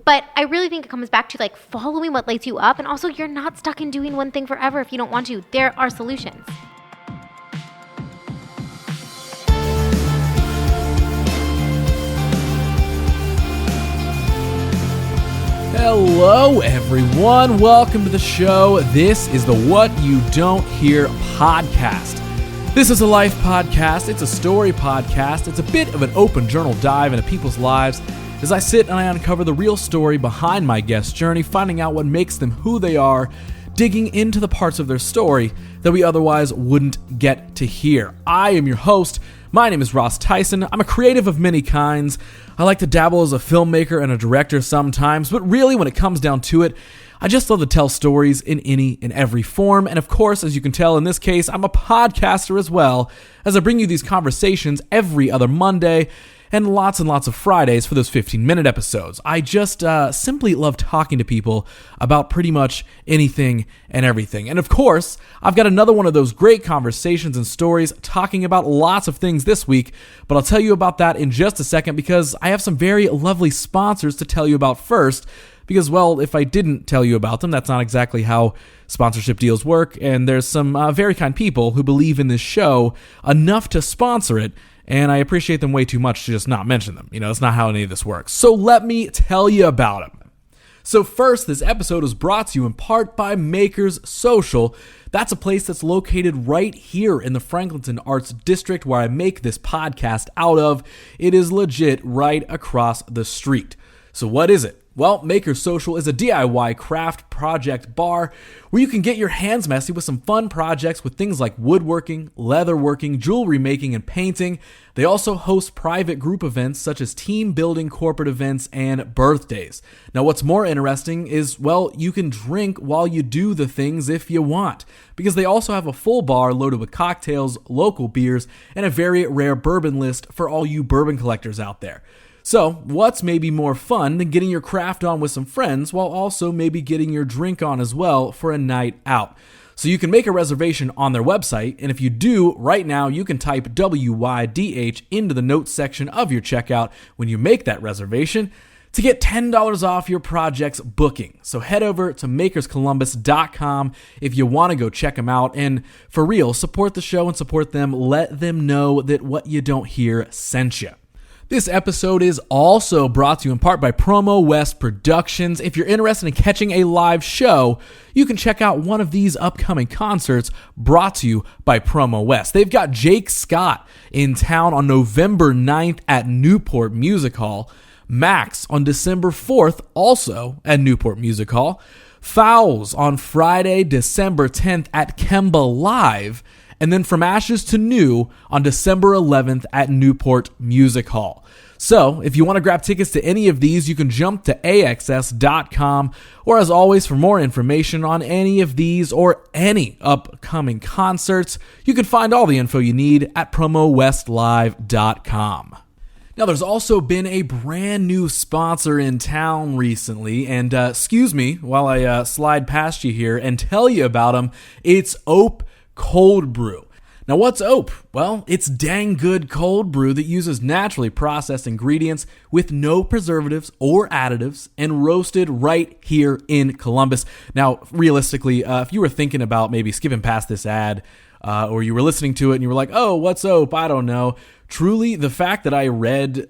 But I really think it comes back to like following what lights you up. And also, you're not stuck in doing one thing forever if you don't want to. There are solutions. Hello, everyone. Welcome to the show. This is the What You Don't Hear podcast. This is a life podcast. It's a story podcast. It's a bit of an open journal dive into people's lives as I sit and I uncover the real story behind my guest's journey, finding out what makes them who they are, digging into the parts of their story that we otherwise wouldn't get to hear. I am your host. My name is Ross Tyson. I'm a creative of many kinds. I like to dabble as a filmmaker and a director sometimes, but really when it comes down to it, I just love to tell stories in any and every form. And of course, as you can tell in this case, I'm a podcaster as well, as I bring you these conversations every other Monday and lots of Fridays for those 15-minute episodes. I just simply love talking to people about pretty much anything and everything. And of course, I've got another one of those great conversations and stories talking about lots of things this week, but I'll tell you about that in just a second because I have some very lovely sponsors to tell you about first. Because, well, if I didn't tell you about them, that's not exactly how sponsorship deals work, and there's some very kind people who believe in this show enough to sponsor it, and I appreciate them way too much to just not mention them. You know, it's not how any of this works. So let me tell you about them. So first, this episode is brought to you in part by Makers Social. That's a place that's located right here in the Franklinton Arts District where I make this podcast out of. It is legit right across the street. So what is it? Well, Makers Social is a DIY craft project bar where you can get your hands messy with some fun projects with things like woodworking, leatherworking, jewelry making, and painting. They also host private group events such as team building, corporate events, and birthdays. Now, what's more interesting is, well, you can drink while you do the things if you want, because they also have a full bar loaded with cocktails, local beers, and a very rare bourbon list for all you bourbon collectors out there. So, what's maybe more fun than getting your craft on with some friends while also maybe getting your drink on as well for a night out? So you can make a reservation on their website, and if you do, right now you can type WYDH into the notes section of your checkout when you make that reservation to get $10 off your project's booking. So head over to makerscolumbus.com if you want to go check them out, and for real, support the show and support them. Let them know that What You Don't Hear sent you. This episode is also brought to you in part by PromoWest Productions. If you're interested in catching a live show, you can check out one of these upcoming concerts brought to you by PromoWest. They've got Jake Scott in town on November 9th at Newport Music Hall, Max on December 4th also at Newport Music Hall, Fowls on Friday, December 10th at Kemba Live, and then From Ashes to New on December 11th at Newport Music Hall. So, if you want to grab tickets to any of these, you can jump to axs.com, or as always, for more information on any of these or any upcoming concerts, you can find all the info you need at promowestlive.com. Now, there's also been a brand new sponsor in town recently, and excuse me while I slide past you here and tell you about them. It's Ope Cold Brew. Now, what's Ope? Well, it's dang good cold brew that uses naturally processed ingredients with no preservatives or additives and roasted right here in Columbus. Now, realistically, if you were thinking about maybe skipping past this ad, or you were listening to it and you were like, oh, what's Ope? I don't know. Truly, the fact that I read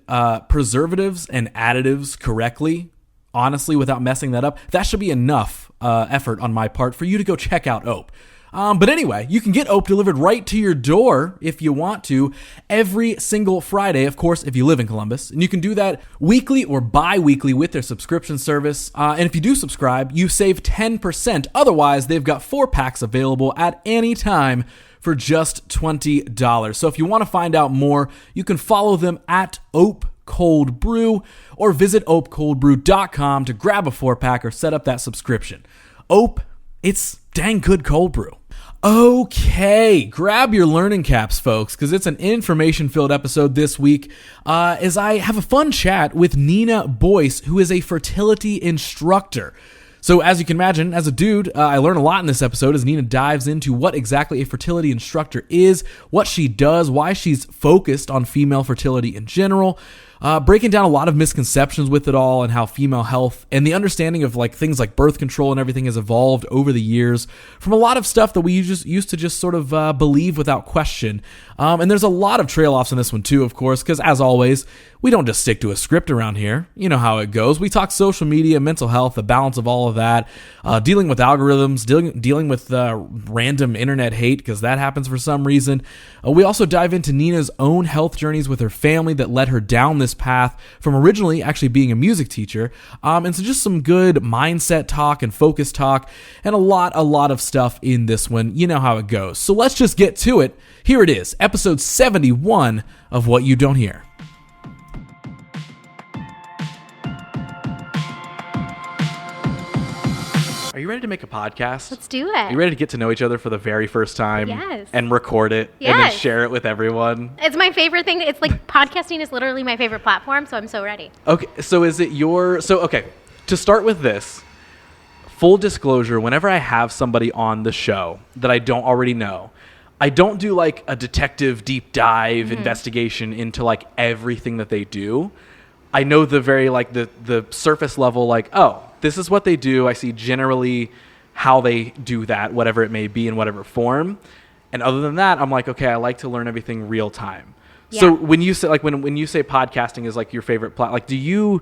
preservatives and additives correctly, honestly, without messing that up, that should be enough effort on my part for you to go check out Ope. But anyway, you can get Ope delivered right to your door if you want to every single Friday, of course, if you live in Columbus. And you can do that weekly or bi-weekly with their subscription service. And if you do subscribe, you save 10%. Otherwise, they've got 4-packs available at any time for just $20. So if you want to find out more, you can follow them at Ope Cold Brew or visit opecoldbrew.com to grab a 4-pack or set up that subscription. Ope, it's dang good cold brew. Okay, grab your learning caps, folks, because it's an information-filled episode this week as I have a fun chat with Nina Boyce, who is a fertility instructor. So as you can imagine, as a dude, I learn a lot in this episode as Nina dives into what exactly a fertility instructor is, what she does, why she's focused on female fertility in general. breaking down a lot of misconceptions with it all and how female health and the understanding of like things like birth control and everything has evolved over the years from a lot of stuff that we just used to just sort of believe without question. And there's a lot of trail offs in this one too, of course, because as always, we don't just stick to a script around here. You know how it goes. We talk social media, mental health, the balance of all of that, dealing with algorithms, dealing with random internet hate, because that happens for some reason. We also dive into Nina's own health journeys with her family that led her down this path from originally actually being a music teacher. And so just some good mindset talk and focus talk and a lot of stuff in this one. You know how it goes. So let's just get to it. Here it is, episode 71 of What You Don't Hear. Are you ready to make a podcast? Let's do it. Are you ready to get to know each other for the very first time? Yes. And record it and then share it with everyone? It's my favorite thing. It's like podcasting is literally my favorite platform, so I'm so ready. Okay, so is it to start with this, full disclosure, whenever I have somebody on the show that I don't already know, I don't do like a detective deep dive investigation into like everything that they do. I know the very like the surface level, like, oh, this is what they do. I see generally how they do that, whatever it may be in whatever form. And other than that, I'm like, okay, I like to learn everything real time. Yeah. So when you say like when you say podcasting is like your favorite like do you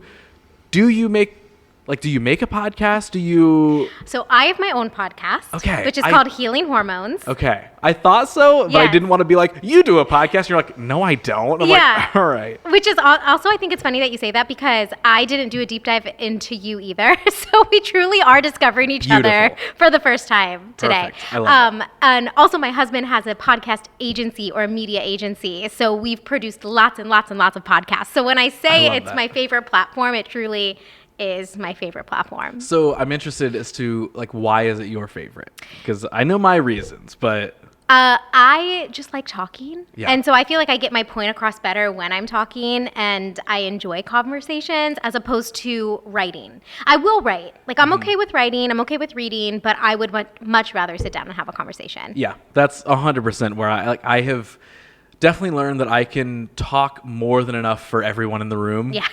make a podcast? So I have my own podcast, which is called Healing Hormones. Okay. I thought so, but I didn't want to be like, you do a podcast. And you're like, no, I don't. I'm like, all right. Which is also, I think it's funny that you say that because I didn't do a deep dive into you either. So we truly are discovering each other for the first time today. Perfect. I love that. And also my husband has a podcast agency or a media agency. So we've produced lots and lots and lots of podcasts. So when I say it's my favorite platform, it truly is my favorite platform. So I'm interested as to like, why is it your favorite? Because I know my reasons, but I just like talking. Yeah. And so I feel like I get my point across better when I'm talking, and I enjoy conversations as opposed to writing. I will write. Like I'm okay with writing, I'm okay with reading, but I would much rather sit down and have a conversation. Yeah, that's 100% where I have definitely learned that I can talk more than enough for everyone in the room. Yeah.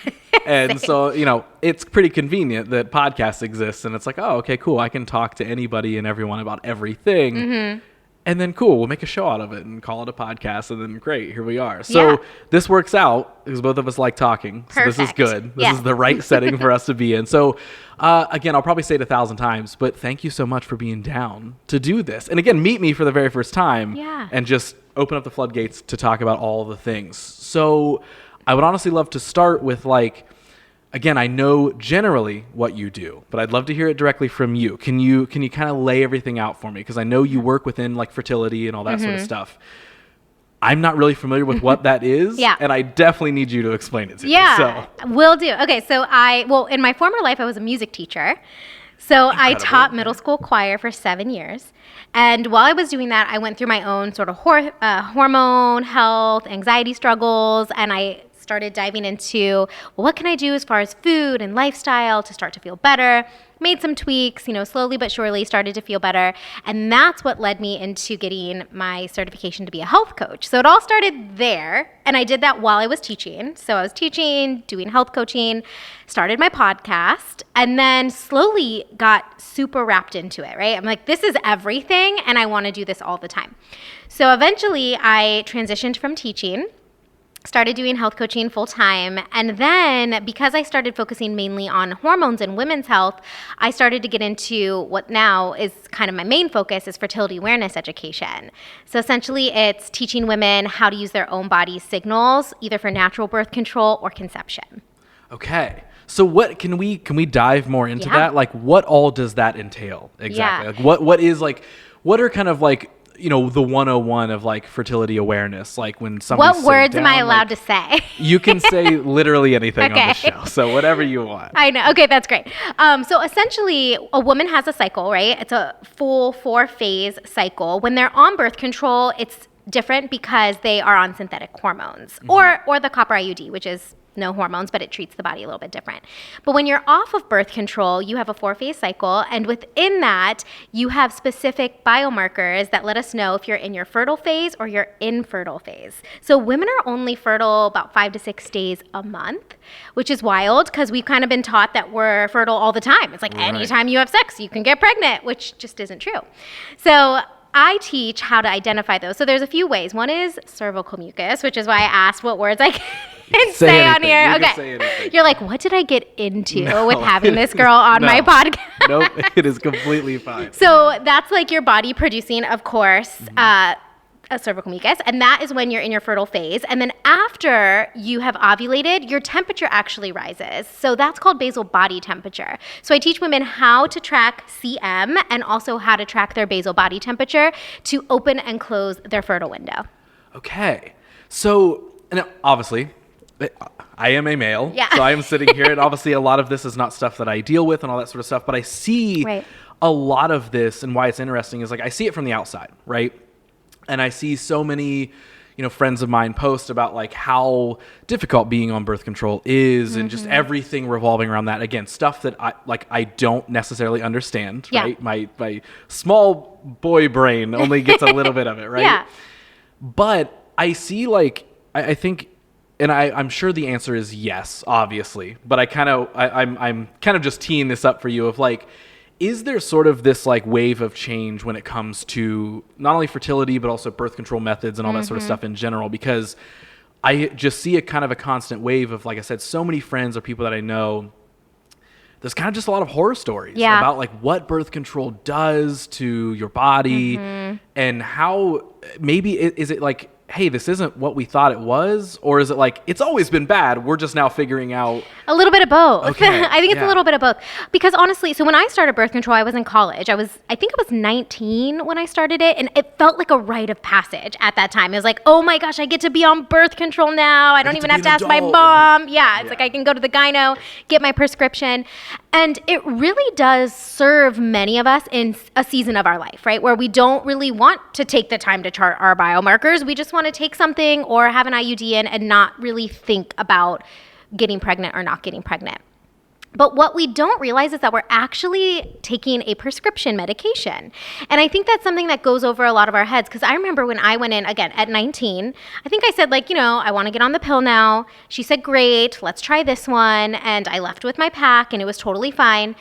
And so, it's pretty convenient that podcasts exist, and it's like, oh, okay, cool. I can talk to anybody and everyone about everything. Mm-hmm. And then cool, we'll make a show out of it and call it a podcast, and then great, here we are. So this works out because both of us like talking. Perfect. So this is good. This is the right setting for us to be in. So again, I'll probably say it 1,000 times, but thank you so much for being down to do this. And again, meet me for the very first time and just open up the floodgates to talk about all the things. So I would honestly love to start with like, again, I know generally what you do, but I'd love to hear it directly from you. Can you kind of lay everything out for me? Because I know you work within like fertility and all that sort of stuff. I'm not really familiar with what that is, and I definitely need you to explain it to me. Yeah, will do. Okay, so in my former life, I was a music teacher. So I taught middle school choir for 7 years. And while I was doing that, I went through my own sort of hormone, health, anxiety struggles, and I started diving into, well, what can I do as far as food and lifestyle to start to feel better? Made some tweaks, slowly but surely started to feel better. And that's what led me into getting my certification to be a health coach. So it all started there. And I did that while I was teaching. So I was teaching, doing health coaching, started my podcast, and then slowly got super wrapped into it, right? I'm like, this is everything, and I want to do this all the time. So eventually I transitioned from teaching, started doing health coaching full time. And then because I started focusing mainly on hormones and women's health, I started to get into what now is kind of my main focus is fertility awareness education. So essentially it's teaching women how to use their own body's signals, either for natural birth control or conception. Okay. So what can we dive more into that? Like what all does that entail exactly? Like what are kind of like, the 101 of like fertility awareness, like when somebody's what words am I allowed to say? You can say literally anything on the show, so whatever you want. I know. Okay, that's great. So essentially, a woman has a cycle, right? It's a full 4-phase cycle. When they're on birth control, it's different because they are on synthetic hormones or the copper IUD, which is no hormones, but it treats the body a little bit different. But when you're off of birth control, you have a 4-phase cycle. And within that, you have specific biomarkers that let us know if you're in your fertile phase or your infertile phase. So women are only fertile about 5 to 6 days a month, which is wild because we've kind of been taught that we're fertile all the time. It's like anytime you have sex, you can get pregnant, which just isn't true. So I teach how to identify those. So there's a few ways. One is cervical mucus, which is why I asked what words I can say on here. Okay. You're like, what did I get into with having this girl on my podcast? Nope, it is completely fine. So that's like your body producing, of course, a cervical mucus, and that is when you're in your fertile phase. And then after you have ovulated, your temperature actually rises. So that's called basal body temperature. So I teach women how to track CM and also how to track their basal body temperature to open and close their fertile window. Okay. So, and obviously, I am a male, yeah. So I am sitting here, and obviously a lot of this is not stuff that I deal with and all that sort of stuff, but I see a lot of this, and why it's interesting is like I see it from the outside, right? And I see so many, friends of mine post about like how difficult being on birth control is and just everything revolving around that. Again, stuff that I don't necessarily understand, right? My small boy brain only gets a little bit of it, right? Yeah. But I see like, I think, and I'm sure the answer is yes, obviously, but I'm kind of just teeing this up for you of like, is there sort of this like wave of change when it comes to not only fertility, but also birth control methods and all that sort of stuff in general? Because I just see a kind of a constant wave of, like I said, so many friends or people that I know, there's kind of just a lot of horror stories about like what birth control does to your body and how maybe is it like, hey, this isn't what we thought it was? Or is it like, it's always been bad, we're just now figuring out? A little bit of both. Okay. I think it's a little bit of both. Because honestly, so when I started birth control, I was in college. I think I was 19 when I started it, and it felt like a rite of passage at that time. It was like, oh my gosh, I get to be on birth control now. I don't even have to ask my mom. Yeah, it's like I can go to the gyno, get my prescription. And it really does serve many of us in a season of our life, right? Where we don't really want to take the time to chart our biomarkers. We just want to take something or have an IUD in and not really think about getting pregnant or not getting pregnant. But what we don't realize is that we're actually taking a prescription medication. And I think that's something that goes over a lot of our heads. Because I remember when I went in, again, at 19, I think I said, like, I want to get on the pill now. She said, great, let's try this one. And I left with my pack, and it was totally fine.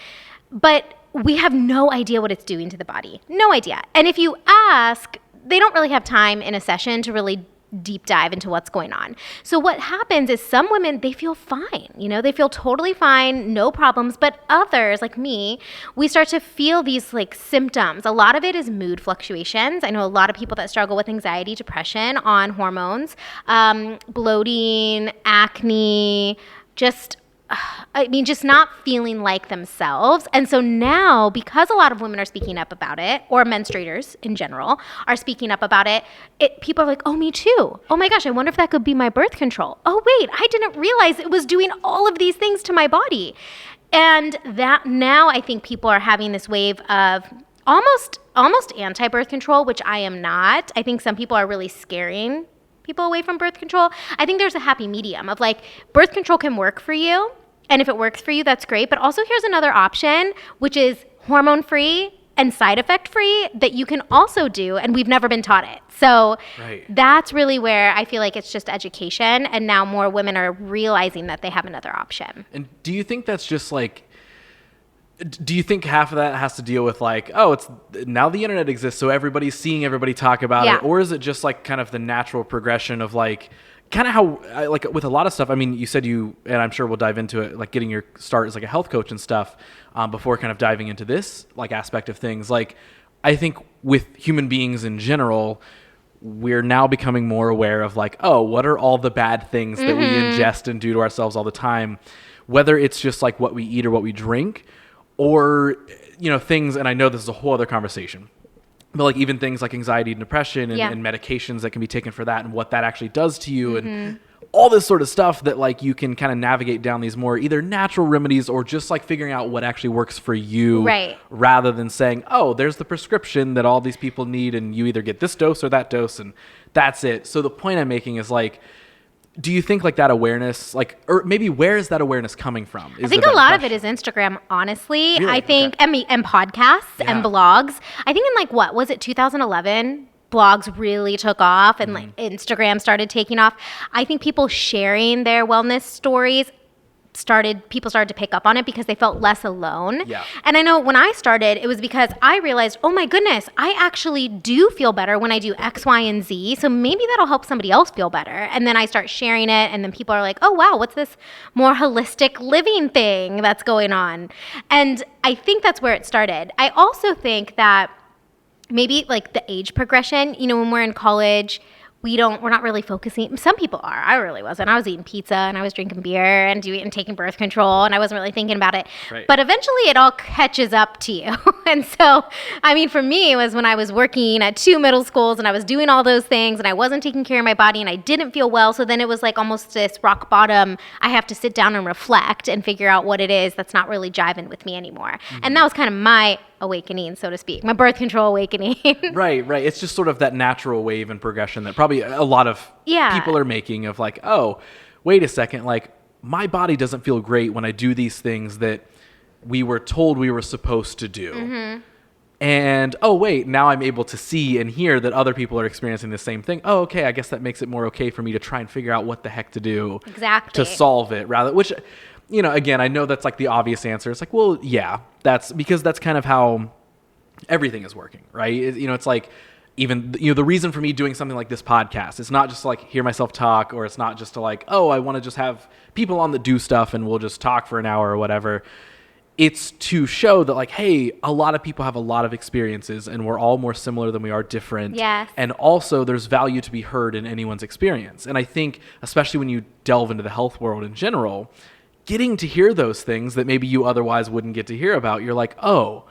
But we have no idea what it's doing to the body. No idea. And if you ask, they don't really have time in a session to really deep dive into what's going on. So what happens is some women, they feel fine, they feel totally fine, no problems, but others like me, we start to feel these like symptoms. A lot of it is mood fluctuations. I know a lot of people that struggle with anxiety, depression on hormones, bloating, acne, just not feeling like themselves. And so now, because a lot of women are speaking up about it, or menstruators in general are speaking up about it, people are like, oh, me too. Oh my gosh, I wonder if that could be my birth control. Oh wait, I didn't realize it was doing all of these things to my body. And that now I think people are having this wave of almost anti-birth control, which I am not. I think some people are really scaring people away from birth control. I think there's a happy medium of like, birth control can work for you. And if it works for you, that's great. But also here's another option, which is hormone-free and side effect-free that you can also do. And we've never been taught it. So that's really where I feel like it's just education. And now more women are realizing that they have another option. And do you think that's just like, do you think half of that has to deal with like, oh, it's now the internet exists, so everybody's seeing everybody talk about it? Or is it just like kind of the natural progression of like, kind of how, like with a lot of stuff, I mean, you said and I'm sure we'll dive into it, like getting your start as like a health coach and stuff before kind of diving into this like aspect of things. Like, I think with human beings in general, we're now becoming more aware of like, oh, what are all the bad things that we ingest and do to ourselves all the time? Whether it's just like what we eat or what we drink, or, things, and I know this is a whole other conversation, but like even things like anxiety and depression and medications that can be taken for that and what that actually does to you and all this sort of stuff that like you can kind of navigate down these more either natural remedies or just like figuring out what actually works for you rather than saying, oh, there's the prescription that all these people need and you either get this dose or that dose and that's it. So the point I'm making is like, do you think like that awareness, like, or maybe where is that awareness coming from? I think a lot of it is Instagram, honestly. Really? I think, and podcasts and blogs. I think in like, what was it, 2011? Blogs really took off and like Instagram started taking off. I think people sharing their wellness stories people started to pick up on it because they felt less alone. Yeah. And I know when I started, it was because I realized, oh my goodness, I actually do feel better when I do X, Y, and Z. So maybe that'll help somebody else feel better. And then I start sharing it, and then people are like, oh wow, what's this more holistic living thing that's going on? And I think that's where it started. I also think that maybe like the age progression, you know, when we're in college, we're not really focusing. Some people are. I really wasn't. I was eating pizza and I was drinking beer and taking birth control, and I wasn't really thinking about it. Right. But eventually it all catches up to you. And so, I mean, for me, it was when I was working at 2 middle schools and I was doing all those things and I wasn't taking care of my body and I didn't feel well. So then it was like almost this rock bottom. I have to sit down and reflect and figure out what it is that's not really jiving with me anymore. Mm-hmm. And that was kind of my awakening, so to speak, my birth control awakening. Right. It's just sort of that natural wave and progression that probably a lot of people are making of like, oh, wait a second, like my body doesn't feel great when I do these things that we were told we were supposed to do. Mm-hmm. And, oh, wait, now I'm able to see and hear that other people are experiencing the same thing. Oh, okay, I guess that makes it more okay for me to try and figure out what the heck to do to solve it, which, you know, again, I know that's like the obvious answer. It's like, well, yeah, that's kind of how everything is working, right? You know, it's like even, you know, the reason for me doing something like this podcast, it's not just to like hear myself talk, or it's not just to like, oh, I want to just have people on that do stuff and we'll just talk for an hour or whatever. It's to show that like, hey, a lot of people have a lot of experiences and we're all more similar than we are different. Yes. And also there's value to be heard in anyone's experience. And I think, especially when you delve into the health world in general, getting to hear those things that maybe you otherwise wouldn't get to hear about, you're like, oh,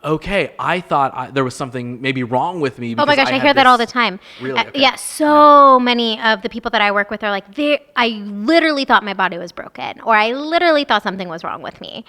okay, I thought there was something maybe wrong with me. Oh my gosh, I hear that all the time. Really? Okay. Yeah, so many of the people that I work with are like, I literally thought my body was broken, or I literally thought something was wrong with me.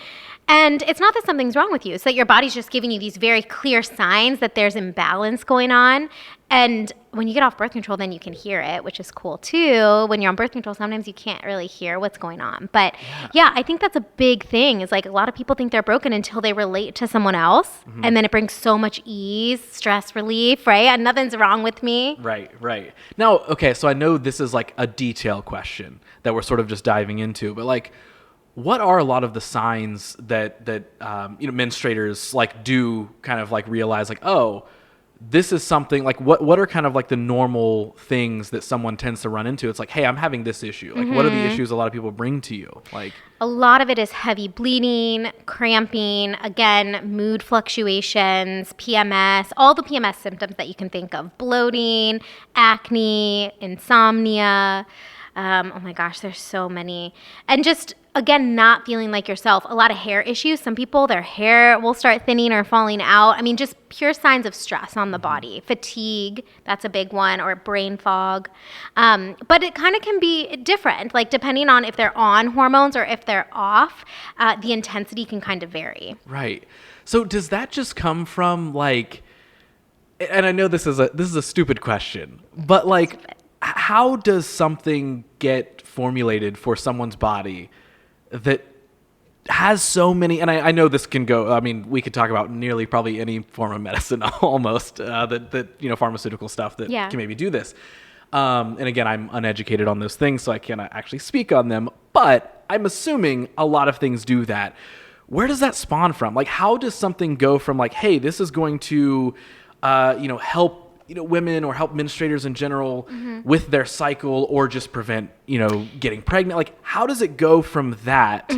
And it's not that something's wrong with you. It's that your body's just giving you these very clear signs that there's imbalance going on. And when you get off birth control, then you can hear it, which is cool too. When you're on birth control, sometimes you can't really hear what's going on. But yeah, I think that's a big thing. Is like a lot of people think they're broken until they relate to someone else. Mm-hmm. And then it brings so much ease, stress relief, right? And nothing's wrong with me. Right. Now, okay, so I know this is like a detail question that we're sort of just diving into, but like, what are a lot of the signs that you know, menstruators like do kind of like realize like, oh, this is something like, what are kind of like the normal things that someone tends to run into? It's like, hey, I'm having this issue. Like, what are the issues a lot of people bring to you? Like, a lot of it is heavy bleeding, cramping, again, mood fluctuations, PMS, all the PMS symptoms that you can think of, bloating, acne, insomnia. Oh my gosh, there's so many. And just, again, not feeling like yourself. A lot of hair issues. Some people, their hair will start thinning or falling out. I mean, just pure signs of stress on the body. Fatigue, that's a big one, or brain fog. But it kind of can be different, like depending on if they're on hormones or if they're off, the intensity can kind of vary. Right. So does that just come from like, and I know this is a stupid question, but like, how does something get formulated for someone's body that has so many, and I know this can go, I mean, we could talk about nearly probably any form of medicine almost, that you know, pharmaceutical stuff that can maybe do this. And again, I'm uneducated on those things, so I cannot actually speak on them, but I'm assuming a lot of things do that. Where does that spawn from? Like, how does something go from like, hey, this is going to, you know, help, you know, women or help menstruators in general with their cycle, or just prevent, you know, getting pregnant? Like, how does it go from that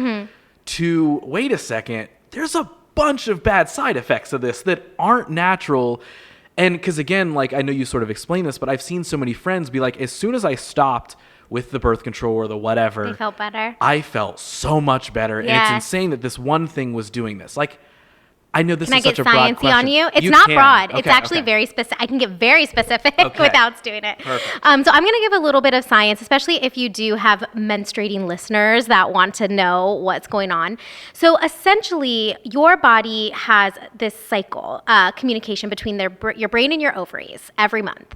to, wait a second, there's a bunch of bad side effects of this that aren't natural? And because again, like, I know you sort of explained this, but I've seen so many friends be like, as soon as I stopped with the birth control or the whatever, they felt better. I felt so much better. And it's insane that this one thing was doing this. Like, I know this Can is such a broad question. Can I get sciencey on you? It's not broad. It's actually very specific. I can get very specific without doing it. Perfect. So I'm going to give a little bit of science, especially if you do have menstruating listeners that want to know what's going on. So essentially, your body has this cycle, communication between your brain and your ovaries every month.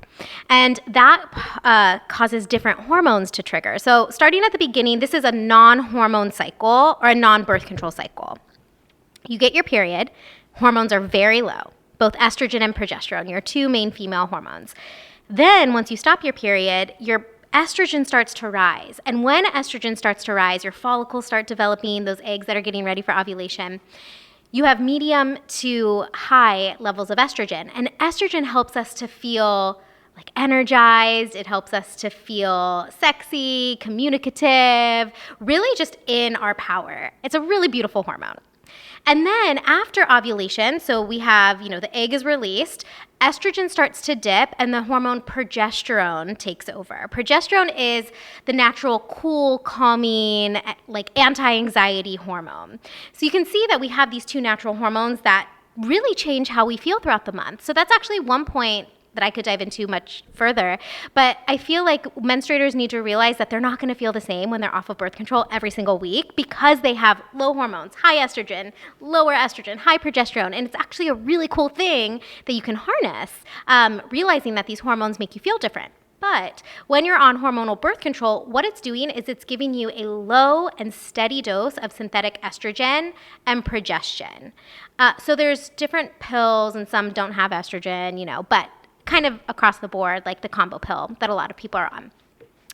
And that causes different hormones to trigger. So starting at the beginning, this is a non-hormone cycle or a non-birth control cycle. You get your period. Hormones are very low, both estrogen and progesterone, your two main female hormones. Then once you stop your period, your estrogen starts to rise. And when estrogen starts to rise, your follicles start developing, those eggs that are getting ready for ovulation. You have medium to high levels of estrogen. And estrogen helps us to feel like energized. It helps us to feel sexy, communicative, really just in our power. It's a really beautiful hormone. And then after ovulation, so we have, the egg is released, estrogen starts to dip, and the hormone progesterone takes over. Progesterone is the natural cool, calming, like anti-anxiety hormone. So you can see that we have these two natural hormones that really change how we feel throughout the month. So that's actually one point that I could dive into much further. But I feel like menstruators need to realize that they're not going to feel the same when they're off of birth control every single week because they have low hormones, high estrogen, lower estrogen, high progesterone. And it's actually a really cool thing that you can harness, realizing that these hormones make you feel different. But when you're on hormonal birth control, what it's doing is it's giving you a low and steady dose of synthetic estrogen and progestin. So there's different pills, and some don't have estrogen, but kind of across the board, like the combo pill that a lot of people are on.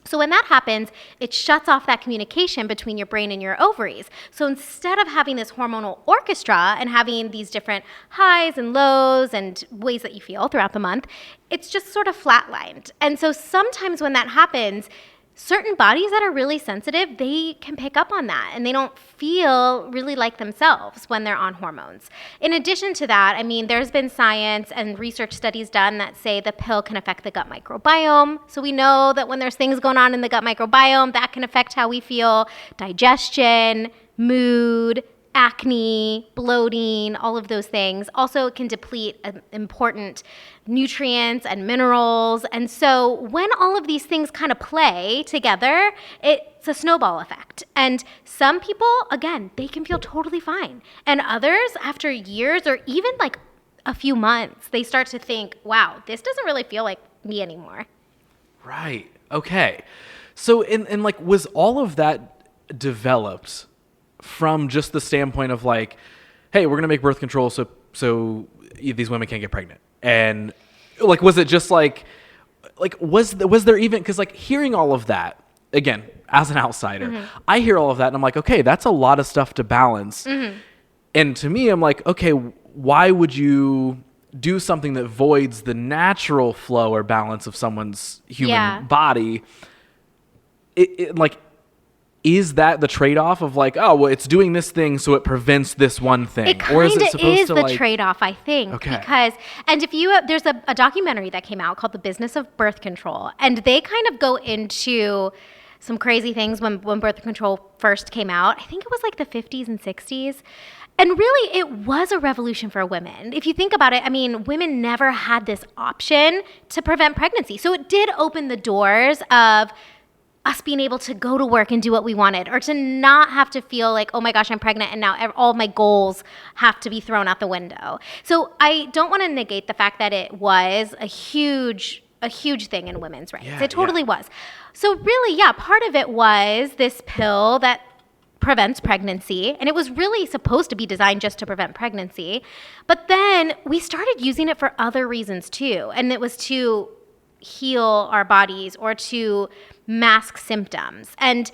So when that happens, it shuts off that communication between your brain and your ovaries. So instead of having this hormonal orchestra and having these different highs and lows and ways that you feel throughout the month, it's just sort of flatlined. And so sometimes when that happens, certain bodies that are really sensitive, they can pick up on that and they don't feel really like themselves when they're on hormones. In addition to that, there's been science and research studies done that say the pill can affect the gut microbiome. So we know that when there's things going on in the gut microbiome, that can affect how we feel, digestion, mood, acne, bloating, all of those things. Also, it can deplete important nutrients and minerals. And so when all of these things kind of play together, it's a snowball effect. And some people, again, they can feel totally fine. And others, after years or even like a few months, they start to think, wow, this doesn't really feel like me anymore. Right. Okay. So was all of that developed from just the standpoint of like, hey, we're going to make birth control so these women can't get pregnant? And like, was it just like was there even, because like hearing all of that, again, as an outsider, I hear all of that and I'm like, okay, that's a lot of stuff to balance. And to me, I'm like, okay, why would you do something that voids the natural flow or balance of someone's human body? Is that the trade-off of like, oh, well, it's doing this thing so it prevents this one thing? It kind of is the trade-off, I think. Okay. Because, and if you, there's a documentary that came out called The Business of Birth Control, and they kind of go into some crazy things when birth control first came out. I think it was like the 50s and 60s. And really, it was a revolution for women. If you think about it, women never had this option to prevent pregnancy. So it did open the doors of us being able to go to work and do what we wanted, or to not have to feel like, oh my gosh, I'm pregnant and now all my goals have to be thrown out the window. So I don't want to negate the fact that it was a huge thing in women's rights. It totally was. So really, part of it was this pill that prevents pregnancy, and it was really supposed to be designed just to prevent pregnancy. But then we started using it for other reasons too, and it was to heal our bodies or to mask symptoms. And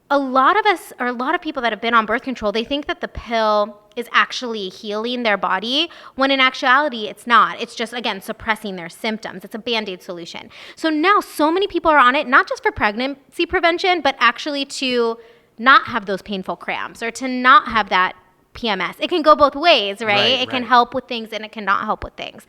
a lot of people that have been on birth control, they think that the pill is actually healing their body, when in actuality it's not. It's just, again, suppressing their symptoms. It's a Band-Aid solution. So now so many people are on it, not just for pregnancy prevention, but actually to not have those painful cramps or to not have that PMS. It can go both ways, right? It can help with things and it cannot help with things.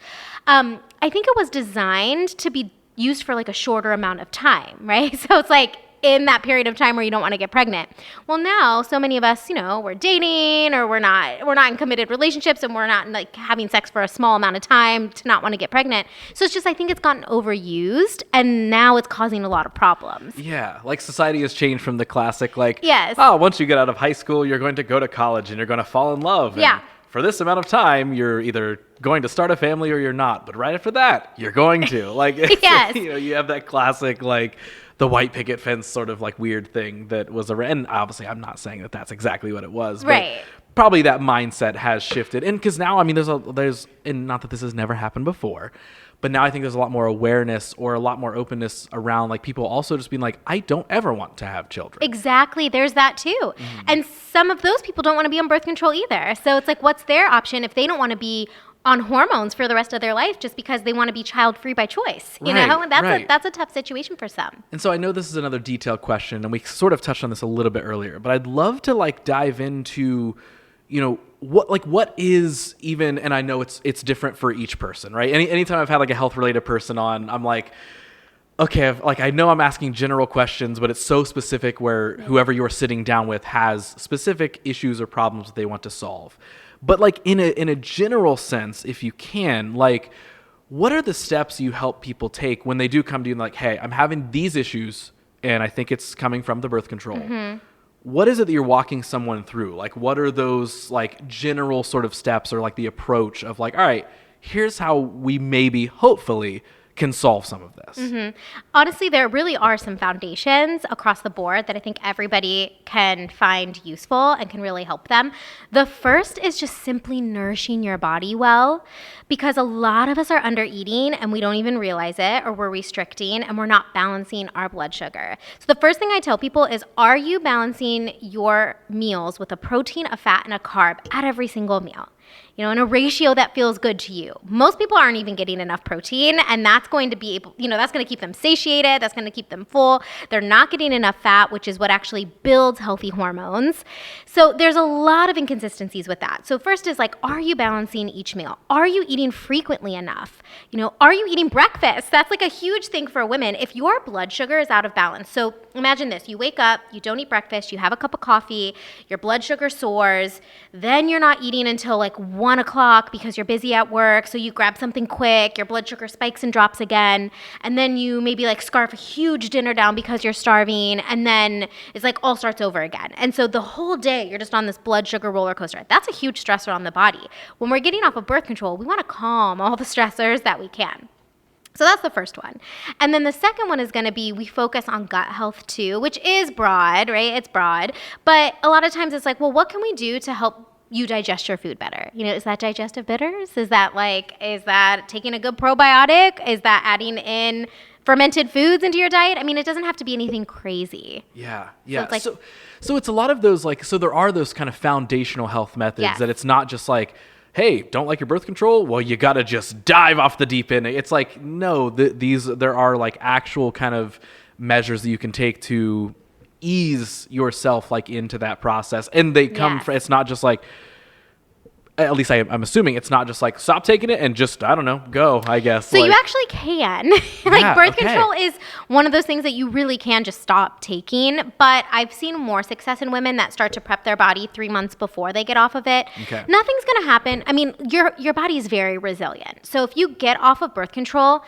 I think it was designed to be used for like a shorter amount of time, right? So it's like in that period of time where you don't want to get pregnant. Well, now so many of us, we're dating or we're not in committed relationships and we're not like having sex for a small amount of time to not want to get pregnant. So it's just, I think it's gotten overused and now it's causing a lot of problems. Yeah. Like society has changed from the classic, like, yes. Oh, once you get out of high school, you're going to go to college and you're going to fall in love. Yeah. And for this amount of time, you're either going to start a family or you're not. But right after that, you're going to. Like, yes. You have that classic, like, the white picket fence sort of like weird thing that was around. And obviously, I'm not saying that that's exactly what it was. Right. But probably that mindset has shifted. And because now, I mean, there's, and not that this has never happened before, but now I think there's a lot more awareness or a lot more openness around like people also just being like, I don't ever want to have children. Exactly. There's that too. Mm-hmm. And some of those people don't want to be on birth control either. So it's like, what's their option if they don't want to be on hormones for the rest of their life just because they want to be child-free by choice? You know, and that's a tough situation for some. And so I know this is another detailed question and we sort of touched on this a little bit earlier, but I'd love to like dive into, what is even, and I know it's different for each person, right? Anytime I've had like a health related person on, I'm like, okay, I know I'm asking general questions, but it's so specific where whoever you're sitting down with has specific issues or problems that they want to solve. But like in a general sense, if you can, like, what are the steps you help people take when they do come to you and like, hey, I'm having these issues and I think it's coming from the birth control. Mm-hmm. What is it that you're walking someone through? Like, what are those like general sort of steps or like the approach of like, all right, here's how we maybe, hopefully, can solve some of this? Mm-hmm. Honestly, there really are some foundations across the board that I think everybody can find useful and can really help them. The first is just simply nourishing your body well, because a lot of us are under eating and we don't even realize it, or we're restricting and we're not balancing our blood sugar. So the first thing I tell people is, are you balancing your meals with a protein, a fat, and a carb at every single meal? In a ratio that feels good to you. Most people aren't even getting enough protein, and that's going to be able, that's going to keep them satiated, that's going to keep them full. They're not getting enough fat, which is what actually builds healthy hormones. So there's a lot of inconsistencies with that. So first is like, are you balancing each meal? Are you eating frequently enough? Are you eating breakfast? That's like a huge thing for women. If your blood sugar is out of balance, so imagine this, you wake up, you don't eat breakfast, you have a cup of coffee, your blood sugar soars, then you're not eating until like 1 o'clock because you're busy at work, so you grab something quick, your blood sugar spikes and drops again, and then you maybe like scarf a huge dinner down because you're starving, and then it's like all starts over again. And so the whole day you're just on this blood sugar roller coaster. That's a huge stressor on the body. When we're getting off of birth control, we want to calm all the stressors that we can. So that's the first one. And then the second one is going to be, we focus on gut health too, which is broad, right? It's broad. But a lot of times it's like, well, what can we do to help you digest your food better? Is that digestive bitters? Is that taking a good probiotic? Is that adding in fermented foods into your diet? I mean, it doesn't have to be anything crazy. Yeah. So it's a lot of those, like, so there are those kind of foundational health methods that it's not just like, hey, don't like your birth control? Well, you got to just dive off the deep end. It's like, no, there are like actual kind of measures that you can take to ease yourself like into that process. And they come from, it's not just like, at least I'm assuming it's not just like stop taking it and just, I don't know, go, I guess. So you actually can. Birth control is one of those things that you really can just stop taking. But I've seen more success in women that start to prep their body 3 months before they get off of it. Okay. Nothing's going to happen. I mean, your body is very resilient. So if you get off of birth control,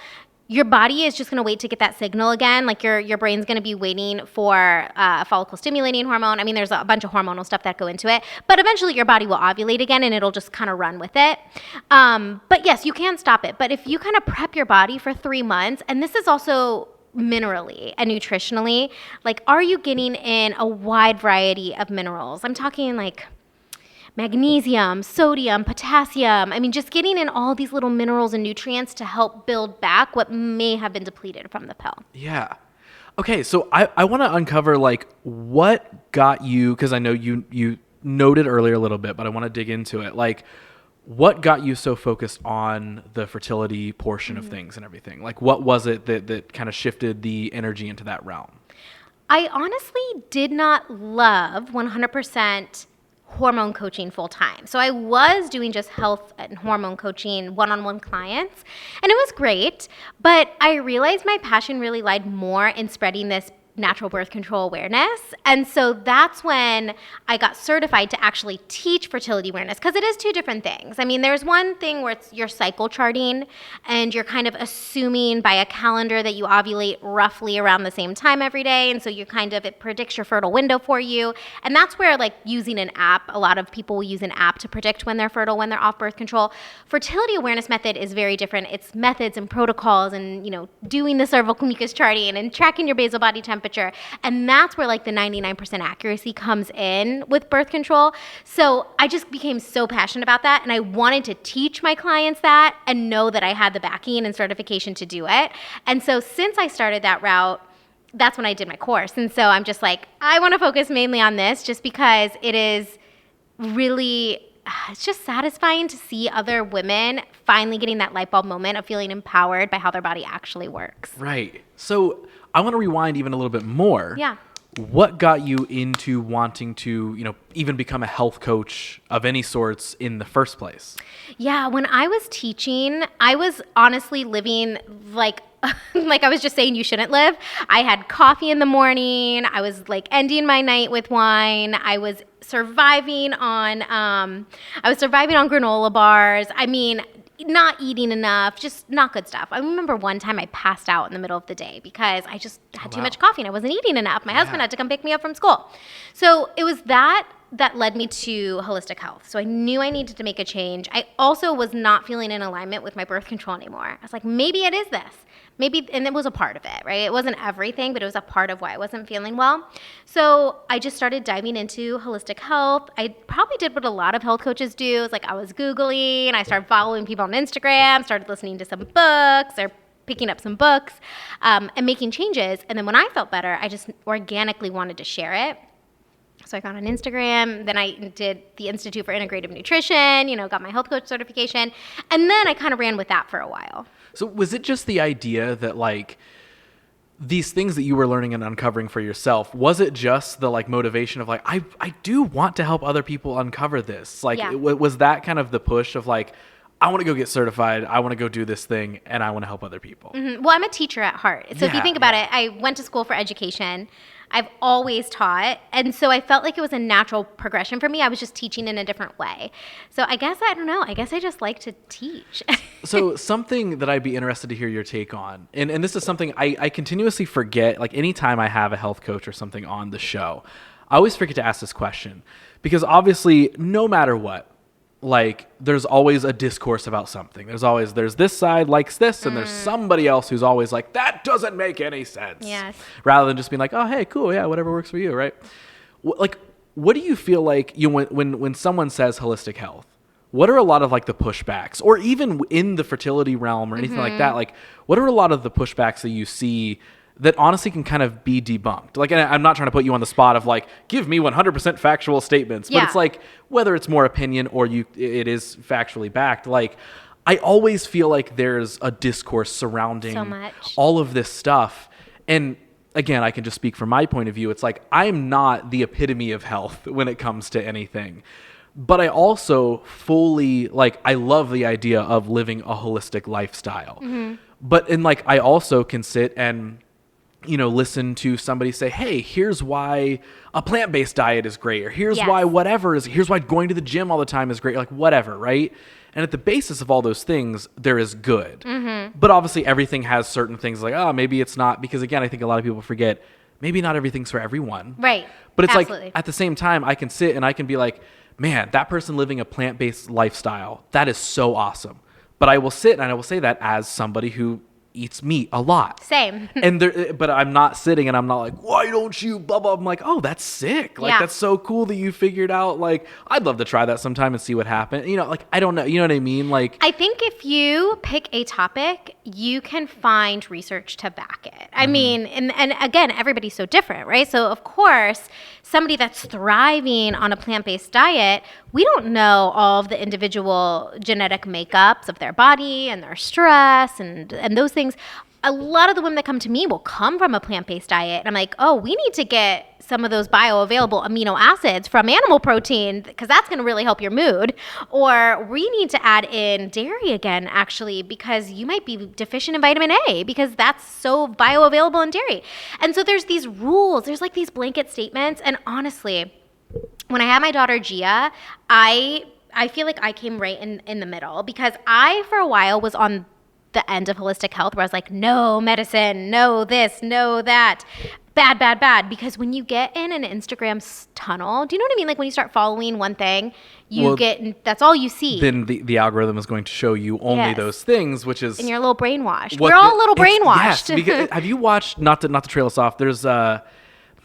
your body is just going to wait to get that signal again. Like your brain's going to be waiting for a follicle stimulating hormone. I mean, there's a bunch of hormonal stuff that go into it, but eventually your body will ovulate again and it'll just kind of run with it. But yes, you can stop it. But if you kind of prep your body for 3 months, and this is also minerally and nutritionally, like, are you getting in a wide variety of minerals? I'm talking like magnesium, sodium, potassium. I mean, just getting in all these little minerals and nutrients to help build back what may have been depleted from the pill. Yeah. Okay, so I want to uncover like what got you, because I know you noted earlier a little bit, but I want to dig into it. Like, what got you so focused on the fertility portion of things and everything? Like, what was it that kind of shifted the energy into that realm? I honestly did not love 100% hormone coaching full time. So I was doing just health and hormone coaching one-on-one clients, and it was great, but I realized my passion really lied more in spreading this natural birth control awareness. And so that's when I got certified to actually teach fertility awareness, because it is two different things. I mean, there's one thing where it's your cycle charting and you're kind of assuming by a calendar that you ovulate roughly around the same time every day. And so it predicts your fertile window for you. And that's where like using an app, a lot of people will use an app to predict when they're fertile, when they're off birth control. Fertility awareness method is very different. It's methods and protocols and, doing the cervical mucus charting and tracking your basal body temperature. And that's where like the 99% accuracy comes in with birth control. So I just became so passionate about that. And I wanted to teach my clients that and know that I had the backing and certification to do it. And so since I started that route, that's when I did my course. And so I'm just like, I want to focus mainly on this just because it is really, it's just satisfying to see other women finally getting that light bulb moment of feeling empowered by how their body actually works. Right. So I want to rewind even a little bit more. Yeah. What got you into wanting to, even become a health coach of any sorts in the first place? Yeah, when I was teaching, I was honestly living like I was just saying you shouldn't live. I had coffee in the morning. I was like ending my night with wine. I was surviving on granola bars. I mean, not eating enough, just not good stuff. I remember one time I passed out in the middle of the day because I just had too much coffee and I wasn't eating enough. My husband had to come pick me up from school. So it was that led me to holistic health. So I knew I needed to make a change. I also was not feeling in alignment with my birth control anymore. I was like, maybe it is this. Maybe, and it was a part of it, right? It wasn't everything, but it was a part of why I wasn't feeling well. So I just started diving into holistic health. I probably did what a lot of health coaches do. It's like I was Googling, I started following people on Instagram, started listening to some books or picking up some books and making changes. And then when I felt better, I just organically wanted to share it. So I got on Instagram, then I did the Institute for Integrative Nutrition, got my health coach certification, and then I kind of ran with that for a while. So was it just the idea that like these things that you were learning and uncovering for yourself, was it just the like motivation of like, I do want to help other people uncover this? Like, was that kind of the push of like, I want to go get certified, I want to go do this thing, and I want to help other people? Mm-hmm. Well, I'm a teacher at heart. So if you think about it, I went to school for education. I've always taught. And so I felt like it was a natural progression for me. I was just teaching in a different way. So I guess, I don't know, I guess I just like to teach. So something that I'd be interested to hear your take on, and this is something I continuously forget, like anytime I have a health coach or something on the show, I always forget to ask this question. Because obviously, no matter what, like there's always a discourse about something. There's this side likes this, and there's somebody else who's always like, that doesn't make any sense. Yes. Rather than just being like, oh, hey, cool, yeah, whatever works for you, right? Like, what do you feel like when someone says holistic health? What are a lot of like the pushbacks, or even in the fertility realm or anything like that? Like, what are a lot of the pushbacks that you see that honestly can kind of be debunked? Like, and I'm not trying to put you on the spot of like, give me 100% factual statements, but it's like, whether it's more opinion or it is factually backed, like, I always feel like there's a discourse surrounding all of this stuff. And again, I can just speak from my point of view. It's like, I'm not the epitome of health when it comes to anything. But I also fully, like, I love the idea of living a holistic lifestyle. But, and like, I also can sit and, listen to somebody say, hey, here's why a plant-based diet is great, or here's why here's why going to the gym all the time is great, like whatever, right? And at the basis of all those things, there is good. But obviously everything has certain things like, oh, maybe it's not, because again, I think a lot of people forget, maybe not everything's for everyone. Right. But it's like, at the same time, I can sit and I can be like, man, that person living a plant-based lifestyle, that is so awesome. But I will sit and I will say that as somebody who eats meat a lot. Same. But I'm not sitting and I'm not like, why don't you blah, blah. I'm like, oh, that's sick. Like, that's so cool that you figured out, like, I'd love to try that sometime and see what happens. Like, I don't know. You know what I mean? Like, I think if you pick a topic, you can find research to back it. I mean, and again, everybody's so different, right? So of course, somebody that's thriving on a plant-based diet, we don't know all of the individual genetic makeups of their body and their stress and those things. a lot of the women that come to me will come from a plant-based diet. And I'm like, oh, we need to get some of those bioavailable amino acids from animal protein because that's going to really help your mood. Or we need to add in dairy again, actually, because you might be deficient in vitamin A because that's so bioavailable in dairy. And so there's these rules. There's like these blanket statements. And honestly, when I had my daughter Gia, I feel like I came right in the middle because I, for a while, was on the end of holistic health where I was like, no medicine, no this, no that, bad. Because when you get in an Instagram tunnel, do you know what I mean? Like when you start following one thing, that's all you see. Then the algorithm is going to show you only those things, which is... And you're a little brainwashed. We're all a little brainwashed. Yes, because have you watched, not to trail us off, there's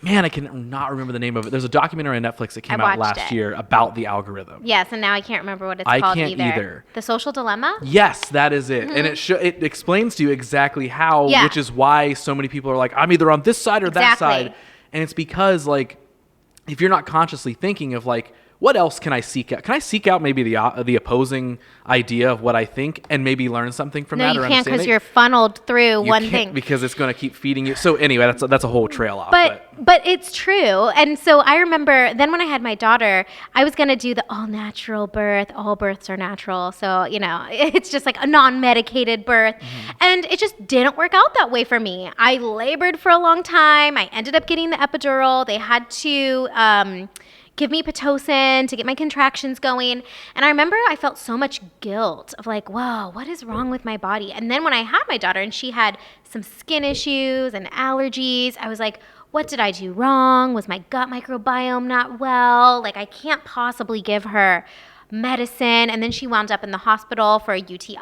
man, I can not remember the name of it. There's a documentary on Netflix that came out last year about the algorithm. Yes, and now I can't remember what it's called either. I can't either. The Social Dilemma? Yes, that is it. And it explains to you exactly how, which is why so many people are like, I'm either on this side or that side. And it's because, like, if you're not consciously thinking of, like, what else can I seek out? Can I seek out maybe the opposing idea of what I think and maybe learn something from that? No, you can't because you're funneled through one thing. Because it's going to keep feeding you. So anyway, that's a whole trail off. But it's true. And so I remember then when I had my daughter, I was going to do the all natural birth. All births are natural. So, you know, it's just like a non-medicated birth. And it just didn't work out that way for me. I labored for a long time. I ended up getting the epidural. They had to... give me Pitocin to get my contractions going. And I remember I felt so much guilt of like, whoa, what is wrong with my body? And then when I had my daughter and she had some skin issues and allergies, I was like, what did I do wrong? Was my gut microbiome not well? Like I can't possibly give her medicine. And then she wound up in the hospital for a UTI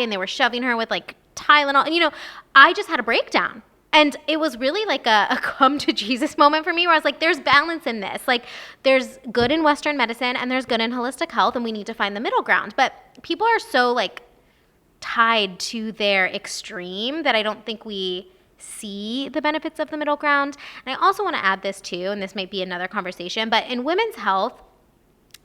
and they were shoving her with like Tylenol. And you know, I just had a breakdown. And it was really like a come to Jesus moment for me where I was like, there's balance in this. Like there's good in Western medicine and there's good in holistic health and we need to find the middle ground. But people are so like tied to their extreme that I don't think we see the benefits of the middle ground. And I also want to add this too, and this might be another conversation, but in women's health,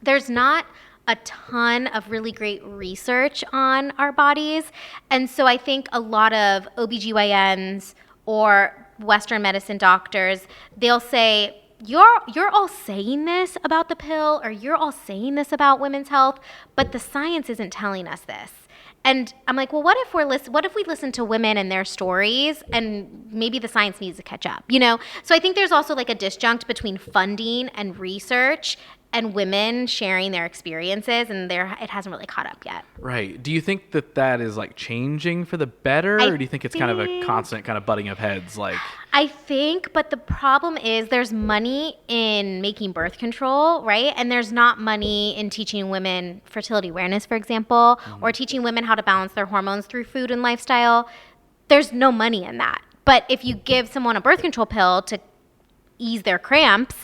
there's not a ton of really great research on our bodies. And so I think a lot of OBGYNs or Western medicine doctors, they'll say, you're all saying this about the pill or you're all saying this about women's health, but the science isn't telling us this. And I'm like, well, what if we listen to women and their stories and maybe the science needs to catch up, you know? So I think there's also like a disjunct between funding and research and women sharing their experiences, and it hasn't really caught up yet. Right. Do you think that is like changing for the better, or do you think it's kind of a constant kind of butting of heads? Like, I think, but the problem is there's money in making birth control, right? And there's not money in teaching women fertility awareness, for example, or teaching women how to balance their hormones through food and lifestyle. There's no money in that. But if you give someone a birth control pill to ease their cramps,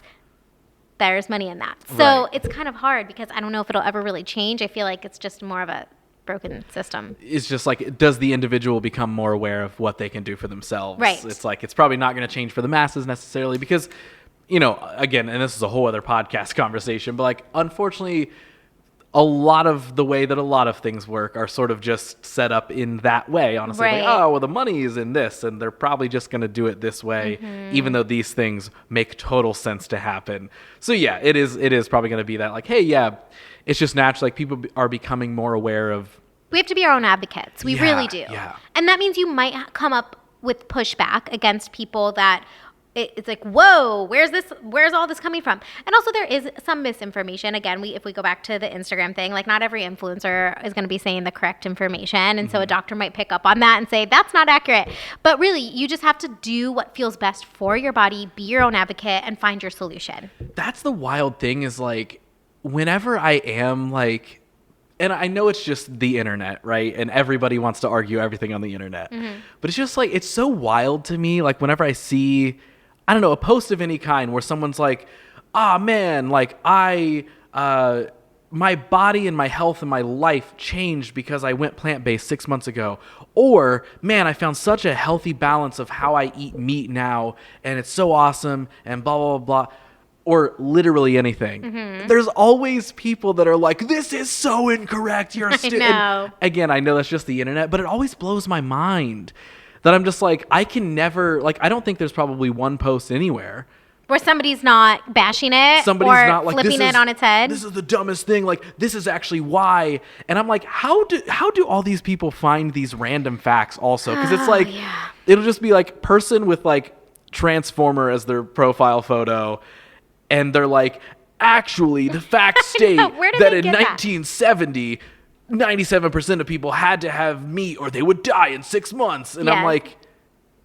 there's money in that. So It's kind of hard because I don't know if it'll ever really change. I feel like it's just more of a broken system. It's just like, does the individual become more aware of what they can do for themselves? Right. It's like, it's probably not going to change for the masses necessarily because, you know, again, and this is a whole other podcast conversation, but like, unfortunately, a lot of the way that a lot of things work are sort of just set up in that way, honestly. Right. Like, oh, well, the money is in this, and they're probably just going to do it this way, even though these things make total sense to happen. So yeah, it is probably going to be that like, hey, yeah, it's just natural. Like people are becoming more aware of. We have to be our own advocates. We really do. Yeah. And that means you might come up with pushback against people that it's like, whoa, where's all this coming from? And also there is some misinformation. Again, if we go back to the Instagram thing, like not every influencer is going to be saying the correct information. And so a doctor might pick up on that and say, that's not accurate. But really, you just have to do what feels best for your body, be your own advocate, and find your solution. That's the wild thing is like, whenever I am like, and I know it's just the internet, right? And everybody wants to argue everything on the internet. But it's just like, it's so wild to me. Like whenever I see, I don't know, a post of any kind where someone's like, man, like my body and my health and my life changed because I went plant-based 6 months ago. Or, man, I found such a healthy balance of how I eat meat now and it's so awesome and blah, blah, blah. Or literally anything. There's always people that are like, this is so incorrect. You're stupid. Again, I know that's just the internet, but it always blows my mind. that I'm just like, I can never, like, I don't think there's probably one post anywhere where somebody's not bashing it somebody's or not like, flipping it on its head. This is the dumbest thing. Like, this is actually why. And I'm like, how do all these people find these random facts also? Because it's like, it'll just be like person with like Transformer as their profile photo. And they're like, actually, the facts state that in 1970, 97% of people had to have meat or they would die in 6 months. And I'm like,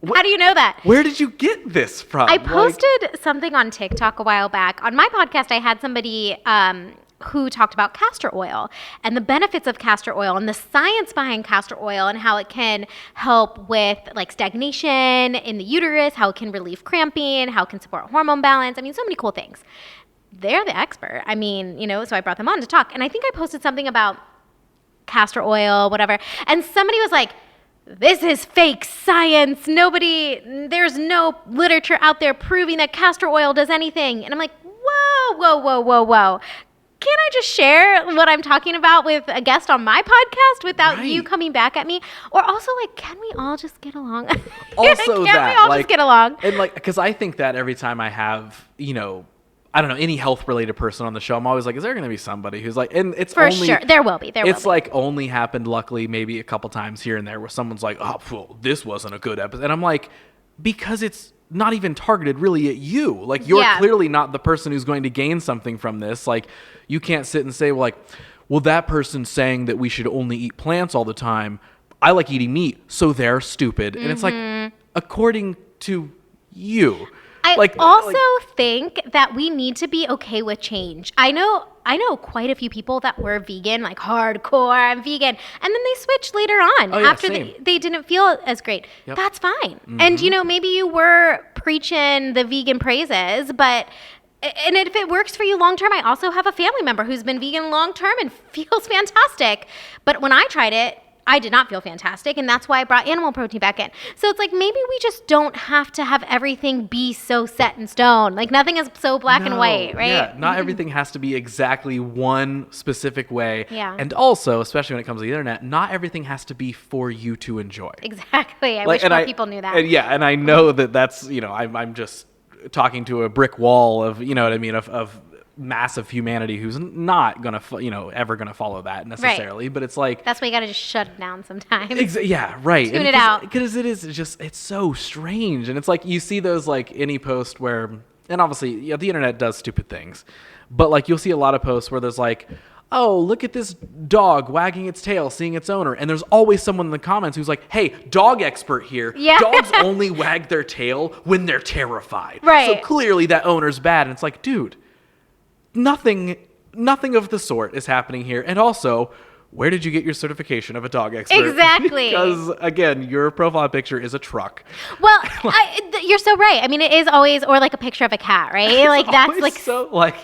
how do you know that? Where did you get this from? I posted something on TikTok a while back. On my podcast, I had somebody who talked about castor oil and the benefits of castor oil and the science behind castor oil and how it can help with like stagnation in the uterus, how it can relieve cramping, how it can support hormone balance. I mean, so many cool things. They're the expert. I mean, so I brought them on to talk. And I think I posted something about castor oil, whatever. And somebody was like, this is fake science. There's no literature out there proving that castor oil does anything. And I'm like, whoa. Can I just share what I'm talking about with a guest on my podcast without you coming back at me? Or also, like, can we all just get along? Also, can we all just get along? And like, because I think that every time I have, I don't know, any health related person on the show, I'm always like, is there going to be somebody who's like, and it's for sure there will be. It's like only happened luckily maybe a couple times here and there where someone's like, oh, well, this wasn't a good episode. And I'm like, because it's not even targeted really at you. Like, you're clearly not the person who's going to gain something from this. Like, you can't sit and say, well, that person's saying that we should only eat plants all the time. I like eating meat, so they're stupid. And it's like, according to you. I think that we need to be okay with change. I know quite a few people that were vegan, like hardcore, I'm vegan. And then they switched later on after they didn't feel as great. Yep. That's fine. And, maybe you were preaching the vegan praises, and if it works for you long term, I also have a family member who's been vegan long term and feels fantastic. But when I tried it, I did not feel fantastic, and that's why I brought animal protein back in. So it's like, maybe we just don't have to have everything be so set in stone. Like, nothing is so black and white, right? Yeah, not everything has to be exactly one specific way. Yeah. And also, especially when it comes to the internet, not everything has to be for you to enjoy. Exactly. I wish more people knew that. And I know that's, I'm just talking to a brick wall of, of massive humanity who's not gonna ever gonna follow that necessarily, but it's like, that's why you gotta just shut it down sometimes. Tune it out, because it's so strange. And it's like, you see those like any post where, and obviously the internet does stupid things, but like you'll see a lot of posts where there's like, oh, look at this dog wagging its tail, seeing its owner. And there's always someone in the comments who's like, hey, dog expert here. Yeah. Dogs only wag their tail when they're terrified. Right. So clearly that owner's bad. And it's like, dude, nothing of the sort is happening here. And also, where did you get your certification of a dog expert? Exactly. Because, again, your profile picture is a truck. Well, you're so right. I mean, it is always, or like a picture of a cat, right? Like, that's like, so, like,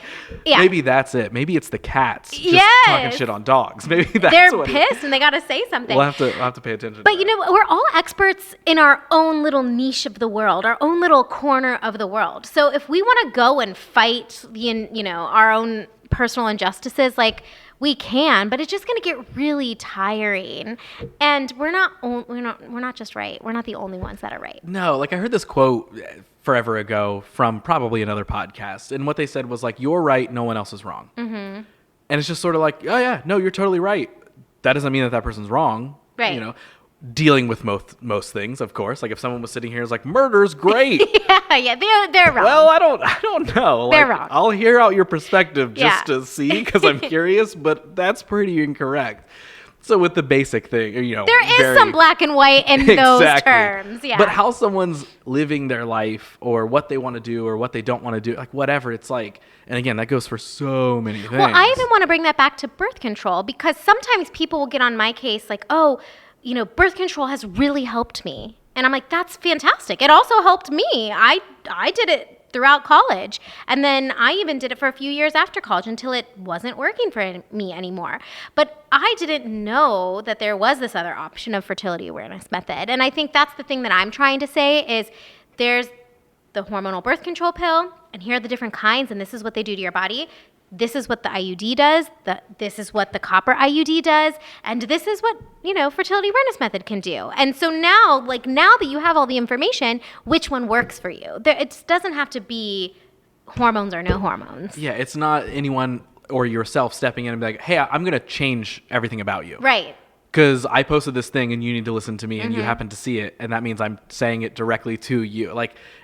maybe that's it. Maybe it's the cats just talking shit on dogs. Maybe that's they're pissed and they got to say something. We'll have to pay attention. But, we're all experts in our own little niche of the world, our own little corner of the world. So if we want to go and fight our own personal injustices, like, we can, but it's just going to get really tiring. And we're not just right. We're not the only ones that are right. No, like I heard this quote forever ago from probably another podcast, and what they said was like, you're right, no one else is wrong. Mm-hmm. And it's just sort of like, oh yeah, no, you're totally right. That doesn't mean that person's wrong. Right. Dealing with most things, of course. Like if someone was sitting here and was like, murder's great. yeah, they're wrong. Well, I don't know. They're wrong. I'll hear out your perspective just to see, because I'm curious, but that's pretty incorrect. So with the basic thing, there is some black and white in those terms. Yeah. But how someone's living their life, or what they want to do, or what they don't want to do, like whatever, it's like, and again, that goes for so many things. Well, I even want to bring that back to birth control, because sometimes people will get on my case like, oh, birth control has really helped me. And I'm like, that's fantastic. It also helped me. I did it throughout college. And then I even did it for a few years after college until it wasn't working for me anymore. But I didn't know that there was this other option of fertility awareness method. And I think that's the thing that I'm trying to say is there's the hormonal birth control pill, and here are the different kinds, and this is what they do to your body. this is what the IUD does, this is what the copper IUD does, and this is what, fertility awareness method can do. And so now that you have all the information, which one works for you? It doesn't have to be hormones or no hormones. Yeah, it's not anyone or yourself stepping in and be like, hey, I'm going to change everything about you. Right. Because I posted this thing and you need to listen to me and you happen to see it. And that means I'm saying it directly to you.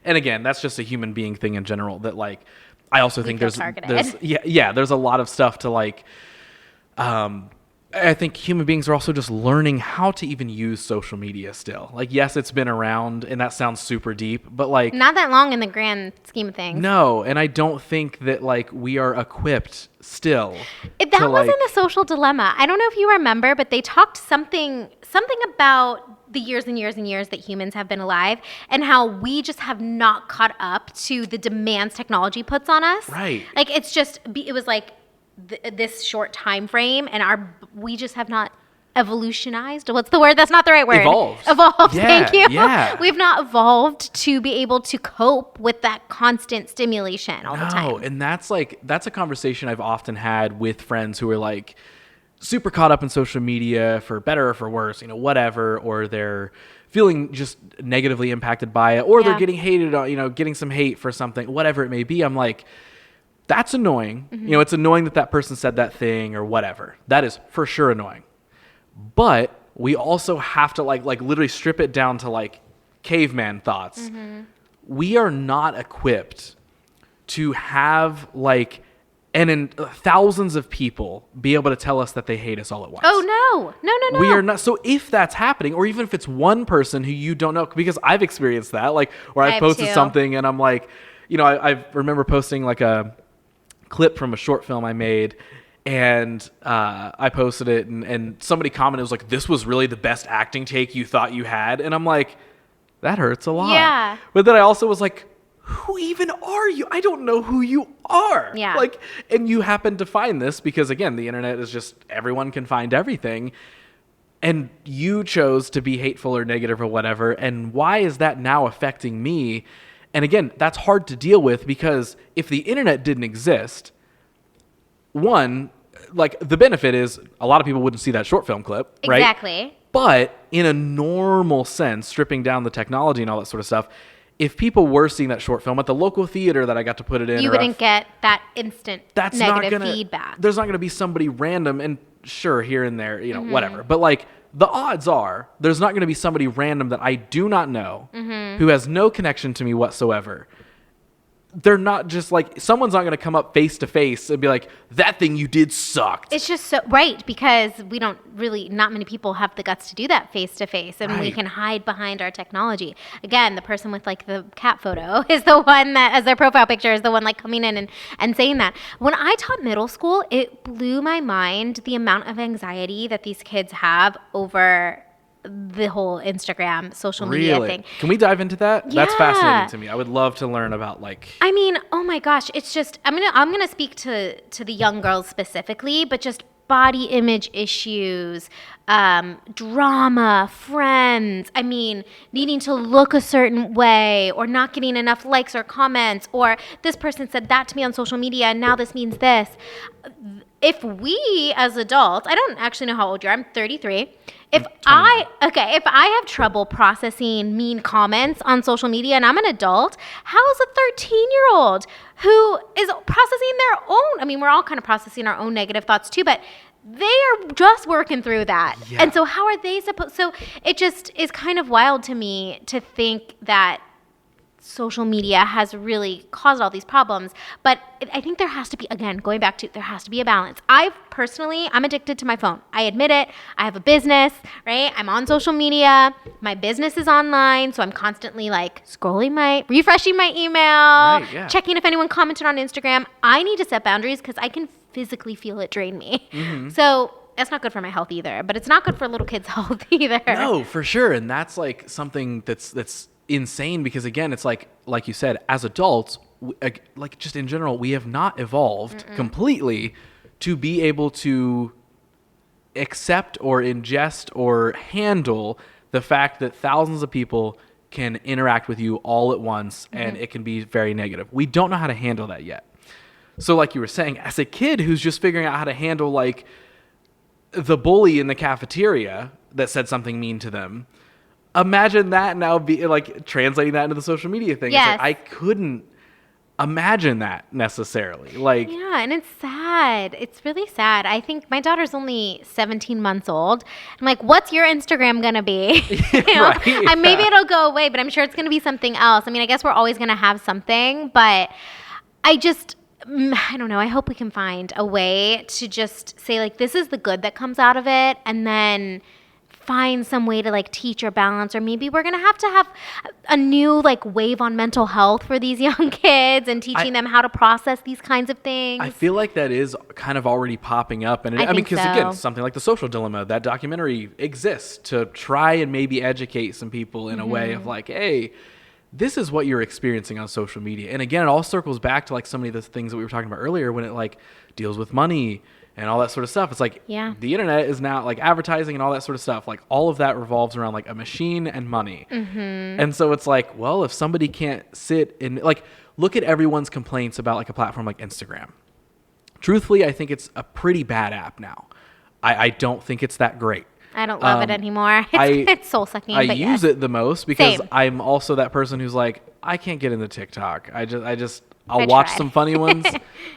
And again, that's just a human being thing in general that I also think there's a lot of stuff to I think human beings are also just learning how to even use social media still. Yes, it's been around and that sounds super deep, but not that long in the grand scheme of things. No, and I don't think that we are equipped still. That wasn't a social dilemma. I don't know if you remember, but they talked something about the years and years and years that humans have been alive and how we just have not caught up to the demands technology puts on us. Right. It was this short time frame, and we just have not evolutionized. What's the word? That's not the right word. Evolved. Yeah, thank you. Yeah. We've not evolved to be able to cope with that constant stimulation all the time. No, and that's a conversation I've often had with friends who are super caught up in social media for better or for worse, whatever, or they're feeling just negatively impacted by it, or they're getting hated on, getting some hate for something, whatever it may be. I'm like, that's annoying. It's annoying that person said that thing or whatever. That is for sure annoying. But we also have to literally strip it down to caveman thoughts. We are not equipped to have thousands of people be able to tell us that they hate us all at once. Oh, no. We are not. So if that's happening, or even if it's one person who you don't know, because I've experienced that, where I've posted something and I'm I remember posting a clip from a short film I made, and I posted it, and somebody commented, was this was really the best acting take you thought you had, and I'm like, that hurts a lot. Yeah. But then I also was like, who even are you? I don't know who you are. Yeah. And you happen to find this because, again, the internet is just, everyone can find everything, and you chose to be hateful or negative or whatever, and why is that now affecting me? And again, that's hard to deal with, because if the internet didn't exist, one, the benefit is a lot of people wouldn't see that short film clip, right? Exactly. But in a normal sense, stripping down the technology and all that sort of stuff, if people were seeing that short film at the local theater that I got to put it in, you wouldn't get that instant negative feedback. There's not going to be somebody random, and sure, here and there, whatever. But the odds are there's not going to be somebody random that I do not know who has no connection to me whatsoever. They're not just someone's not going to come up face to face and be like, that thing you did sucked. It's just so right, because we don't really, not many people have the guts to do that face to face, and we can hide behind our technology. Again, the person with the cat photo is the one that, as their profile picture, is the one coming in and saying that. When I taught middle school, it blew my mind the amount of anxiety that these kids have over the whole Instagram social media thing. Can we dive into that? Yeah. That's fascinating to me. I would love to learn about oh my gosh, it's just, I'm gonna speak to the young girls specifically, but just body image issues, drama, friends, needing to look a certain way, or not getting enough likes or comments, or this person said that to me on social media and now this means this. If we as adults, I don't actually know how old you are, I'm 33. If I have trouble processing mean comments on social media and I'm an adult, how is a 13-year-old who is processing their own, we're all kind of processing our own negative thoughts too, but they are just working through that. Yeah. And so how are they so it just is kind of wild to me to think that social media has really caused all these problems. But I think there has to be, again, going back to, there has to be a balance. I'm addicted to my phone. I admit it. I have a business, right? I'm on social media. My business is online. So I'm constantly refreshing my email, checking if anyone commented on Instagram. I need to set boundaries because I can physically feel it drain me. Mm-hmm. So that's not good for my health either, but it's not good for little kids' health either. No, for sure. And that's something that's insane, because again, it's like you said, as adults, just in general, we have not evolved completely to be able to accept or ingest or handle the fact that thousands of people can interact with you all at once and it can be very negative. We don't know how to handle that yet. So like you were saying, as a kid who's just figuring out how to handle like the bully in the cafeteria that said something mean to them, imagine that now be like translating that into the social media thing. Yes. It's like I couldn't imagine that necessarily. Like, yeah, and it's sad. It's really sad. I think my daughter's only 17 months old. I'm like, what's your Instagram going to be? Right, yeah. Maybe it'll go away, but I'm sure it's going to be something else. I mean, I guess we're always going to have something, but I don't know. I hope we can find a way to just say, like, this is the good that comes out of it, and then find some way to like teach or balance, or maybe we're going to have a new like wave on mental health for these young kids and teaching them how to process these kinds of things. I feel like that is kind of already popping up. And I mean, because again, something like The Social Dilemma, that documentary exists to try and maybe educate some people in a way of like, hey, this is what you're experiencing on social media. And again, it all circles back to like some of the things that we were talking about earlier when it like deals with money and all that sort of stuff. It's like the internet is now like advertising and all that sort of stuff. Like all of that revolves around like a machine and money. And so it's like, well, if somebody can't sit in like, look at everyone's complaints about like a platform like Instagram. Truthfully, I think it's a pretty bad app now. I don't think it's that great. I don't love it anymore. It's soul sucking. I use it the most because Same. I'm also that person who's like, I can't get into TikTok. I'll watch some funny ones.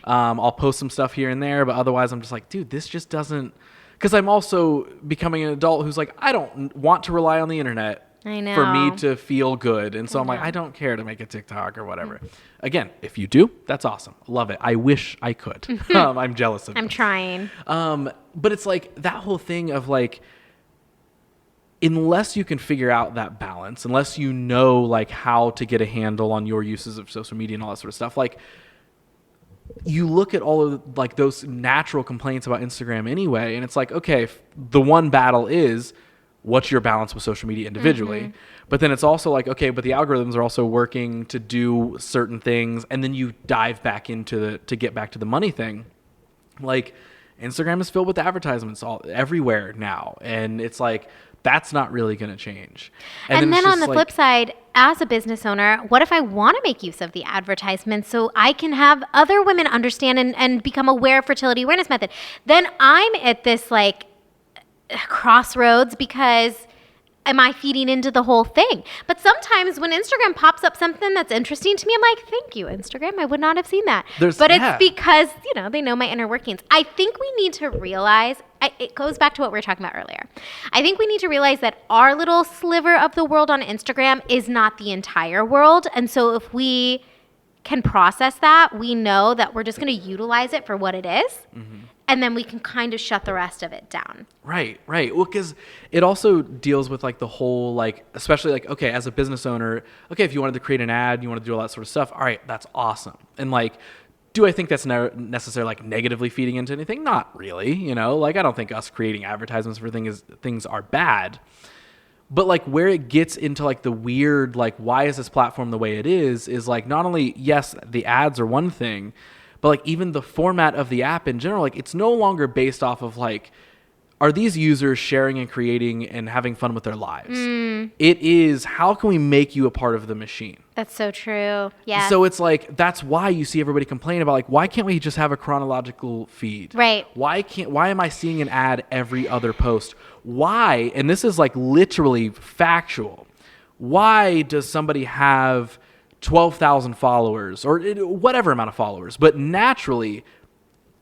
I'll post some stuff here and there, but otherwise I'm just like, dude, this just doesn't, because I'm also becoming an adult who's like, I don't want to rely on the internet for me to feel good. And so I'm like, I don't care to make a TikTok or whatever. Again, if you do, that's awesome. Love it. I wish I could. I'm jealous of you. I'm trying. But it's like that whole thing of like, unless you can figure out that balance, unless you know like how to get a handle on your uses of social media and all that sort of stuff, like you look at all of like those natural complaints about Instagram anyway, and it's like, okay, the one battle is what's your balance with social media individually, but then it's also like, okay, but the algorithms are also working to do certain things, and then you dive back into to get back to the money thing. Like Instagram is filled with advertisements everywhere now, and it's like, that's not really going to change. And then on the flip side, as a business owner, what if I want to make use of the advertisements so I can have other women understand and become aware of fertility awareness method? Then I'm at this like crossroads because am I feeding into the whole thing? But sometimes when Instagram pops up something that's interesting to me, I'm like, thank you, Instagram. I would not have seen that. It's because, they know my inner workings. I think we need to realize, it goes back to what we were talking about earlier. I think we need to realize that our little sliver of the world on Instagram is not the entire world. And so if we can process that, we know that we're just going to utilize it for what it is. And then we can kind of shut the rest of it down. Right. Well, because it also deals with like the whole, like, especially like, okay, as a business owner, okay, if you wanted to create an ad, you want to do all that sort of stuff. All right, that's awesome. And like, do I think that's necessarily like negatively feeding into anything? Not really. Like I don't think us creating advertisements for things are bad. But like where it gets into like the weird, like why is this platform the way it is like not only, yes, the ads are one thing, but like even the format of the app in general, like it's no longer based off of like, are these users sharing and creating and having fun with their lives? It is, how can we make you a part of the machine? That's so true. Yeah. So it's like, that's why you see everybody complain about like, why can't we just have a chronological feed? Right. Why am I seeing an ad every other post? Why, and this is like literally factual, why does somebody have 12,000 followers or whatever amount of followers, but naturally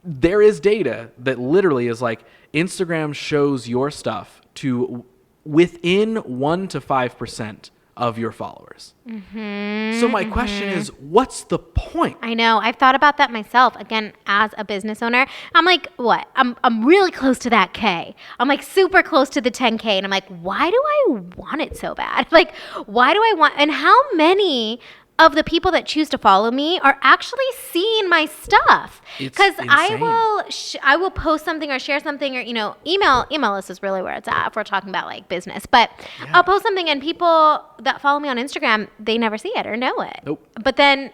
there is data that literally is like Instagram shows your stuff to within 1% to 5% of your followers. So my question is, what's the point? I know. I've thought about that myself. Again, as a business owner, I'm like, what? I'm really close to that K. I'm like super close to the 10K. And I'm like, why do I want it so bad? Like, why do I want, and how many of the people that choose to follow me are actually seeing my stuff? Because I will post something or share something or email us is really where it's at if we're talking about like business. But I'll post something and people that follow me on Instagram, they never see it or know it. Nope. But then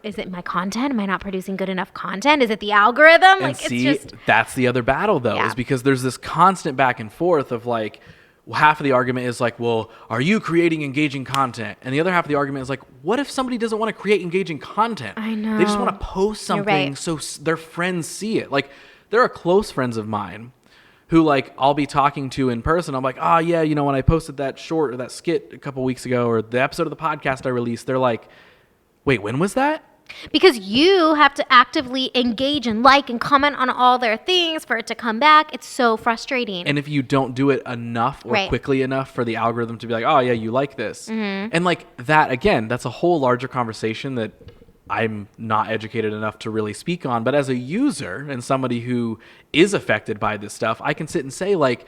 is it my content? Am I not producing good enough content? Is it the algorithm? And that's the other battle though, is because there's this constant back and forth of like, half of the argument is like, well, are you creating engaging content? And the other half of the argument is like, what if somebody doesn't want to create engaging content? I know. They just want to post something so their friends see it. Like, there are close friends of mine who, like, I'll be talking to in person. I'm like, oh, yeah, when I posted that short or that skit a couple weeks ago or the episode of the podcast I released, they're like, wait, when was that? Because you have to actively engage and like and comment on all their things for it to come back. It's so frustrating. And if you don't do it enough or quickly enough for the algorithm to be like, oh, yeah, you like this. And like that, again, that's a whole larger conversation that I'm not educated enough to really speak on. But as a user and somebody who is affected by this stuff, I can sit and say, like,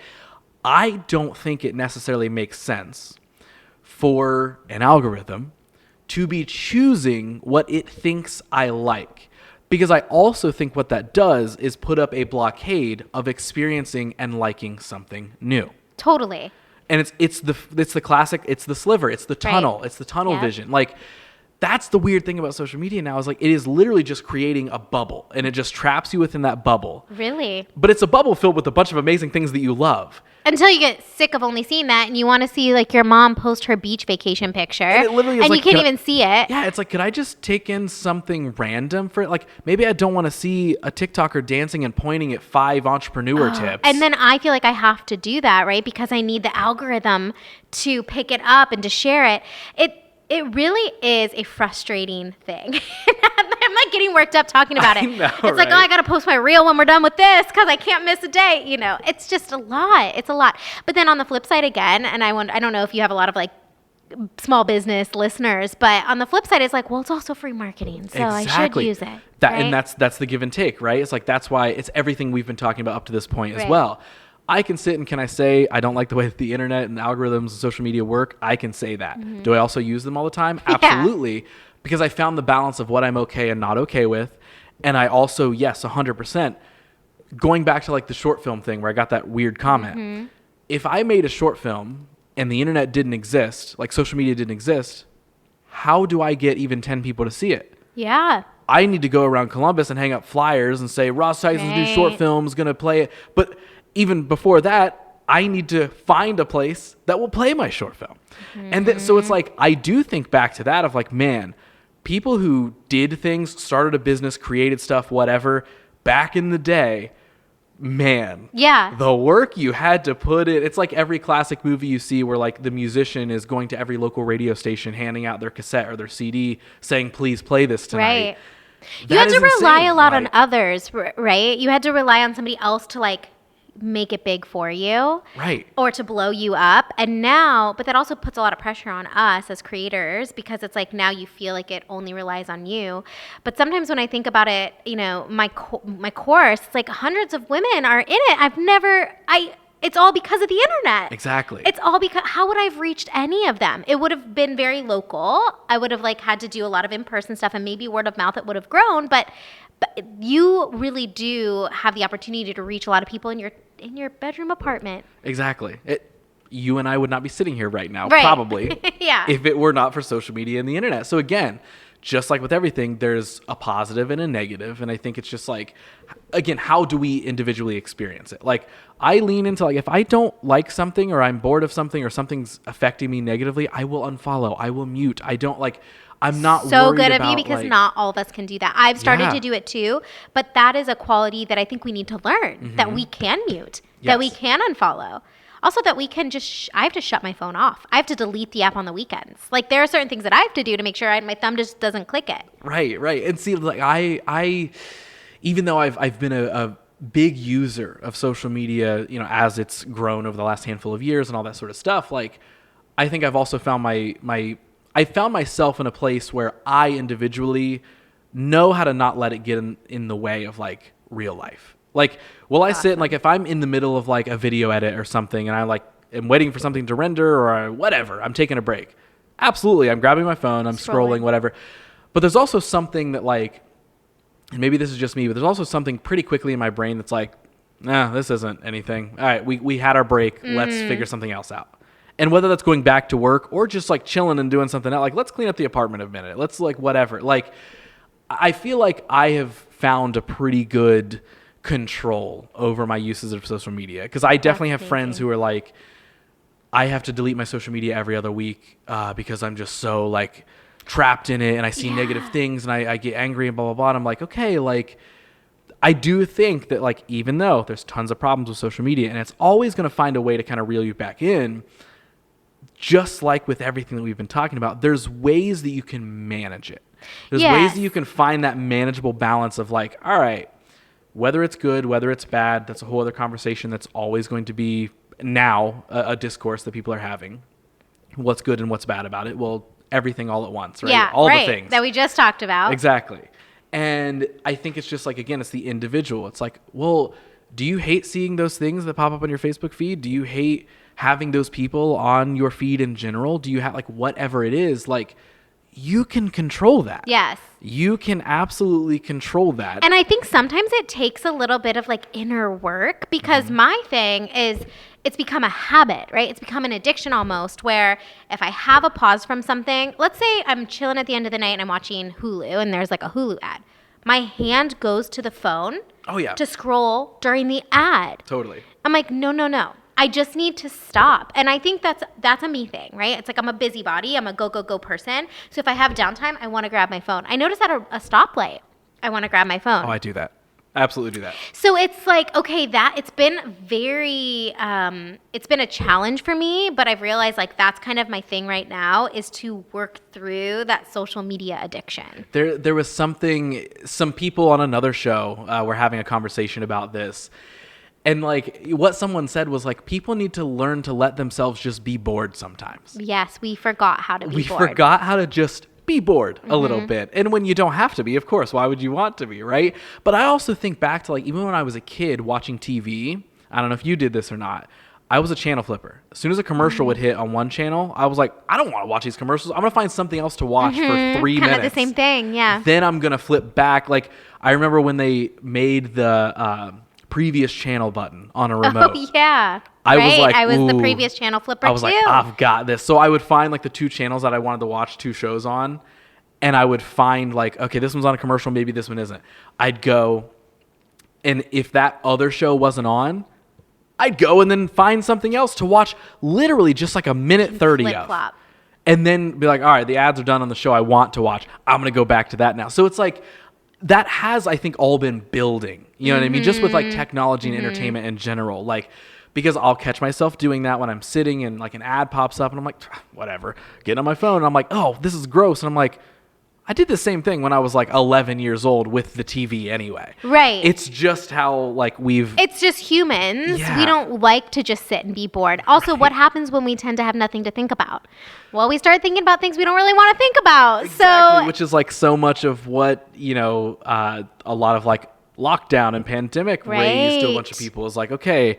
I don't think it necessarily makes sense for an algorithm to be choosing what it thinks I like. Because I also think what that does is put up a blockade of experiencing and liking something new. Totally. And it's the classic, it's the sliver, it's the tunnel, it's the tunnel vision. Like, that's the weird thing about social media now is like it is literally just creating a bubble and it just traps you within that bubble. Really? But it's a bubble filled with a bunch of amazing things that you love. Until you get sick of only seeing that and you want to see like your mom post her beach vacation picture and it literally is and like, you can't even see it. Yeah, it's like, could I just take in something random for it? Like, maybe I don't want to see a TikToker dancing and pointing at 5 entrepreneur tips. And then I feel like I have to do that, right? Because I need the algorithm to pick it up and to share it. It really is a frustrating thing. I'm like getting worked up talking about it. Know, it's like, oh, I got to post my reel when we're done with this because I can't miss a day. It's just a lot. It's a lot. But then on the flip side again, and I don't know if you have a lot of like small business listeners, but on the flip side, it's like, well, it's also free marketing, so I should use it. And that's the give and take, right? It's like, that's why it's everything we've been talking about up to this point as well. I can sit and can I say I don't like the way that the internet and algorithms and social media work? I can say that. Do I also use them all the time? Absolutely. Because I found the balance of what I'm okay and not okay with. And I also, yes, 100%. Going back to like the short film thing where I got that weird comment. If I made a short film and the internet didn't exist, like social media didn't exist, how do I get even 10 people to see it? Yeah. I need to go around Columbus and hang up flyers and say, Ross Tyson's new short film is going to play it. But even before that, I need to find a place that will play my short film. And so it's like, I do think back to that of like, man, people who did things, started a business, created stuff, whatever, back in the day, man, the work you had to put in. It's like every classic movie you see where like the musician is going to every local radio station, handing out their cassette or their CD saying, please play this tonight. Right. You had to rely a lot on others, right? You had to rely on somebody else to like make it big for you, right, or to blow you up. And now, but that also puts a lot of pressure on us as creators because it's like now you feel like it only relies on you. But sometimes when I think about it, my course, it's like hundreds of women are in it. It's all because of the internet. Exactly. It's all because, how would I have reached any of them? It would have been very local. I would have like had to do a lot of in-person stuff and maybe word of mouth it would have grown, but you really do have the opportunity to reach a lot of people in your bedroom apartment. Exactly. You and I would not be sitting here right now, probably, if it were not for social media and the internet. So again, just like with everything, there's a positive and a negative. And I think it's just like, again, how do we individually experience it? Like, I lean into like, if I don't like something or I'm bored of something or something's affecting me negatively, I will unfollow, I will mute. I'm not so worried good about, of you because like, not all of us can do that. I've started to do it too, but that is a quality that I think we need to learn, that we can mute, that we can unfollow. Also that we can just, I have to shut my phone off. I have to delete the app on the weekends. Like there are certain things that I have to do to make sure my thumb just doesn't click it. Right. And see, like I even though I've been a big user of social media, as it's grown over the last handful of years and all that sort of stuff, like I think I've also found I found myself in a place where I individually know how to not let it get in the way of like real life. Like, will I sit and like, if I'm in the middle of like a video edit or something and I like am waiting for something to render or whatever, I'm taking a break. Absolutely. I'm grabbing my phone, I'm scrolling, whatever. But there's also something that like, and maybe this is just me, but there's also something pretty quickly in my brain that's like, nah, this isn't anything. All right, we had our break. Let's figure something else out. And whether that's going back to work or just like chilling and doing something else, like let's clean up the apartment a minute. Let's like whatever. Like I feel like I have found a pretty good control over my uses of social media because I definitely have friends who are like, I have to delete my social media every other week because I'm just so like trapped in it, and I see negative things, and I get angry and blah blah blah. And I'm like, okay, like I do think that like even though there's tons of problems with social media, and it's always going to find a way to kind of reel you back in, just like with everything that we've been talking about, there's ways that you can manage it. There's ways that you can find that manageable balance of like, all right, whether it's good, whether it's bad, that's a whole other conversation that's always going to be now a discourse that people are having. What's good and what's bad about it? Well, everything all at once, right? Yeah, all right, the things that we just talked about. Exactly. And I think it's just like, again, it's the individual. It's like, well, do you hate seeing those things that pop up on your Facebook feed? Do you hate having those people on your feed in general? Do you have like whatever it is, like you can control that. Yes. You can absolutely control that. And I think sometimes it takes a little bit of like inner work, because my thing is it's become a habit, right? It's become an addiction almost, where if I have a pause from something, let's say I'm chilling at the end of the night and I'm watching Hulu and there's like a Hulu ad. My hand goes to the phone to scroll during the ad. Totally. I'm like, no. I just need to stop. And I think that's a me thing, right? It's like I'm a busybody. I'm a go person. So if I have downtime, I want to grab my phone. I notice at a stoplight, I want to grab my phone. Oh, I do that. Absolutely do that. So it's like, okay, it's been very, it's been a challenge for me, but I've realized like that's kind of my thing right now, is to work through that social media addiction. There was some people on another show were having a conversation about this. And like what someone said was like, people need to learn to let themselves just be bored sometimes. Yes, we forgot how to be bored. We forgot how to just be bored a little bit. And when you don't have to be, of course, why would you want to be, right? But I also think back to like, even when I was a kid watching TV, I don't know if you did this or not, I was a channel flipper. As soon as a commercial would hit on one channel, I was like, I don't want to watch these commercials. I'm going to find something else to watch for 3 minutes. Kind of the same thing, yeah. Then I'm going to flip back. Like, I remember when they made the previous channel button on a remote. Oh, yeah. I was like, I was the previous channel flipper too. I was like, I've got this. So I would find like the 2 channels that I wanted to watch 2 shows on, and I would find like, okay, this one's on a commercial, maybe this one isn't. I'd go, and if that other show wasn't on, I'd go and then find something else to watch, literally just like a minute 30 of. And then be like, all right, the ads are done on the show I want to watch. I'm going to go back to that now. So it's like, that has, I think, all been building. You know what I mean? Just with like technology and entertainment in general. Like, because I'll catch myself doing that when I'm sitting and like an ad pops up and I'm like, whatever, getting on my phone. And I'm like, oh, this is gross. And I'm like, I did the same thing when I was like 11 years old with the TV anyway. Right. It's just how like it's just humans. Yeah. We don't like to just sit and be bored. Also, what happens when we tend to have nothing to think about? Well, we start thinking about things we don't really want to think about. Exactly, which is like so much of what, you know, a lot of like lockdown and pandemic raised to a bunch of people is like, okay,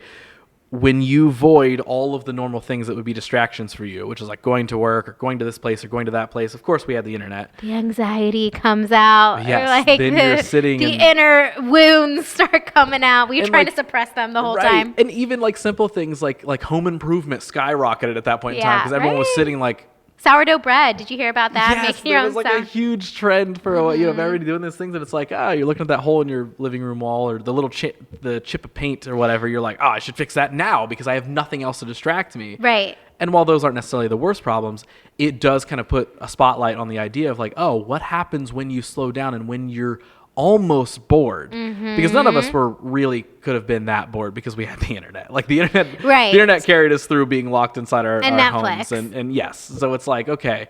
when you void all of the normal things that would be distractions for you, which is like going to work or going to this place or going to that place. Of course, we had the internet. The anxiety comes out. Yes, like then you're sitting the inner wounds start coming out. We try to suppress them the whole time. And even like simple things like home improvement skyrocketed at that point in time because everyone was sitting like, sourdough bread. Did you hear about that? Yes, making your there was like a huge trend for you know, everybody doing these things, and it's like, you're looking at that hole in your living room wall or the little chip of paint or whatever. You're like, I should fix that now because I have nothing else to distract me. Right. And while those aren't necessarily the worst problems, it does kind of put a spotlight on the idea of like, what happens when you slow down and when you're almost bored? Because none of us could have been that bored because we had the internet. Like the internet carried us through being locked inside our homes. And yes, so it's like, okay,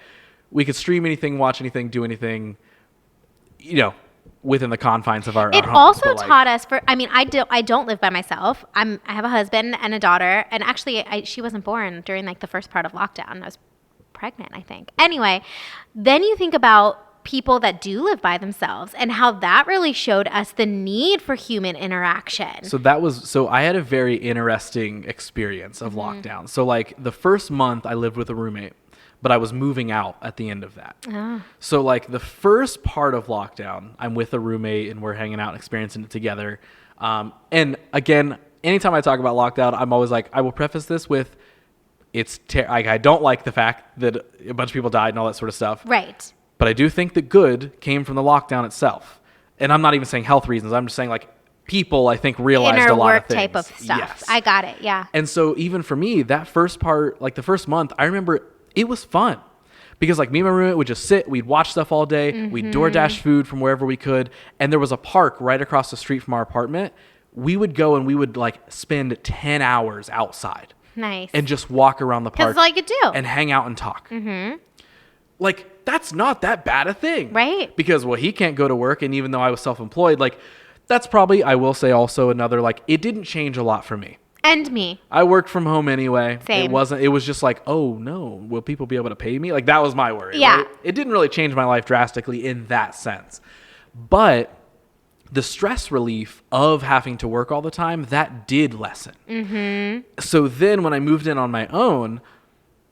we could stream anything, watch anything, do anything, you know, within the confines of our It homes. also taught us I don't live by myself. I have a husband and a daughter, and actually she wasn't born during like the first part of lockdown. I was pregnant, I think. Anyway, then you think about people that do live by themselves and how that really showed us the need for human interaction. So I had a very interesting experience of lockdown. So like the first month I lived with a roommate, but I was moving out at the end of that. So like the first part of lockdown, I'm with a roommate and we're hanging out and experiencing it together. And again, anytime I talk about lockdown, I'm always like, I will preface this with, I don't like the fact that a bunch of people died and all that sort of stuff. Right. But I do think that good came from the lockdown itself. And I'm not even saying health reasons. I'm just saying like people, I think, realized inner a lot work of things. type of stuff. Yes. I got it. Yeah. And so even for me, that first part, like the first month, I remember it was fun. Because like me and my roommate would just sit, we'd watch stuff all day, we'd DoorDash food from wherever we could, and there was a park right across the street from our apartment. We would go and we would like spend 10 hours outside. Nice. And just walk around the park. Because like you do. And hang out and talk. Like, that's not that bad a thing. Right. Because, well, he can't go to work, and even though I was self-employed, like, that's probably, I will say also another, like, it didn't change a lot for me. And me. I worked from home anyway. Same. It was just like, oh no, will people be able to pay me? Like that was my worry. Yeah. Right? It didn't really change my life drastically in that sense. But the stress relief of having to work all the time, that did lessen. So then when I moved in on my own,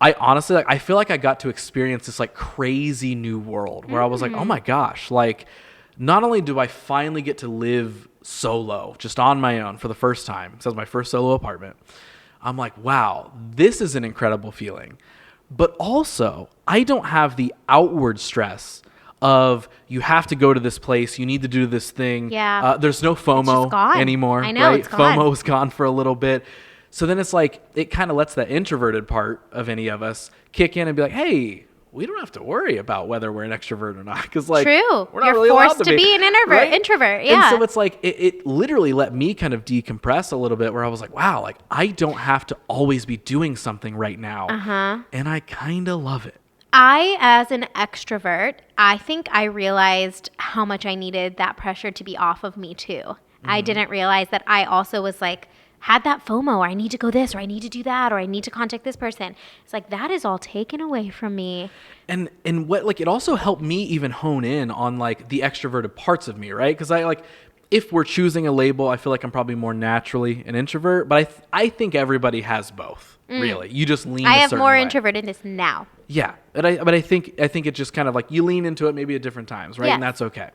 I honestly, like, I feel like I got to experience this like crazy new world where I was like, oh my gosh, like not only do I finally get to live solo, just on my own for the first time. So it was my first solo apartment. I'm like, wow, this is an incredible feeling. But also, I don't have the outward stress of you have to go to this place, you need to do this thing. Yeah. There's no FOMO anymore. I know, right? it's gone. FOMO's gone for a little bit. So then it's like, it kind of lets that introverted part of any of us kick in and be like, hey, we don't have to worry about whether we're an extrovert or not. Because like, true. we're not You're really forced allowed to be an right? introvert. Yeah. And so it's like, it literally let me kind of decompress a little bit where I was like, wow, like I don't have to always be doing something right now. And I kind of love it. I, as an extrovert, I think I realized how much I needed that pressure to be off of me too. I didn't realize that I also was like, had that FOMO, or I need to go this, or I need to do that, or I need to contact this person. It's like, that is all taken away from me. And what, like, it also helped me even hone in on like the extroverted parts of me, right? Because I like, if we're choosing a label, I feel like I'm probably more naturally an introvert, but I think everybody has both, really. You just lean I a have certain more way. introvertedness now. Yeah, but I think it just kind of like you lean into it maybe at different times, right? Yes. And that's okay.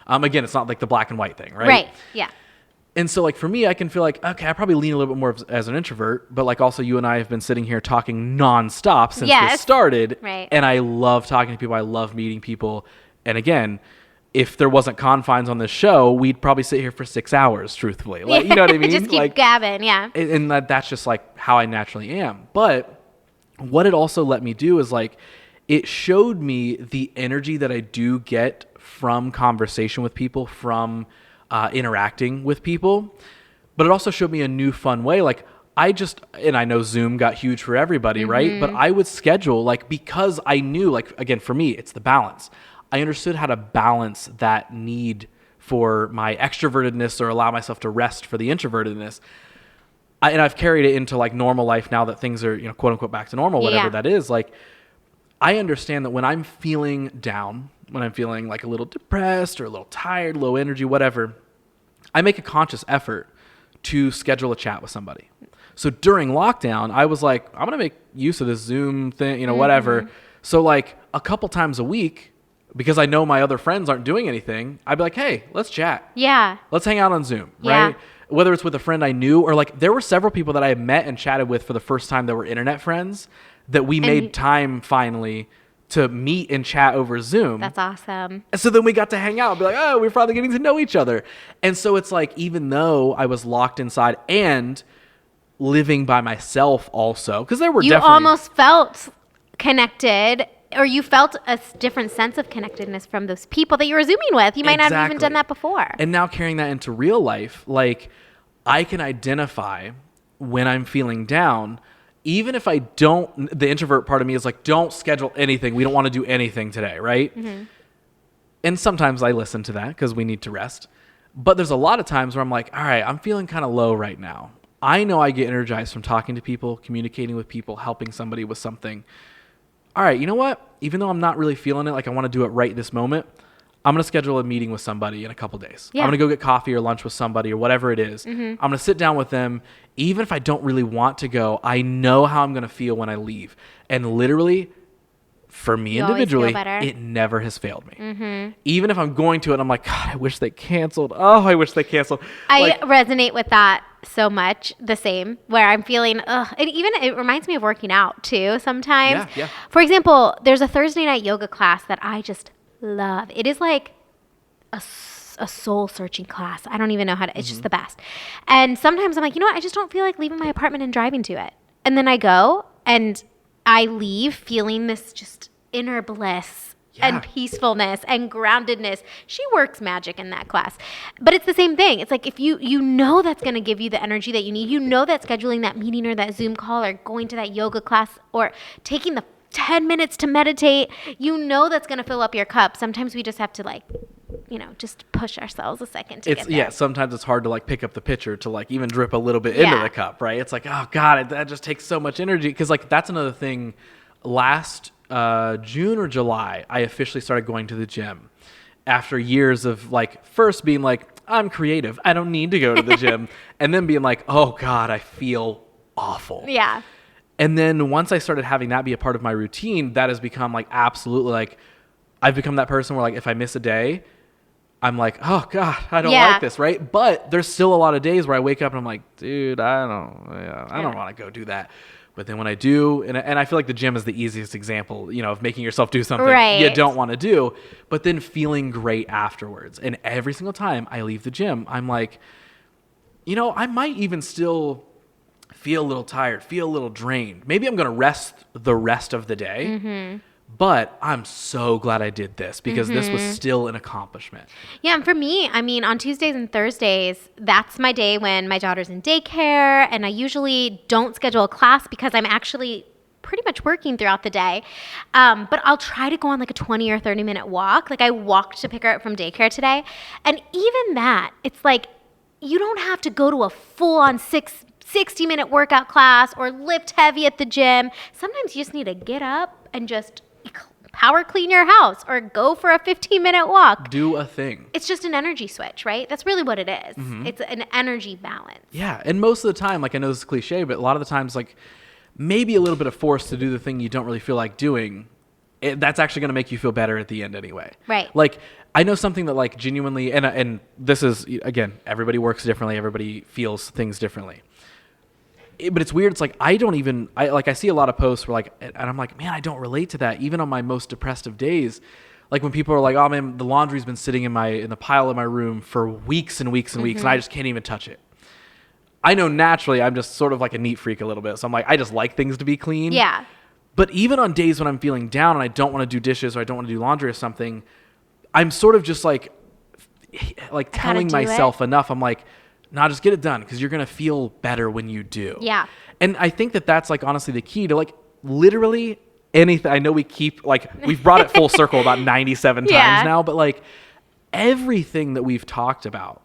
Again, it's not like the black and white thing, right? Right, yeah. And so like for me, I can feel like, okay, I probably lean a little bit more as an introvert, but like also you and I have been sitting here talking nonstop since this started. Right. And I love talking to people. I love meeting people. And again, if there wasn't confines on this show, we'd probably sit here for 6 hours, truthfully. Like, you know what I mean? Just keep like, gabbing, yeah. And that's just like how I naturally am. But what it also let me do is like, it showed me the energy that I do get from conversation with people, from interacting with people. But it also showed me a new fun way. Like and I know Zoom got huge for everybody, right? But I would schedule, like, because I knew, like, again, for me, it's the balance. I understood how to balance that need for my extrovertedness or allow myself to rest for the introvertedness. And I've carried it into like normal life now that things are, quote unquote, back to normal, whatever that is. Like, I understand that when I'm feeling down, when I'm feeling like a little depressed or a little tired, low energy, whatever, I make a conscious effort to schedule a chat with somebody. So during lockdown, I was like, I'm going to make use of this Zoom thing, whatever. So like a couple times a week, because I know my other friends aren't doing anything, I'd be like, hey, let's chat. Yeah. Let's hang out on Zoom, Yeah. right? Whether it's with a friend I knew or like there were several people that I had met and chatted with for the first time that were internet friends that we made time finally to meet and chat over Zoom. That's awesome. And so then we got to hang out and be like, oh, we're finally getting to know each other. And so it's like, even though I was locked inside and living by myself also, because there were You definitely... almost felt connected, or you felt a different sense of connectedness from those people that you were Zooming with. You might not have even done that before. And now carrying that into real life, like, I can identify when I'm feeling down, even if I don't, the introvert part of me is like, don't schedule anything. We don't want to do anything today, right? And sometimes I listen to that because we need to rest. But there's a lot of times where I'm like, all right, I'm feeling kind of low right now. I know I get energized from talking to people, communicating with people, helping somebody with something. All right, you know what? Even though I'm not really feeling it, like I want to do it right this moment, I'm going to schedule a meeting with somebody in a couple days. Yeah. I'm going to go get coffee or lunch with somebody or whatever it is. I'm going to sit down with them. Even if I don't really want to go, I know how I'm going to feel when I leave. And literally, for me individually, it never has failed me. Even if I'm going to it, I'm like, God, I wish they canceled. Oh, I wish they canceled. I resonate with that so much, the same, where I'm feeling, and even it reminds me of working out too sometimes. Yeah. For example, there's a Thursday night yoga class that I just love. It is like a soul searching class. I don't even know how to, it's just the best. And sometimes I'm like, you know what? I just don't feel like leaving my apartment and driving to it. And then I go and I leave feeling this just inner bliss and peacefulness and groundedness. She works magic in that class. But it's the same thing. It's like if you know that's going to give you the energy that you need, you know that scheduling that meeting or that Zoom call or going to that yoga class or taking the 10 minutes to meditate, you know that's going to fill up your cup. Sometimes we just have to like, you know, just push ourselves a second to get there. Yeah, sometimes it's hard to like pick up the pitcher to like even drip a little bit into the cup, right? It's like, oh God, that just takes so much energy. Because like that's another thing. Last June or July, I officially started going to the gym after years of like first being like, I'm creative, I don't need to go to the gym, and then being like, oh God, I feel awful. Yeah. And then once I started having that be a part of my routine, that has become like absolutely like, I've become that person where like if I miss a day, I'm like, oh God, I don't like this, right? But there's still a lot of days where I wake up and I'm like, dude, I don't want to go do that. But then when I do, and I feel like the gym is the easiest example, you know, of making yourself do something you don't want to do, but then feeling great afterwards. And every single time I leave the gym, I'm like, you know, I might even still feel a little tired, feel a little drained. Maybe I'm going to rest the rest of the day, but I'm so glad I did this because this was still an accomplishment. Yeah, and for me, I mean, on Tuesdays and Thursdays, that's my day when my daughter's in daycare, and I usually don't schedule a class because I'm actually pretty much working throughout the day. But I'll try to go on like a 20 or 30-minute walk. Like I walked to pick her up from daycare today, and even that, it's like you don't have to go to a full-on 60-minute workout class or lift heavy at the gym. Sometimes you just need to get up and just power clean your house or go for a 15-minute walk. Do a thing. It's just an energy switch, right? That's really what it is. It's an energy balance. Yeah, and most of the time, like I know this is cliche, but a lot of the times, like maybe a little bit of force to do the thing you don't really feel like doing, that's actually going to make you feel better at the end anyway. Right. Like I know something that like genuinely, and this is, again, everybody works differently. Everybody feels things differently. But it's weird. It's like, I see a lot of posts where like, and I'm like, man, I don't relate to that. Even on my most depressed of days, like when people are like, oh man, the laundry's been sitting in the pile in my room for weeks and weeks and weeks, and I just can't even touch it. I know naturally I'm just sort of like a neat freak a little bit. So I'm like, I just like things to be clean. Yeah. But even on days when I'm feeling down and I don't want to do dishes or I don't want to do laundry or something, I'm sort of just like telling myself enough. I'm like, nah, just get it done because you're going to feel better when you do. Yeah. And I think that that's like honestly the key to like literally anything. I know we've brought it full circle about 97 times now, but like everything that we've talked about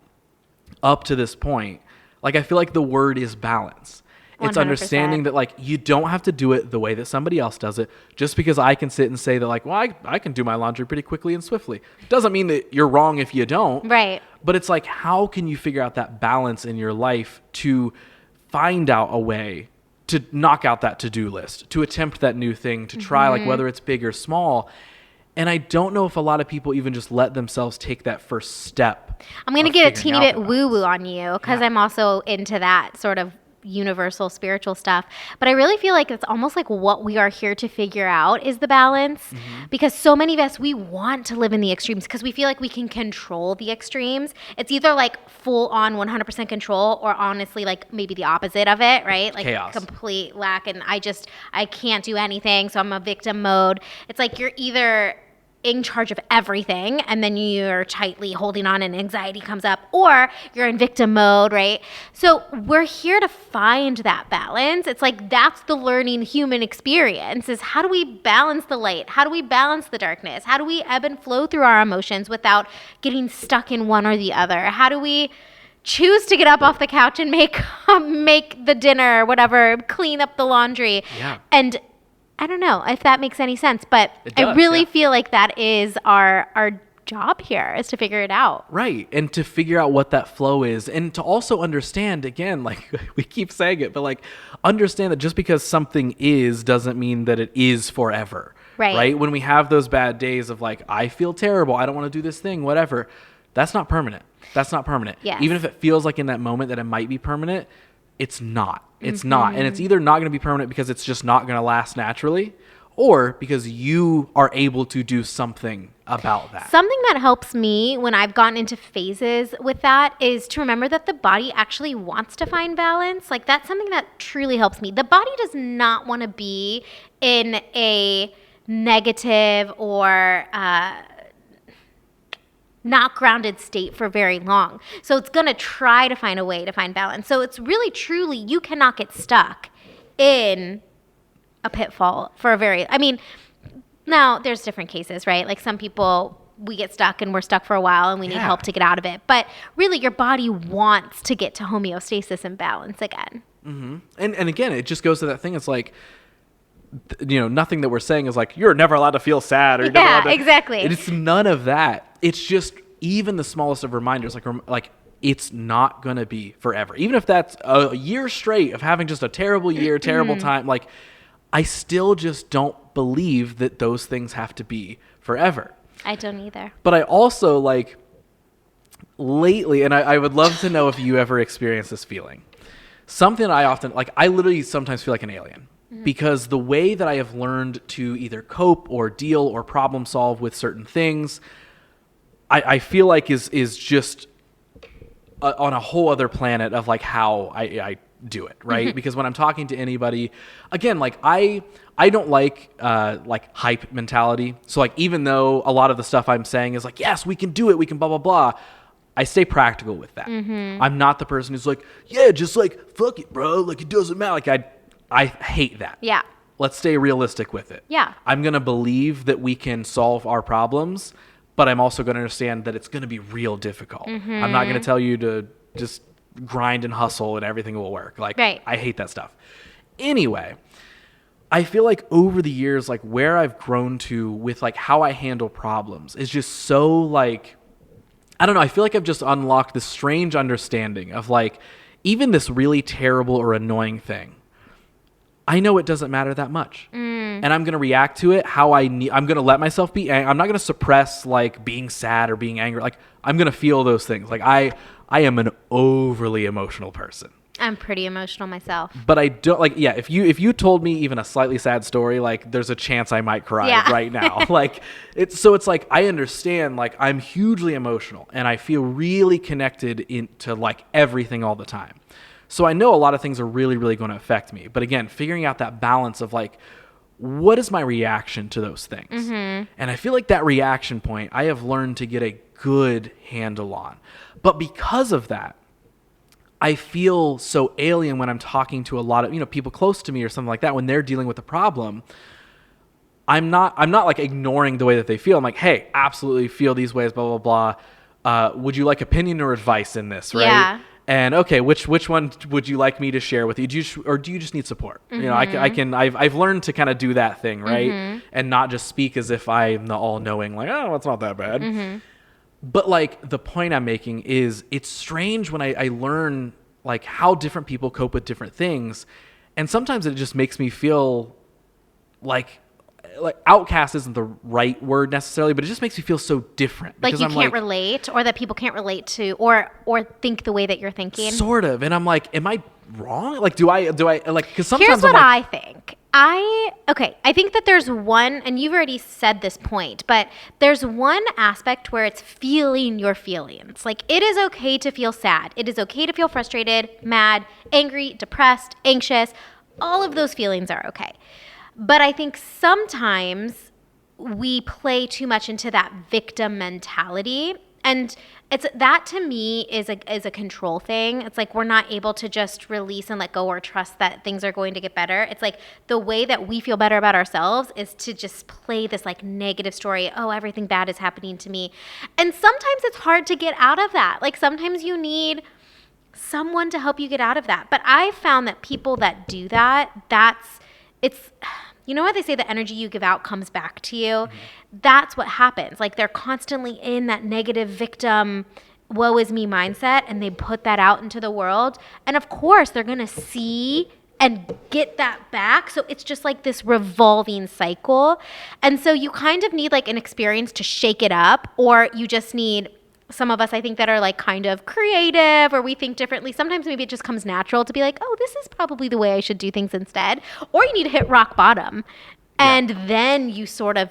up to this point, like I feel like the word is balance. It's 100%. understanding that like you don't have to do it the way that somebody else does it. Just because I can sit and say that like, well, I can do my laundry pretty quickly and swiftly. Doesn't mean that you're wrong if you don't. Right. But it's like, how can you figure out that balance in your life to find out a way to knock out that to-do list, to attempt that new thing, to try like whether it's big or small. And I don't know if a lot of people even just let themselves take that first step. I'm going to get a teeny bit woo-woo on you because I'm also into that sort of universal spiritual stuff, but I really feel like it's almost like what we are here to figure out is the balance, because so many of us, we want to live in the extremes because we feel like we can control the extremes. It's either like full on 100% control or honestly like maybe the opposite of it, right? Like chaos. Complete lack, and I can't do anything, so I'm a victim mode. It's like you're either in charge of everything and then you're tightly holding on and anxiety comes up, or you're in victim mode, right? So we're here to find that balance. It's like that's the learning human experience, is how do we balance the light? How do we balance the darkness? How do we ebb and flow through our emotions without getting stuck in one or the other? How do we choose to get up off the couch and make the dinner or whatever, clean up the laundry? Yeah. And I don't know if that makes any sense, but I really feel like that is our job here, is to figure it out. Right. And to figure out what that flow is, and to also understand, again, like we keep saying it, but like understand that just because something is doesn't mean that it is forever. Right. When we have those bad days of like, I feel terrible, I don't want to do this thing, whatever, that's not permanent. Yes. Even if it feels like in that moment that it might be permanent, it's not. It's not. And it's either not going to be permanent because it's just not going to last naturally, or because you are able to do something about that? Something that helps me when I've gotten into phases with that is to remember that the body actually wants to find balance. Like, that's something that truly helps me. The body does not want to be in a negative or not grounded state for very long. So it's going to try to find a way to find balance. So it's really, truly, you cannot get stuck in a pitfall for a very, I mean, now there's different cases, right? Like, some people, we get stuck and we're stuck for a while and we need help to get out of it. But really, your body wants to get to homeostasis and balance again. Mm-hmm. And again, it just goes to that thing. It's like, nothing that we're saying is like, you're never allowed to feel sad. Or exactly. It's none of that. It's just even the smallest of reminders, like it's not going to be forever. Even if that's a year straight of having just a terrible year, terrible time, like, I still just don't believe that those things have to be forever. I don't either. But I also, like, lately, and I would love to know if you ever experience this feeling. Something I often, like, I literally sometimes feel like an alien. Because the way that I have learned to either cope or deal or problem solve with certain things, I feel like is just on a whole other planet of, like, how I do it, right? Because when I'm talking to anybody, again, like, I don't like hype mentality. So, like, even though a lot of the stuff I'm saying is like, yes, we can do it, we can blah, blah, blah, I stay practical with that. I'm not the person who's like, yeah, just like, fuck it, bro. Like, it doesn't matter. Like, I hate that. Yeah. Let's stay realistic with it. Yeah. I'm going to believe that we can solve our problems, but I'm also going to understand that it's going to be real difficult. I'm not going to tell you to just grind and hustle and everything will work. Like, right. I hate that stuff. Anyway, I feel like over the years, like, where I've grown to with, like, how I handle problems is just so, like, I don't know. I feel like I've just unlocked this strange understanding of, like, even this really terrible or annoying thing, I know it doesn't matter that much. And I'm going to react to it how I need. I'm going to let myself be angry. I'm not going to suppress, like, being sad or being angry. Like, I'm going to feel those things. Like, I am an overly emotional person. I'm pretty emotional myself. But I don't, like, yeah, if you told me even a slightly sad story, like, there's a chance I might cry right now. Like, it's like, I understand, like, I'm hugely emotional and I feel really connected into, like, everything all the time. So I know a lot of things are really, really going to affect me. But again, figuring out that balance of, like, what is my reaction to those things? And I feel like that reaction point I have learned to get a good handle on. But because of that, I feel so alien when I'm talking to a lot of, people close to me or something like that when they're dealing with a problem. I'm not like ignoring the way that they feel. I'm like, hey, absolutely feel these ways, blah, blah, blah. Would you like opinion or advice in this, right? Yeah. And okay, which one would you like me to share with you? Do you just need support? I've learned to kind of do that thing, right? And not just speak as if I'm the all-knowing, like, oh, it's not that bad. But, like, the point I'm making is it's strange when I learn, like, how different people cope with different things. And sometimes it just makes me feel like outcast isn't the right word necessarily, but it just makes me feel so different. Like, you can't relate, or that people can't relate to or think the way that you're thinking. Sort of. And I'm like, am I wrong? Like, do I like, because sometimes here's what I think. I think that there's one, and you've already said this point, but there's one aspect where it's feeling your feelings. Like, it is okay to feel sad. It is okay to feel frustrated, mad, angry, depressed, anxious. All of those feelings are okay. But I think sometimes we play too much into that victim mentality. And that to me is a control thing. It's like we're not able to just release and let go or trust that things are going to get better. It's like the way that we feel better about ourselves is to just play this, like, negative story. Oh, everything bad is happening to me. And sometimes it's hard to get out of that. Like, sometimes you need someone to help you get out of that. But I've found that people that do that, you know what they say, the energy you give out comes back to you? That's what happens. Like, they're constantly in that negative victim, woe is me mindset, and they put that out into the world. And of course, they're going to see and get that back. So it's just like this revolving cycle. And so you kind of need, like, an experience to shake it up, or you just need some of us, I think, that are, like, kind of creative, or we think differently. Sometimes maybe it just comes natural to be like, oh, this is probably the way I should do things instead. Or you need to hit rock bottom And then you sort of,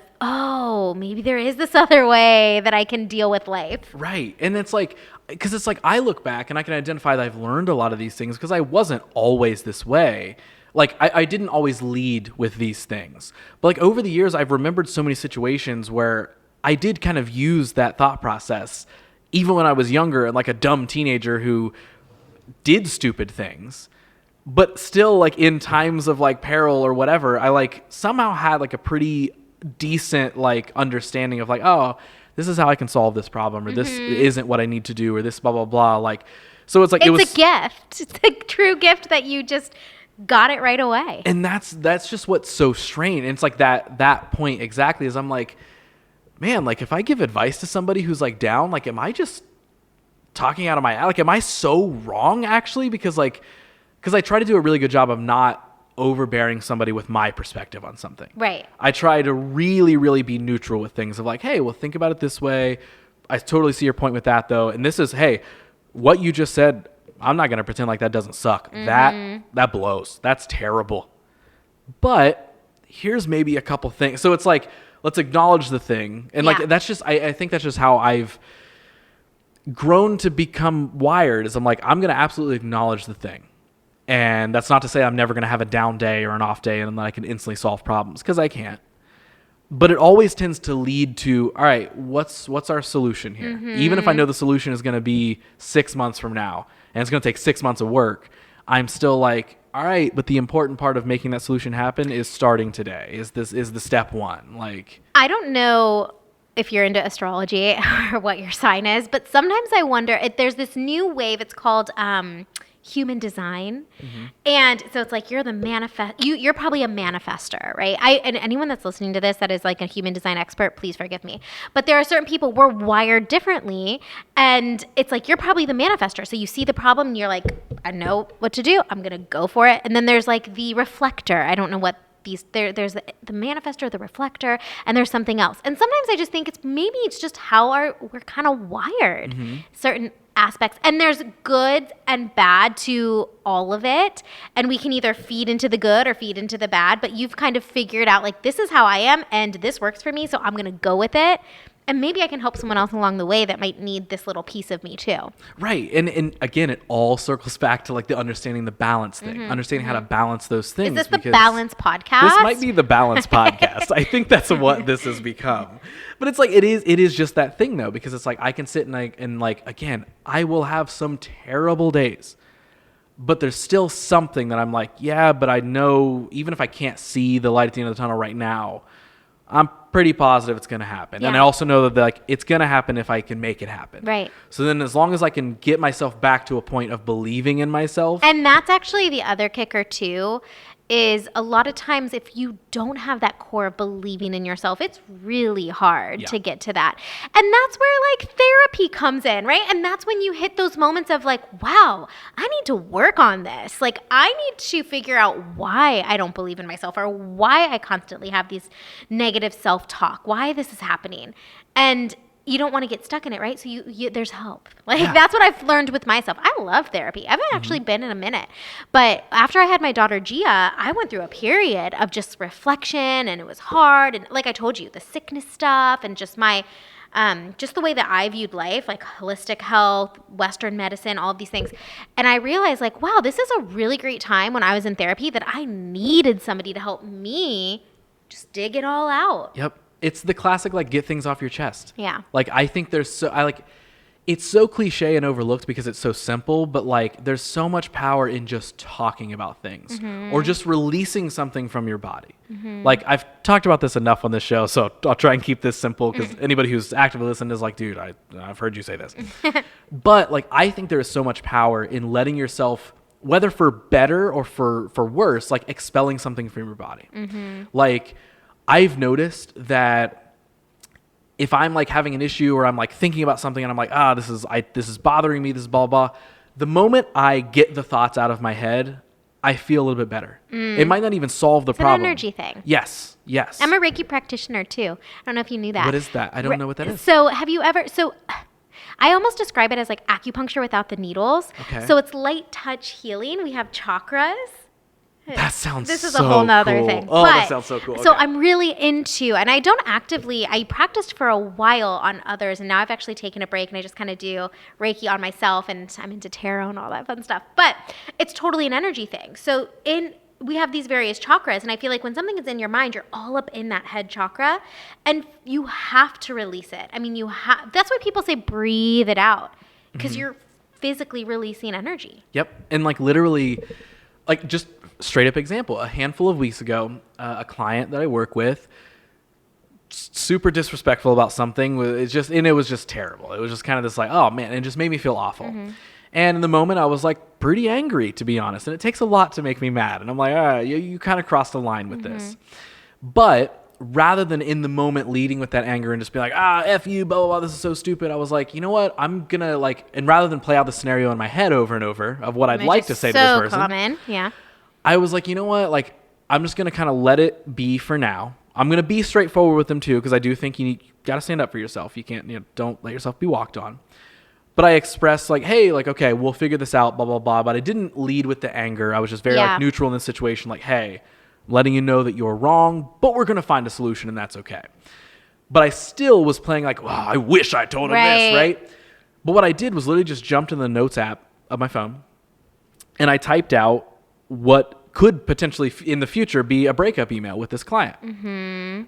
maybe there is this other way that I can deal with life. Right. And it's like, because it's like I look back and I can identify that I've learned a lot of these things because I wasn't always this way. Like I didn't always lead with these things. But like over the years, I've remembered so many situations where I did kind of use that thought process, even when I was younger and like a dumb teenager who did stupid things. But still, like in times of like peril or whatever, I like somehow had like a pretty decent like understanding of like, oh, this is how I can solve this problem, or this isn't what I need to do, or this blah blah blah. Like, so it's like it's a gift. It's a true gift that you just got it right away. And that's just what's so strange. And it's like that point exactly is I'm like, man, like if I give advice to somebody who's like down, like am I just talking out of my like am I so wrong actually? Because I try to do a really good job of not overbearing somebody with my perspective on something. Right. I try to really, really be neutral with things of like, hey, well, think about it this way. I totally see your point with that though. And this is, hey, what you just said, I'm not going to pretend like that doesn't suck. That blows. That's terrible. But here's maybe a couple things. So it's like, let's acknowledge the thing. And like, that's just, I think that's just how I've grown to become wired is I'm like, I'm going to absolutely acknowledge the thing. And that's not to say I'm never going to have a down day or an off day and then I can instantly solve problems, because I can't. But it always tends to lead to, all right, what's our solution here? Even if I know the solution is going to be 6 months from now and it's going to take 6 months of work, I'm still like, all right, but the important part of making that solution happen is starting today. Is the step one. Like, I don't know if you're into astrology or what your sign is, but sometimes I wonder if there's this new wave. It's called human design. And so it's like you're the you're probably a manifester, right? And anyone that's listening to this that is like a human design expert, please forgive me. But there are certain people, we're wired differently, and it's like you're probably the manifester. So you see the problem and you're like, I know what to do. I'm going to go for it. And then there's like the reflector. I don't know what there's the manifestor, the reflector, and there's something else. And sometimes I just think it's just how we're kind of wired. Certain aspects, and there's good and bad to all of it, and we can either feed into the good or feed into the bad, but you've kind of figured out like, this is how I am and this works for me, so I'm gonna go with it, and maybe I can help someone else along the way that might need this little piece of me too. Right. And again, it all circles back to like the understanding the balance thing, understanding how to balance those things. Is this the balance podcast? This might be the balance podcast. I think that's what this has become. But it's like, it is just that thing though, because it's like, I can sit and like, again, I will have some terrible days, but there's still something that I'm like, yeah, but I know even if I can't see the light at the end of the tunnel right now, I'm pretty positive it's going to happen. Yeah. And I also know that like it's going to happen if I can make it happen. Right. So then as long as I can get myself back to a point of believing in myself. And that's actually the other kicker too, is a lot of times if you don't have that core of believing in yourself, it's really hard to get to that. And that's where like therapy comes in, right? And that's when you hit those moments of like, wow, I need to work on this. Like I need to figure out why I don't believe in myself, or why I constantly have these negative self-talk, why this is happening. And you don't want to get stuck in it, right? So you there's help. Like that's what I've learned with myself. I love therapy. I haven't actually been in a minute. But after I had my daughter Gia, I went through a period of just reflection, and it was hard. And like I told you, the sickness stuff and just my just the way that I viewed life, like holistic health, Western medicine, all of these things. And I realized like, wow, this is a really great time when I was in therapy that I needed somebody to help me just dig it all out. Yep. It's the classic, like, get things off your chest. Yeah. Like, I think it's so cliche and overlooked because it's so simple, but like, there's so much power in just talking about things or just releasing something from your body. Like, I've talked about this enough on this show, so I'll try and keep this simple because anybody who's actively listening is like, dude, I've heard you say this. But like, I think there is so much power in letting yourself, whether for better or for worse, like expelling something from your body. Like, I've noticed that if I'm like having an issue or I'm like thinking about something and I'm like, this is bothering me, this is blah, blah, the moment I get the thoughts out of my head, I feel a little bit better. It might not even solve the problem. It's an energy thing. Yes. I'm a Reiki practitioner too. I don't know if you knew that. What is that? I don't know what that is. So I almost describe it as like acupuncture without the needles. Okay. So it's light touch healing. We have chakras. That sounds This is so a whole nother cool. thing. Oh, but, that sounds so cool. So Okay. I'm really into, and I don't actively, I practiced for a while on others, and now I've actually taken a break, and I just kind of do Reiki on myself, and I'm into tarot and all that fun stuff. But it's totally an energy thing. So we have these various chakras, and I feel like when something is in your mind, you're all up in that head chakra, and you have to release it. I mean, that's why people say breathe it out, because you're physically releasing energy. Yep. And like literally, like just straight up example, a handful of weeks ago, a client that I work with, super disrespectful about something. It was just terrible. It was just kind of this like, oh man, it just made me feel awful. And in the moment I was like pretty angry, to be honest. And it takes a lot to make me mad. And I'm like, you kind of crossed the line with this. But rather than in the moment leading with that anger and just be like, F you, blah, blah, blah, this is so stupid. I was like, you know what? I'm going to and rather than play out the scenario in my head over and over of what I'd like to say to this person. Common. Yeah. I was like, you know what? Like, I'm just going to kind of let it be for now. I'm going to be straightforward with them too, because I do think you got to stand up for yourself. You can't, don't let yourself be walked on. But I expressed like, hey, like, okay, we'll figure this out, blah, blah, blah. But I didn't lead with the anger. I was just very like neutral in this situation. Like, hey, I'm letting you know that you're wrong, but we're going to find a solution and that's okay. But I still was playing like, wow, I wish I told him this, right? But what I did was literally just jumped in the notes app of my phone and I typed out what could potentially in the future be a breakup email with this client.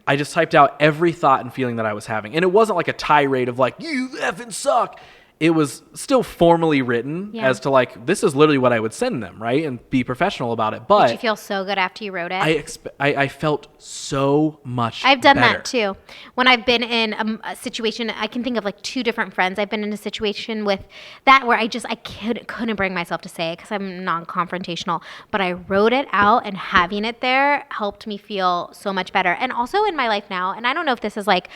I just typed out every thought and feeling that I was having. And it wasn't like a tirade of like, you effing suck. It was still formally written as to like, this is literally what I would send them, right? And be professional about it. But did you feel so good after you wrote it? I felt so much I've done better. that too. When I've been in a situation, I can think of like two different friends. I've been in a situation with that where I couldn't bring myself to say it because I'm non-confrontational. But I wrote it out, and having it there helped me feel so much better. And also in my life now, and I don't know if this is like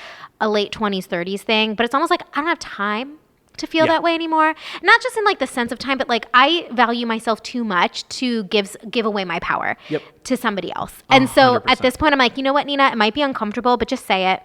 a late 20s, 30s thing, but it's almost like I don't have time to feel that way anymore. Not just in like the sense of time, but like I value myself too much to give away my power to somebody else. And so 100%. at this point I'm like, you know what, Nina, it might be uncomfortable, but just say it.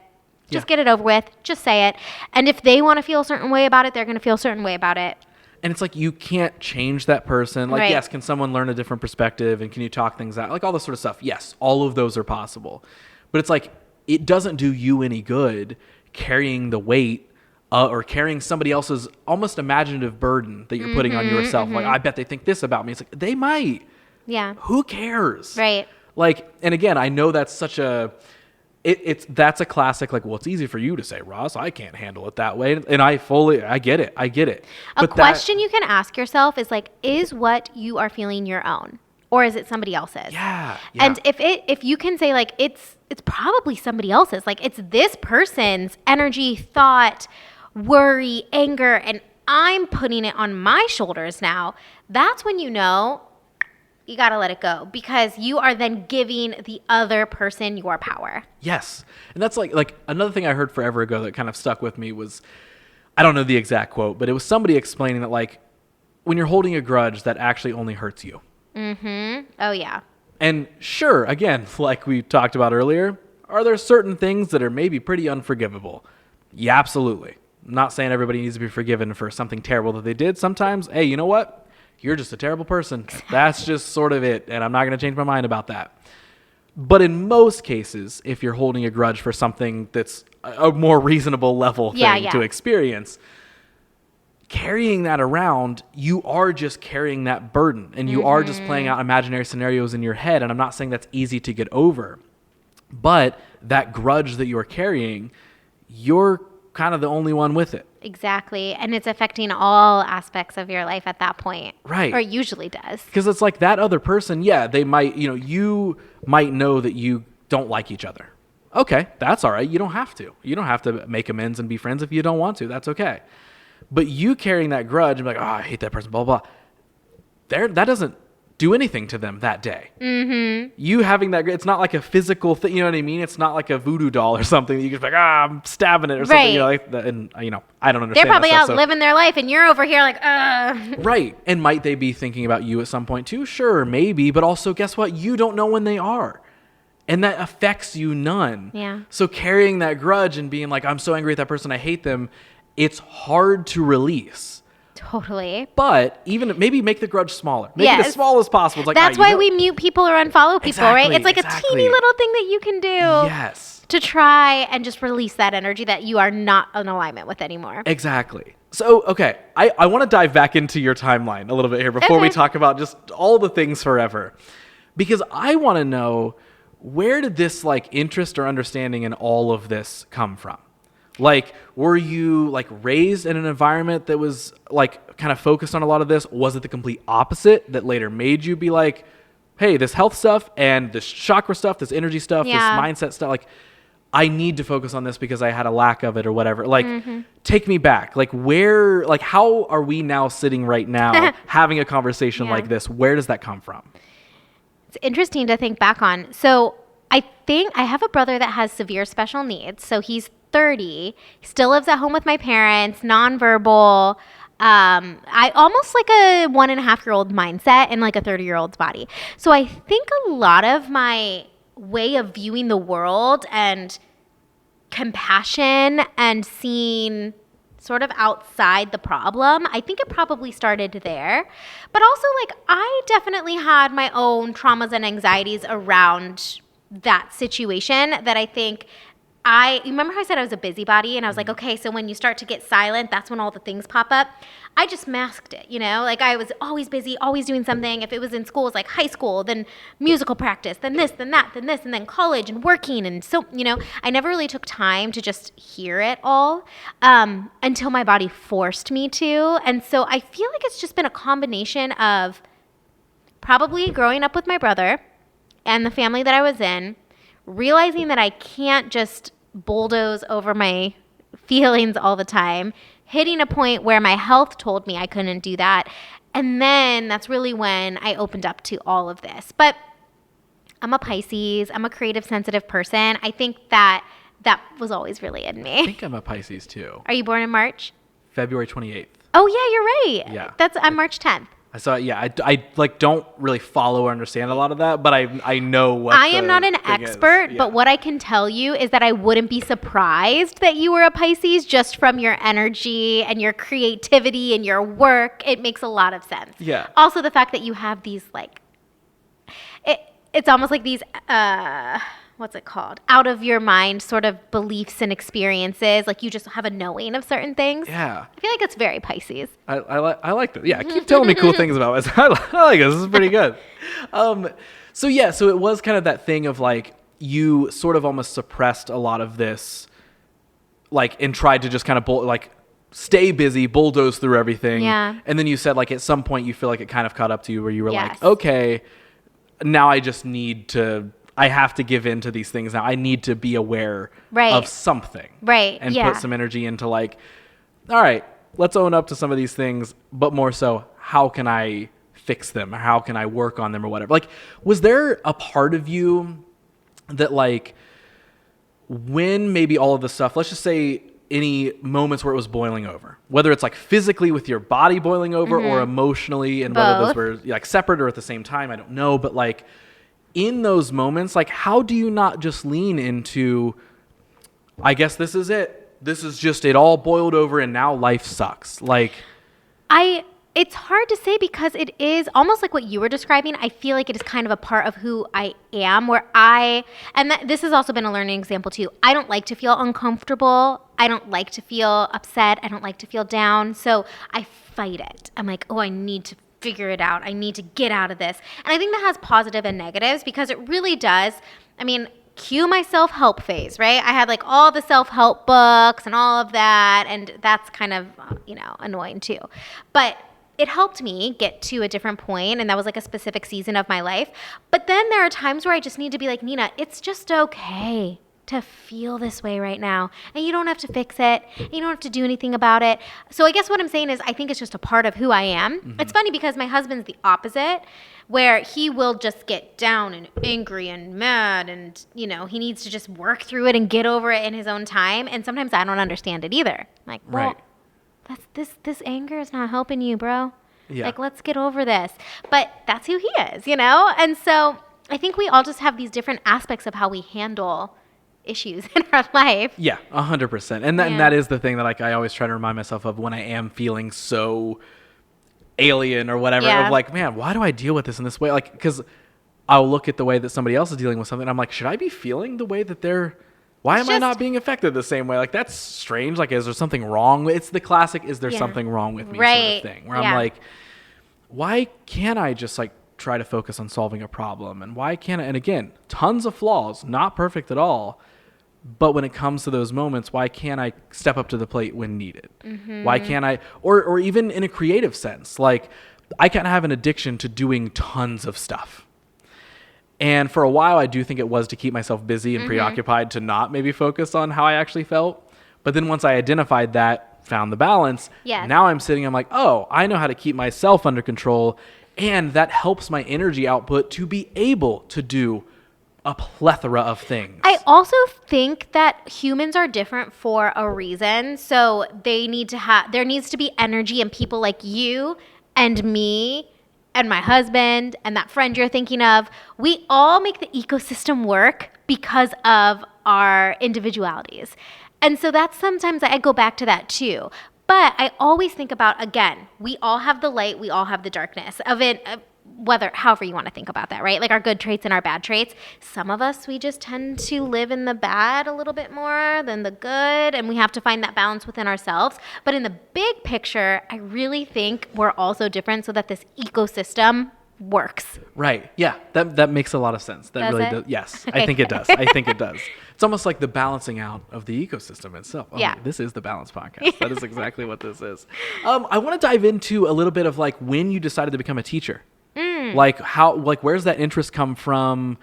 Just get it over with. Just say it. And if they want to feel a certain way about it, they're going to feel a certain way about it. And it's like, you can't change that person. Like, yes, can someone learn a different perspective and can you talk things out? Like all this sort of stuff. Yes, all of those are possible. But it's like, it doesn't do you any good carrying the weight or carrying somebody else's almost imaginative burden that you're putting on yourself. Like, I bet they think this about me. It's like, they might. Yeah. Who cares? Right. Like, and again, I know that's such a, that's a classic, like, well, it's easy for you to say, Ross, I can't handle it that way. And I get it. A question you can ask yourself is like, is what you are feeling your own? Or is it somebody else's? Yeah. And if you can say like, it's probably somebody else's, like it's this person's energy, thought, worry, anger, and I'm putting it on my shoulders now, that's when you know you got to let it go, because you are then giving the other person your power. Yes. And that's like another thing I heard forever ago that kind of stuck with me was, I don't know the exact quote, but it was somebody explaining that like, when you're holding a grudge, that actually only hurts you. Oh, yeah. And sure, again, like we talked about earlier, are there certain things that are maybe pretty unforgivable? Yeah, absolutely. I'm not saying everybody needs to be forgiven for something terrible that they did. Sometimes, hey, you know what? You're just a terrible person. That's just sort of it, and I'm not going to change my mind about that. But in most cases, if you're holding a grudge for something that's a more reasonable level thing to experience, carrying that around, you are just carrying that burden, and you are just playing out imaginary scenarios in your head. And I'm not saying that's easy to get over, but that grudge that you're carrying, you're kind of the only one with it. Exactly. And it's affecting all aspects of your life at that point. Right. Or it usually does. Because it's like that other person, they might, you might know that you don't like each other. Okay, that's all right. You don't have to. You don't have to make amends and be friends if you don't want to. That's okay. But you carrying that grudge and be like, I hate that person, blah, blah, blah. That doesn't do anything to them that day. You having that, it's not like a physical thing, you know what I mean? It's not like a voodoo doll or something that you can be like, I'm stabbing it or something. And I don't understand. They're probably that out stuff, living their life and you're over here like, Right. And might they be thinking about you at some point too? Sure, maybe. But also, guess what? You don't know when they are. And that affects you none. Yeah. So carrying that grudge and being like, I'm so angry at that person, I hate them, it's hard to release. Totally. But even maybe make the grudge smaller. Make it as small as possible. It's like, that's why we mute people or unfollow people, right? It's like a teeny little thing that you can do. Yes. To try and just release that energy that you are not in alignment with anymore. Exactly. So, okay, I want to dive back into your timeline a little bit here before we talk about just all the things forever. Because I want to know, where did this like interest or understanding in all of this come from? Like, were you like raised in an environment that was like kind of focused on a lot of this? Was it the complete opposite that later made you be like, hey, this health stuff and this chakra stuff, this energy stuff, this mindset stuff, like I need to focus on this because I had a lack of it or whatever. Like, take me back. Like, where, like, how are we now sitting right now having a conversation like this? Where does that come from? It's interesting to think back on. So I think I have a brother that has severe special needs. So he's 30, still lives at home with my parents, nonverbal. I almost like a 1.5-year-old mindset in like a 30-year-old's body. So I think a lot of my way of viewing the world and compassion and seeing sort of outside the problem, I think it probably started there. But also, like, I definitely had my own traumas and anxieties around that situation that I think you remember how I said I was a busybody and I was like, okay, so when you start to get silent, that's when all the things pop up. I just masked it, like I was always busy, always doing something. If it was in school, it was like high school, then musical practice, then this, then that, then this, and then college and working. And so, I never really took time to just hear it all until my body forced me to. And so I feel like it's just been a combination of probably growing up with my brother and the family that I was in, realizing that I can't just bulldoze over my feelings all the time, hitting a point where my health told me I couldn't do that. And then that's really when I opened up to all of this. But I'm a Pisces. I'm a creative, sensitive person. I think that was always really in me. I think I'm a Pisces too. Are you born in March? February 28th. Oh, yeah, you're right. Yeah. I'm March 10th. So I like don't really follow or understand a lot of that, but I know what I am not an expert, but what I can tell you is that I wouldn't be surprised that you were a Pisces just from your energy and your creativity and your work. It makes a lot of sense. Yeah. Also, the fact that you have these like, it's almost like these what's it called? Out of your mind sort of beliefs and experiences. Like you just have a knowing of certain things. Yeah. I feel like it's very Pisces. I like that. Yeah. Keep telling me cool things about it. I like it. This is pretty good. So it was kind of that thing of like, you sort of almost suppressed a lot of this, like, and tried to just kind of stay busy, bulldoze through everything. Yeah. And then you said like at some point you feel like it kind of caught up to you where you were like, okay, now I just I have to give in to these things now. I need to be aware of something. Right. And put some energy into like, all right, let's own up to some of these things, but more so, how can I fix them? Or how can I work on them or whatever? Like, was there a part of you that like, when maybe all of this stuff, let's just say any moments where it was boiling over, whether it's like physically with your body boiling over or emotionally, and whether those were like separate or at the same time, I don't know. But like, in those moments, like, how do you not just lean into, I guess this is it. This is just it all boiled over and now life sucks. Like, it's hard to say because it is almost like what you were describing. I feel like it is kind of a part of who I am this has also been a learning example too. I don't like to feel uncomfortable. I don't like to feel upset. I don't like to feel down. So I fight it. I'm like, I need to figure it out. I need to get out of this. And I think that has positive and negatives because it really does. I mean, cue my self-help phase, right? I had like all the self-help books and all of that. And that's kind of, annoying too. But it helped me get to a different point, and that was like a specific season of my life. But then there are times where I just need to be like, Nina, it's just okay to feel this way right now. And you don't have to fix it. You don't have to do anything about it. So I guess what I'm saying is I think it's just a part of who I am. Mm-hmm. It's funny because my husband's the opposite, where he will just get down and angry and mad and, he needs to just work through it and get over it in his own time. And sometimes I don't understand it either. Like, well, this anger is not helping you, bro. Yeah. Like, let's get over this. But that's who he is, And so I think we all just have these different aspects of how we handle issues in our life. Yeah, 100%. And that is the thing that like I always try to remind myself of when I am feeling so alien or whatever, of like, man, why do I deal with this in this way? Like, because I'll look at the way that somebody else is dealing with something, and I'm like, should I be feeling the way that why am I not being affected the same way? Like, that's strange. Like, is there something wrong? It's the classic, is there something wrong with me sort of thing, where I'm like, why can't I just like try to focus on solving a problem? And why can't I, and again, tons of flaws, not perfect at all. But when it comes to those moments, why can't I step up to the plate when needed? Mm-hmm. Why can't I, or even in a creative sense, like I can't have an addiction to doing tons of stuff. And for a while, I do think it was to keep myself busy and preoccupied to not maybe focus on how I actually felt. But then once I identified that, found the balance, now I'm like, oh, I know how to keep myself under control. And that helps my energy output to be able to do a plethora of things. I also think that humans are different for a reason. So there needs to be energy and people like you and me and my husband and that friend you're thinking of. We all make the ecosystem work because of our individualities. And so that's sometimes I go back to that too. But I always think about, again, we all have the light, we all have the darkness of it. However you want to think about that, right? Like our good traits and our bad traits. Some of us, we just tend to live in the bad a little bit more than the good, and we have to find that balance within ourselves. But in the big picture, I really think we're also different so that this ecosystem works. Right. Yeah. That makes a lot of sense. That really does. Yes. Okay. I think it does. It's almost like the balancing out of the ecosystem itself. This is the Balance Podcast. That is exactly what this is. I want to dive into a little bit of like when you decided to become a teacher. Like where's that interest come from?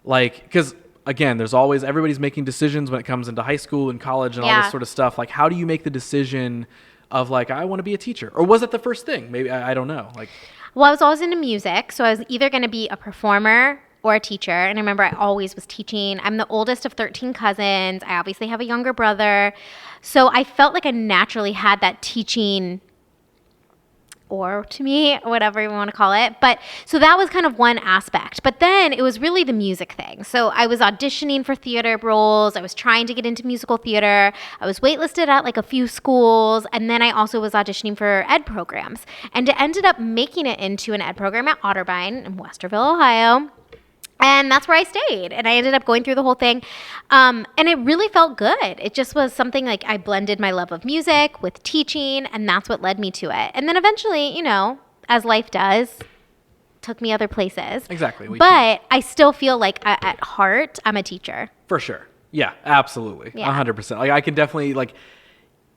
Like, because again, there's always, everybody's making decisions when it comes into high school and college and all this sort of stuff. Like, how do you make the decision of like, I want to be a teacher? Or was it the first thing? Maybe, I don't know. Like, well, I was always into music. So I was either going to be a performer or a teacher. And I remember I always was teaching. I'm the oldest of 13 cousins. I obviously have a younger brother. So I felt like I naturally had that teaching or to me, whatever you want to call it. But so that was kind of one aspect. But then it was really the music thing. So I was auditioning for theater roles. I was trying to get into musical theater. I was waitlisted at like a few schools. And then I also was auditioning for ed programs. And it ended up making it into an ed program at Otterbein in Westerville, Ohio. And that's where I stayed. And I ended up going through the whole thing. And it really felt good. It just was something like I blended my love of music with teaching. And that's what led me to it. And then eventually, you know, as life does, took me other places. Exactly. But I still feel like at heart, I'm a teacher. For sure. Yeah, absolutely. 100%. Like I can definitely like,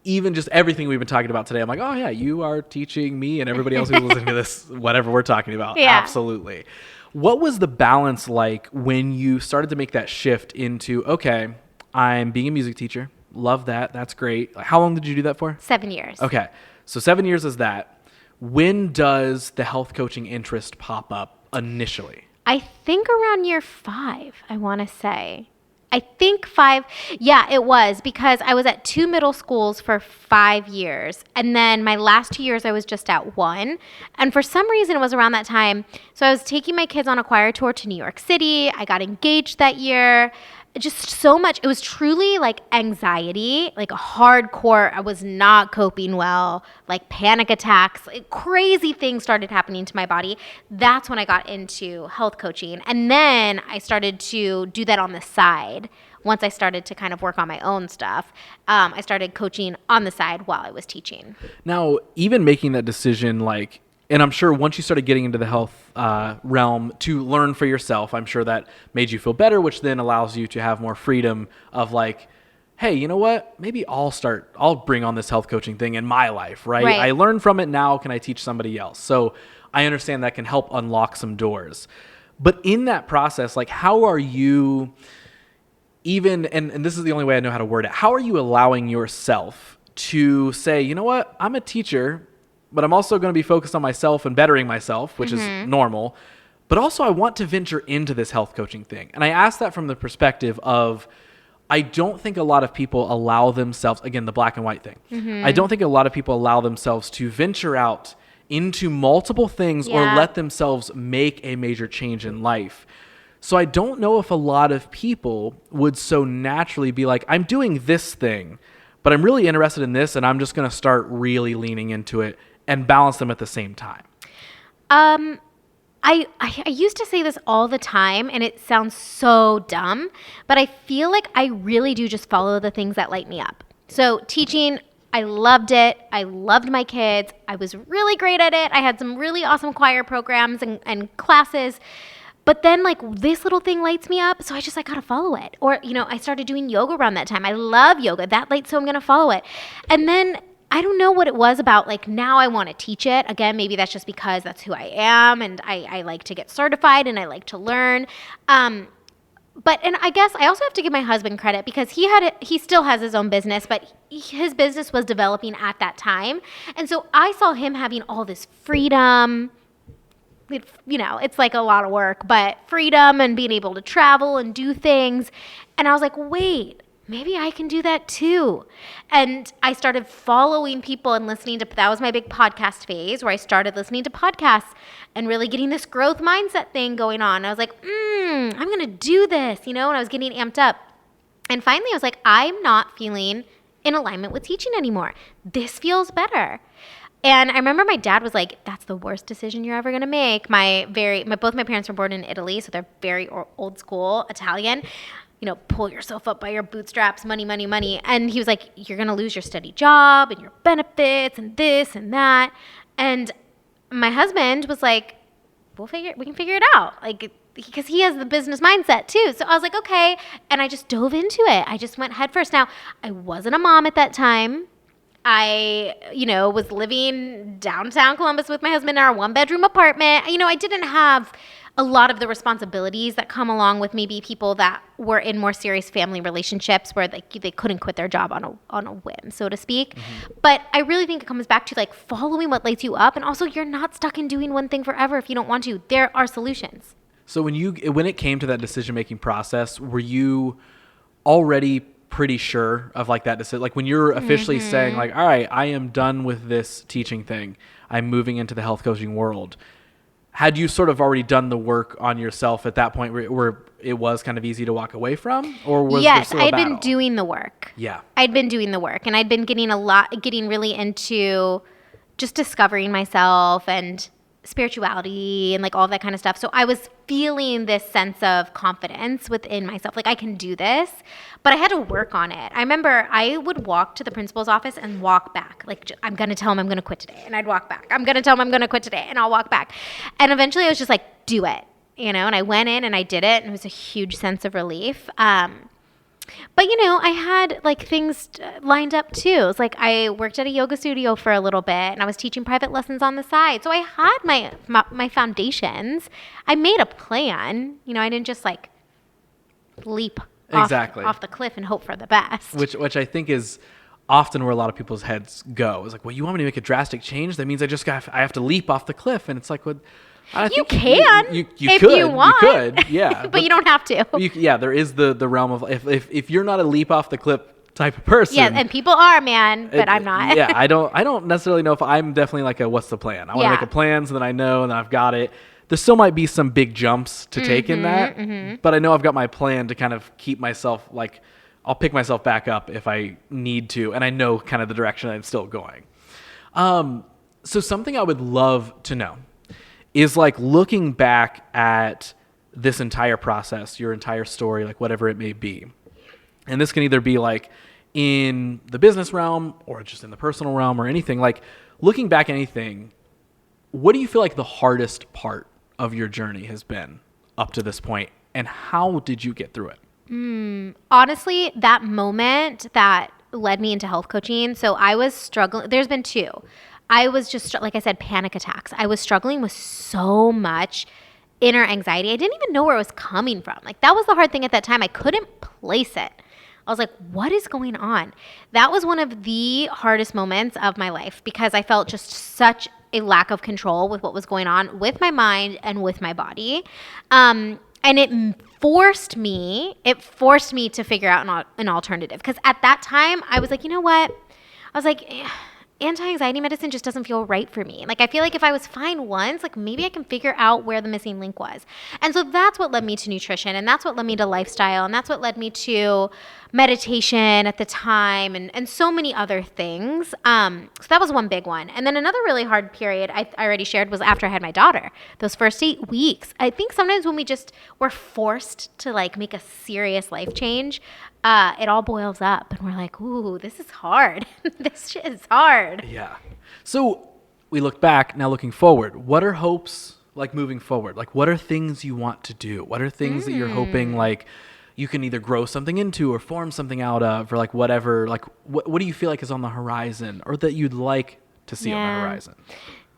even just everything we've been talking about today, I'm like, oh yeah, you are teaching me and everybody else who's listening to this, whatever we're talking about. Yeah. Absolutely. What was the balance like when you started to make that shift into, okay, I'm being a music teacher. Love that. That's great. How long did you do that for? 7 years. Okay. So 7 years is that. When does the health coaching interest pop up initially? I think around year 5, I want to say. I think 5. Yeah, it was because I was at 2 middle schools for 5 years. And then my last 2 years, I was just at 1. And for some reason, it was around that time. So I was taking my kids on a choir tour to New York City. I got engaged that year. Just so much. It was truly like anxiety, like a hardcore. I was not coping well, like panic attacks, like crazy things started happening to my body. That's when I got into health coaching. And then I started to do that on the side. Once I started to kind of work on my own stuff, I started coaching on the side while I was teaching. Now, even making that decision, like, and I'm sure once you started getting into the health realm to learn for yourself, I'm sure that made you feel better, which then allows you to have more freedom of like, hey, you know what? Maybe I'll bring on this health coaching thing in my life, right? I learned from it. Now can I teach somebody else? So I understand that can help unlock some doors. But in that process, like how are you even, and this is the only way I know how to word it, how are you allowing yourself to say, you know what? I'm a teacher, but I'm also going to be focused on myself and bettering myself, which is normal. But also I want to venture into this health coaching thing. And I ask that from the perspective of, I don't think a lot of people allow themselves, again, the black and white thing. I don't think a lot of people allow themselves to venture out into multiple things or let themselves make a major change in life. So I don't know if a lot of people would so naturally be like, I'm doing this thing, but I'm really interested in this, and I'm just going to start really leaning into it and balance them at the same time. I used to say this all the time, and it sounds so dumb, but I feel like I really do just follow the things that light me up. So teaching, I loved it. I loved my kids. I was really great at it. I had some really awesome choir programs and classes. But then like this little thing lights me up, so I just gotta follow it. Or, I started doing yoga around that time. I love yoga. That lights, so I'm gonna follow it. And then I don't know what it was about, like now I want to teach it. Again, maybe that's just because that's who I am, and I like to get certified and I like to learn. And I guess I also have to give my husband credit because he still has his own business, but his business was developing at that time. And so I saw him having all this freedom. It's like a lot of work, but freedom and being able to travel and do things. And I was like, wait, maybe I can do that too. And I started following people and listening to, that was my big podcast phase where I started listening to podcasts and really getting this growth mindset thing going on. I was like, I'm going to do this, and I was getting amped up. And finally I was like, I'm not feeling in alignment with teaching anymore. This feels better. And I remember my dad was like, that's the worst decision you're ever going to make. Both my parents were born in Italy, so they're very old school Italian. Pull yourself up by your bootstraps, money, money, money. And he was like, you're going to lose your steady job and your benefits and this and that. And my husband was like, we can figure it out. Because he has the business mindset too. So I was like, okay. And I just dove into it. I just went head first. Now, I wasn't a mom at that time. I, was living downtown Columbus with my husband in our 1-bedroom apartment. I didn't have a lot of the responsibilities that come along with maybe people that were in more serious family relationships where they couldn't quit their job on a whim, so to speak. Mm-hmm. But I really think it comes back to following what lights you up. And also you're not stuck in doing one thing forever if you don't want to. There are solutions. So when it came to that decision-making process, were you already pretty sure of that decision? When you're officially saying all right, I am done with this teaching thing, I'm moving into the health coaching world. Had you sort of already done the work on yourself at that point where it was kind of easy to walk away from? Or was there still a battle? I'd been doing the work. Yeah. I'd been doing the work, and I'd been getting really into just discovering myself and spirituality and all that kind of stuff. So I was feeling this sense of confidence within myself. I can do this, but I had to work on it. I remember I would walk to the principal's office and walk back. I'm going to tell him I'm going to quit today. And I'd walk back. I'm going to tell him I'm going to quit today. And I'll walk back. And eventually I was just do it, and I went in and I did it. And it was a huge sense of relief. But, I had things lined up too. It was I worked at a yoga studio for a little bit, and I was teaching private lessons on the side. So I had my foundations. I made a plan. I didn't just leap off the cliff and hope for the best. Which I think is often where a lot of people's heads go. It's well, you want me to make a drastic change? That means I have to leap off the cliff. And it's you can you if could, you want. You could, yeah. but you don't have to. There is the realm of if you're not a leap off the cliff type of person. Yeah, and people are, man, but I'm not. Yeah, I don't necessarily know if I'm definitely what's the plan? I want to make a plan so that I know and then I've got it. There still might be some big jumps to take in that, but I know I've got my plan to kind of keep myself I'll pick myself back up if I need to, and I know kind of the direction I'm still going. So something I would love to know is looking back at this entire process, your entire story, whatever it may be. And this can either be in the business realm or just in the personal realm or anything. Looking back at anything, what do you feel the hardest part of your journey has been up to this point, and how did you get through it? Honestly, that moment that led me into health coaching, so I was struggling. There's been two. I was just, like I said, panic attacks. I was struggling with so much inner anxiety. I didn't even know where it was coming from. That was the hard thing at that time. I couldn't place it. I was like, what is going on? That was one of the hardest moments of my life because I felt just such a lack of control with what was going on with my mind and with my body. And it forced me to figure out an alternative. Because at that time, I was like, you know what? I was like, anti-anxiety medicine just doesn't feel right for me. Like, I feel like if I was fine once, like maybe I can figure out where the missing link was. And so that's what led me to nutrition, and that's what led me to lifestyle, and that's what led me to meditation at the time, and so many other things. So that was one big one. And then another really hard period I already shared was after I had my daughter. Those first 8 weeks. I think sometimes when we're forced to like make a serious life change, it all boils up and we're like, ooh, this is hard. This shit is hard. Yeah. So we look back, now looking forward. What are hopes like moving forward? Like, what are things you want to do? What are things that you're hoping like you can either grow something into or form something out of, or like whatever, like what do you feel like is on the horizon or that you'd like to see on the horizon?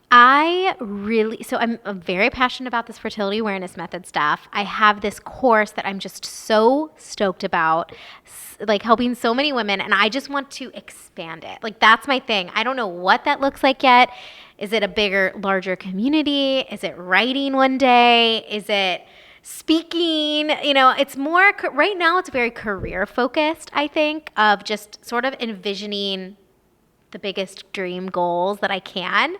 So I'm very passionate about this fertility awareness method stuff. I have this course that I'm just so stoked about, like helping so many women, and I just want to expand it. Like, that's my thing. I don't know what that looks like yet. Is it a bigger, larger community? Is it writing one day? Is it speaking? It's more, right now it's very career focused, I think, of just sort of envisioning the biggest dream goals that I can.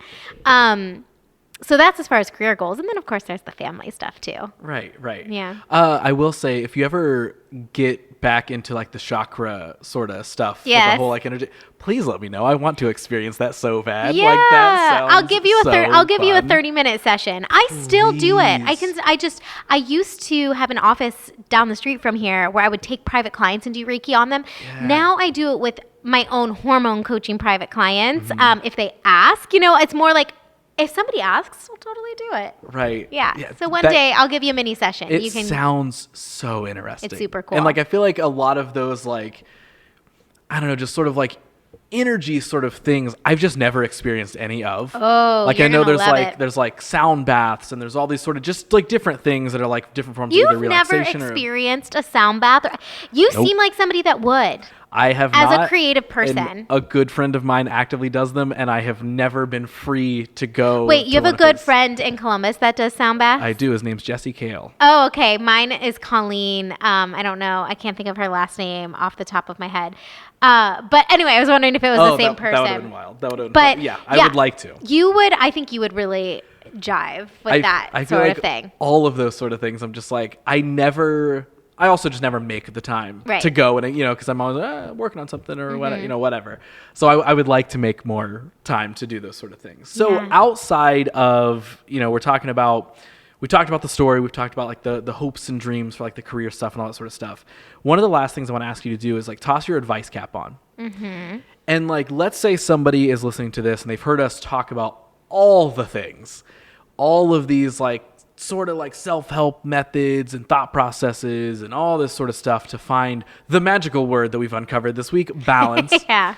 So that's as far as career goals. And then, of course, there's the family stuff, too. Right. Yeah. I will say, if you ever get back into, like, the chakra sort of stuff, with the whole, like, energy, please let me know. I want to experience that so bad. Yeah. Like, that sounds I'll give you a fun. 30-minute session. I still do it. I used to have an office down the street from here where I would take private clients and do Reiki on them. Yeah. Now I do it with my own hormone coaching private clients. If they ask, it's more like, if somebody asks, we'll totally do it. Right. Yeah. So one day I'll give you a mini session. It sounds so interesting. It's super cool. And like, I feel like a lot of those, like, I don't know, just sort of like energy sort of things I've just never experienced any of. Oh, like, I know there's like sound baths and there's all these sort of just like different things that are like different forms of either relaxation. You've never experienced a sound bath? You seem like somebody that would. I have as not, a creative person. And a good friend of mine actively does them, and I have never been free to go. Wait, you have a good friend in Columbus that does sound baths? I do. His name's Jesse Kale. Oh, okay. Mine is Colleen. I don't know. I can't think of her last name off the top of my head. But anyway, I was wondering if it was the same person. That would have been wild. But yeah, I would like to. I think you would really jive with that sort of thing. All of those sort of things, I'm just like, I also just never make the time to go, and because I'm always working on something or whatever. So I would like to make more time to do those sort of things. So outside of we talked about the story, we've talked about like the hopes and dreams for like the career stuff and all that sort of stuff. One of the last things I want to ask you to do is like toss your advice cap on, and like let's say somebody is listening to this and they've heard us talk about all the things, all of these like sort of like self-help methods and thought processes and all this sort of stuff to find the magical word that we've uncovered this week, balance. Yeah.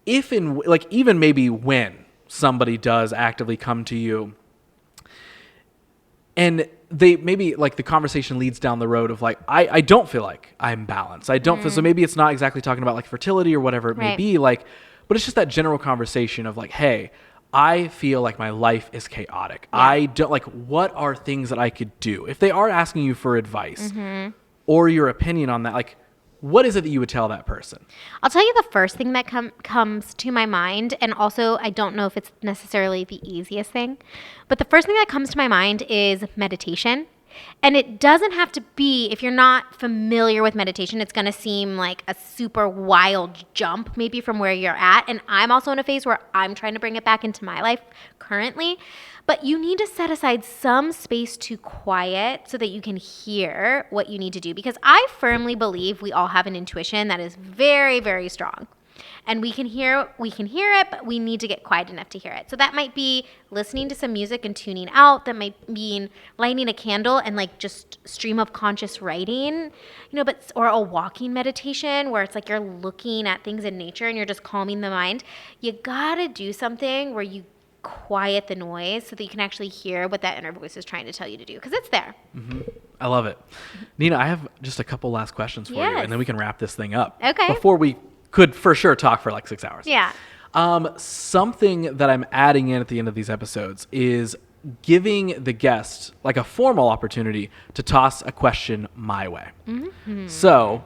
If in like, even maybe when somebody does actively come to you and they maybe like the conversation leads down the road of like, I don't feel like I'm balanced. I don't feel, so maybe it's not exactly talking about like fertility or whatever it may be, like, but it's just that general conversation of like, hey, I feel like my life is chaotic. Yeah. I don't like, what are things that I could do? If they are asking you for advice or your opinion on that, like, what is it that you would tell that person? I'll tell you the first thing that comes to my mind. And also, I don't know if it's necessarily the easiest thing, but the first thing that comes to my mind is meditation. And it doesn't have to be, if you're not familiar with meditation, it's going to seem like a super wild jump maybe from where you're at. And I'm also in a phase where I'm trying to bring it back into my life currently. But you need to set aside some space to quiet so that you can hear what you need to do. Because I firmly believe we all have an intuition that is very, very strong. And we can hear it, but we need to get quiet enough to hear it. So that might be listening to some music and tuning out. That might mean lighting a candle and like just stream of conscious writing, or a walking meditation where it's like you're looking at things in nature and you're just calming the mind. You gotta do something where you quiet the noise so that you can actually hear what that inner voice is trying to tell you to do, because it's there. I love it. Nina, I have just a couple last questions for you, and then we can wrap this thing up. Okay. Before we could for sure talk for like 6 hours. Yeah. Something that I'm adding in at the end of these episodes is giving the guest like a formal opportunity to toss a question my way. So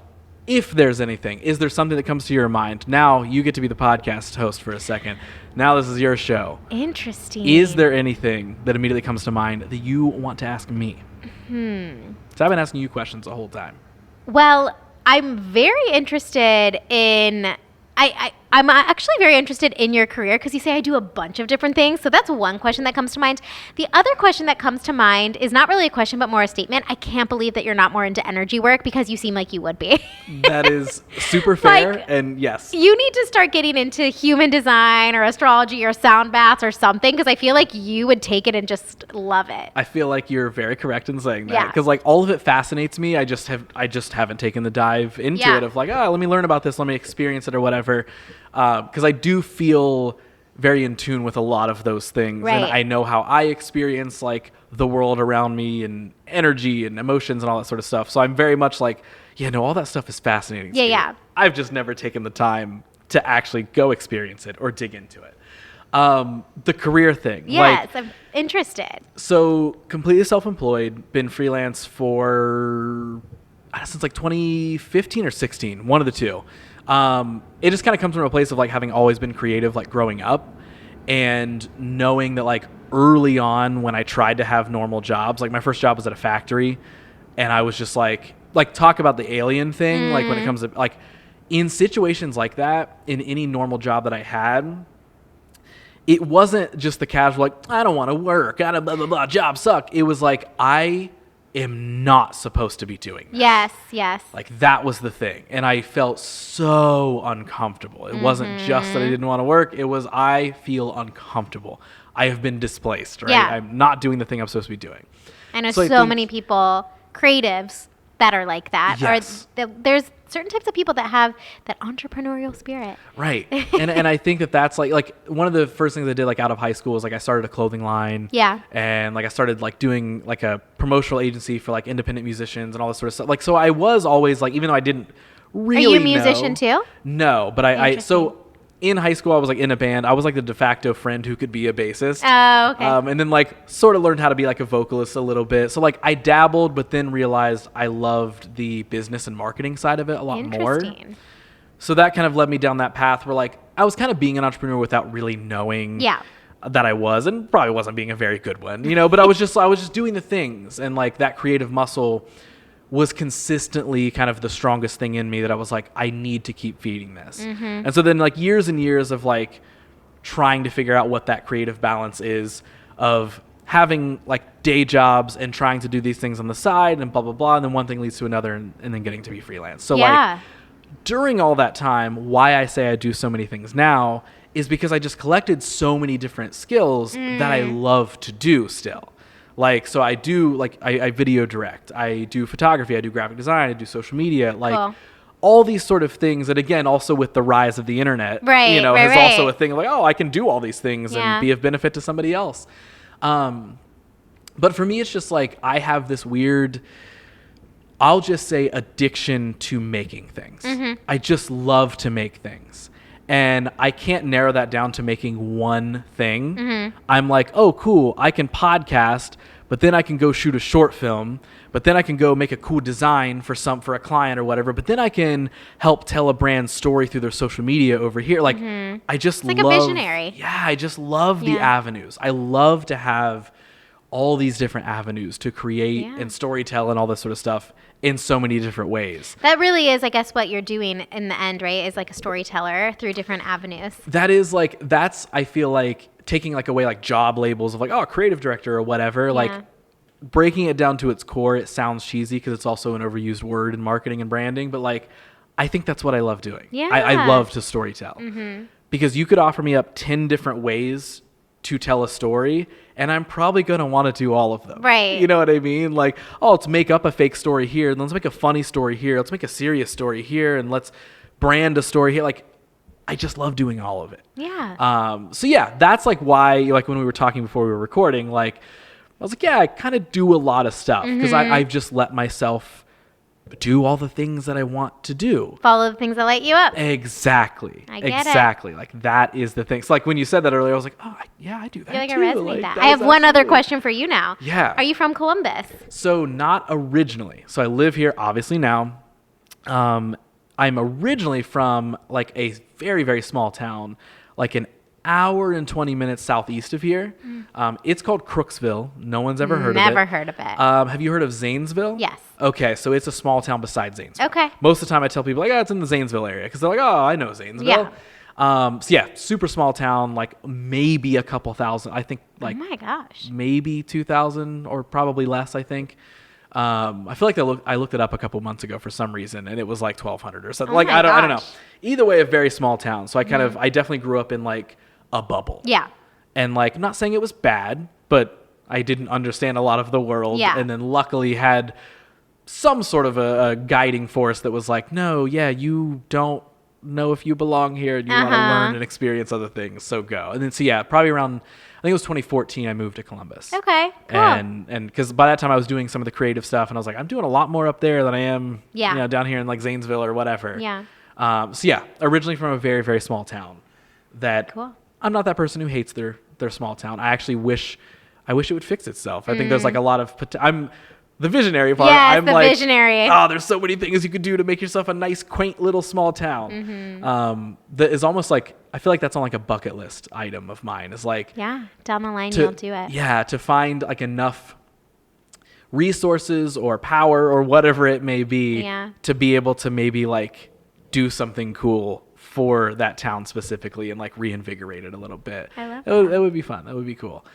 if there's anything, is there something that comes to your mind? Now you get to be the podcast host for a second. Now this is your show. Interesting. Is there anything that immediately comes to mind that you want to ask me? So I've been asking you questions the whole time. Well, I'm very interested in... I'm actually very interested in your career because you say I do a bunch of different things. So that's one question that comes to mind. The other question that comes to mind is not really a question, but more a statement. I can't believe that you're not more into energy work because you seem like you would be. That is super fair. And yes. You need to start getting into human design or astrology or sound baths or something because I feel like you would take it and just love it. I feel like you're very correct in saying that. Yeah. Because like all of it fascinates me. I just haven't taken the dive into it of like, let me learn about this. Let me experience it or whatever. Because I do feel very in tune with a lot of those things. Right. And I know how I experience like the world around me and energy and emotions and all that sort of stuff. So I'm very much like, all that stuff is fascinating. Yeah. I've just never taken the time to actually go experience it or dig into it. The career thing. Yes, I'm interested. So completely self-employed, been freelance for since like 2015 or 16, one of the two. It just kind of comes from a place of like having always been creative, like growing up and knowing that like early on when I tried to have normal jobs, like my first job was at a factory and I was just like talk about the alien thing. Like when it comes to like in situations like that, in any normal job that I had, it wasn't just the casual, like, I don't want to work, I don't blah, blah, blah, job suck. It was like, I am not supposed to be doing that. Yes. Like that was the thing. And I felt so uncomfortable. It wasn't just that I didn't want to work. It was, I feel uncomfortable. I have been displaced, right? Yeah. I'm not doing the thing I'm supposed to be doing. I know So I so think- many people, creatives, that are like that. Yes. Or there's certain types of people that have that entrepreneurial spirit. Right. And I think that's like one of the first things I did like out of high school was like I started a clothing line. Yeah. And like I started like doing like a promotional agency for like independent musicians and all this sort of stuff. Like so I was always like, even though I didn't really Are you a musician too? No, but I so in high school I was like in a band. I was like the de facto friend who could be a bassist. Oh, okay. And then like sort of learned how to be like a vocalist a little bit. So like I dabbled, but then realized I loved the business and marketing side of it a lot more. Interesting. So that kind of led me down that path where like I was kind of being an entrepreneur without really knowing that I was, and probably wasn't being a very good one, but I was just doing the things, and like that creative muscle was consistently kind of the strongest thing in me that I was like, I need to keep feeding this. And so then like years and years of like trying to figure out what that creative balance is of having like day jobs and trying to do these things on the side and blah, blah, blah. And then one thing leads to another and then getting to be freelance. So like during all that time, why I say I do so many things now is because I just collected so many different skills that I love to do still. Like, so I do, like, I video direct, I do photography, I do graphic design, I do social media, like, all these sort of things. And again, also with the rise of the internet, is also a thing of like, oh, I can do all these things and be of benefit to somebody else. But for me, it's just like, I have this weird, I'll just say addiction to making things. I just love to make things. And I can't narrow that down to making one thing. I'm like, oh, cool, I can podcast, but then I can go shoot a short film, but then I can go make a cool design for a client or whatever, but then I can help tell a brand story through their social media over here. Like, I just love... It's like a visionary. Yeah, I just love the avenues. I love to have all these different avenues to create and storytell and all this sort of stuff in so many different ways. That really is, I guess, what you're doing in the end, right? Is like a storyteller through different avenues. That is like, I feel like taking like away like job labels of like, oh, creative director or whatever, like breaking it down to its core. It sounds cheesy because it's also an overused word in marketing and branding, but like, I think that's what I love doing. Yeah. I love to storytell because you could offer me up 10 different ways to tell a story, and I'm probably going to want to do all of them. Right. You know what I mean? Like, oh, let's make up a fake story here. Let's make a funny story here. Let's make a serious story here. And let's brand a story here. Like, I just love doing all of it. Yeah. So yeah, that's like why, like when we were talking before we were recording, like, I was like, yeah, I kind of do a lot of stuff because I've just let myself do all the things that I want to do. Follow the things that light you up. Exactly. I get exactly. Like that is the thing. So like when you said that earlier, I was like, oh, I do that I feel like too. I resonate Like, that. I have one other question for you now. Yeah. Are you from Columbus? So not originally. So I live here obviously now. I'm originally from like a very, very small town, like an hour and 20 minutes southeast of here. It's called Crooksville. No one's ever heard of it. Never heard of it. Have you heard of Zanesville? Yes. Okay, so it's a small town beside Zanesville. Okay. Most of the time I tell people, like, it's in the Zanesville area, because they're like, oh, I know Zanesville. Yeah. So yeah, super small town, like maybe a couple thousand. I think like oh my gosh. maybe 2,000 or probably less, I think. I feel like I looked it up a couple months ago for some reason, and it was like 1,200 or something. Oh like my I don't know. gosh. Either way, a very small town. So I I definitely grew up in like a bubble. Yeah. And like, I'm not saying it was bad, but I didn't understand a lot of the world. Yeah. And then luckily had some sort of a guiding force that was like, no, yeah, you don't know if you belong here and you want to learn and experience other things. So go. And then, so yeah, probably around, I think it was 2014, I moved to Columbus. Okay, cool. And because by that time I was doing some of the creative stuff, and I was like, I'm doing a lot more up there than I am, down here in like Zanesville or whatever. Yeah. So yeah, originally from a very, very small town. That Cool. I'm not that person who hates their small town. I actually wish it would fix itself. I think there's like a lot of I'm the visionary part. Yes, I'm the like, visionary. oh, there's so many things you could do to make yourself a nice, quaint little small town. That is almost like, I feel like that's on like a bucket list item of mine. Is like, Yeah, down the line you'll do it. Yeah, to find like enough resources or power or whatever it may be to be able to maybe like do something cool for that town specifically and like reinvigorate it a little bit. I love that. That would be fun. That would be cool.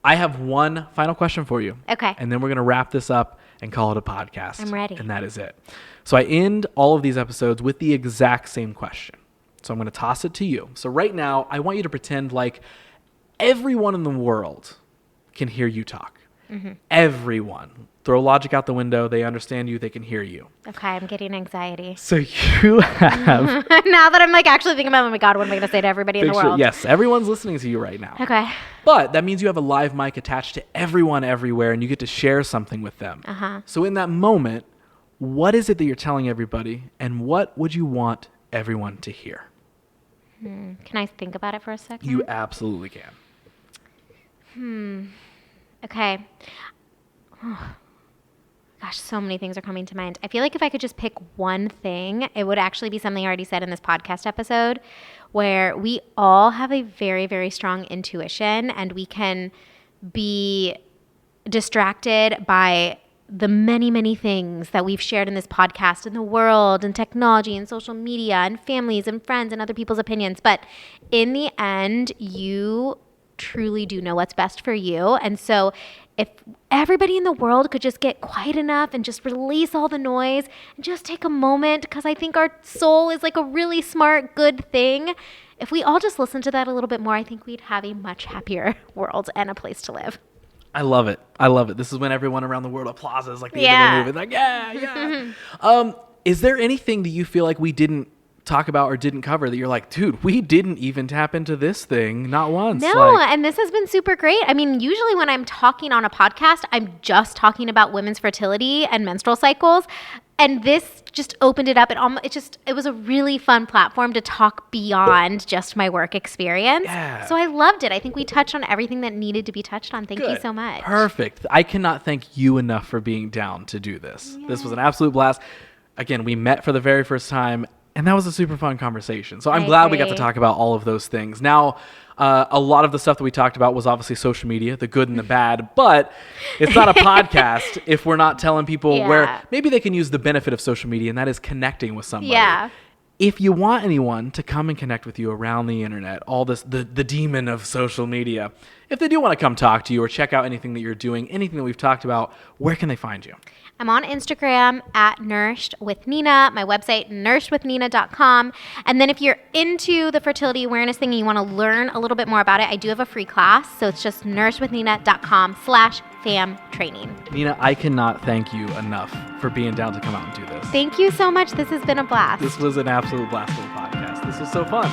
I have one final question for you. Okay. And then we're going to wrap this up and call it a podcast. I'm ready. And that is it. So I end all of these episodes with the exact same question. So I'm going to toss it to you. So right now, I want you to pretend like everyone in the world can hear you talk. Everyone. Throw logic out the window. They understand you. They can hear you. Okay, I'm getting anxiety. So you have... Now that I'm like actually thinking about, oh my God, what am I going to say to everybody in the world? Yes, everyone's listening to you right now. Okay. But that means you have a live mic attached to everyone everywhere, and you get to share something with them. So in that moment, what is it that you're telling everybody, and what would you want everyone to hear? Can I think about it for a second? You absolutely can. Okay. Gosh, so many things are coming to mind. I feel like if I could just pick one thing, it would actually be something I already said in this podcast episode, where we all have a very, very strong intuition, and we can be distracted by the many, many things that we've shared in this podcast, in the world, and technology, and social media, and families, and friends, and other people's opinions. But in the end, you truly do know what's best for you. And so if everybody in the world could just get quiet enough and just release all the noise and just take a moment, because I think our soul is like a really smart, good thing. If we all just listen to that a little bit more, I think we'd have a much happier world and a place to live. I love it. I love it. This is when everyone around the world applauses like the end of the movie. Like, yeah. Is there anything that you feel like we didn't talk about or didn't cover that you're like, dude, we didn't even tap into this thing, not once? No, and this has been super great. I mean, usually when I'm talking on a podcast, I'm just talking about women's fertility and menstrual cycles. And this just opened it up. It was a really fun platform to talk beyond just my work experience. Yeah. So I loved it. I think we touched on everything that needed to be touched on. Thank you so much. Perfect. I cannot thank you enough for being down to do this. Yeah. This was an absolute blast. Again, we met for the very first time, and that was a super fun conversation. So I'm glad we got to talk about all of those things. Now, a lot of the stuff that we talked about was obviously social media, the good and the bad, but it's not a podcast if we're not telling people where maybe they can use the benefit of social media, and that is connecting with somebody. Yeah. If you want anyone to come and connect with you around the internet, all this, the demon of social media, if they do want to come talk to you or check out anything that you're doing, anything that we've talked about, where can they find you? I'm on Instagram at nourishedwithnina, my website, nourishedwithnina.com. And then if you're into the fertility awareness thing and you want to learn a little bit more about it, I do have a free class. So it's just nourishedwithnina.com/fam training. Nina, I cannot thank you enough for being down to come out and do this. Thank you so much. This has been a blast. This was an absolute blast of a podcast. This was so fun.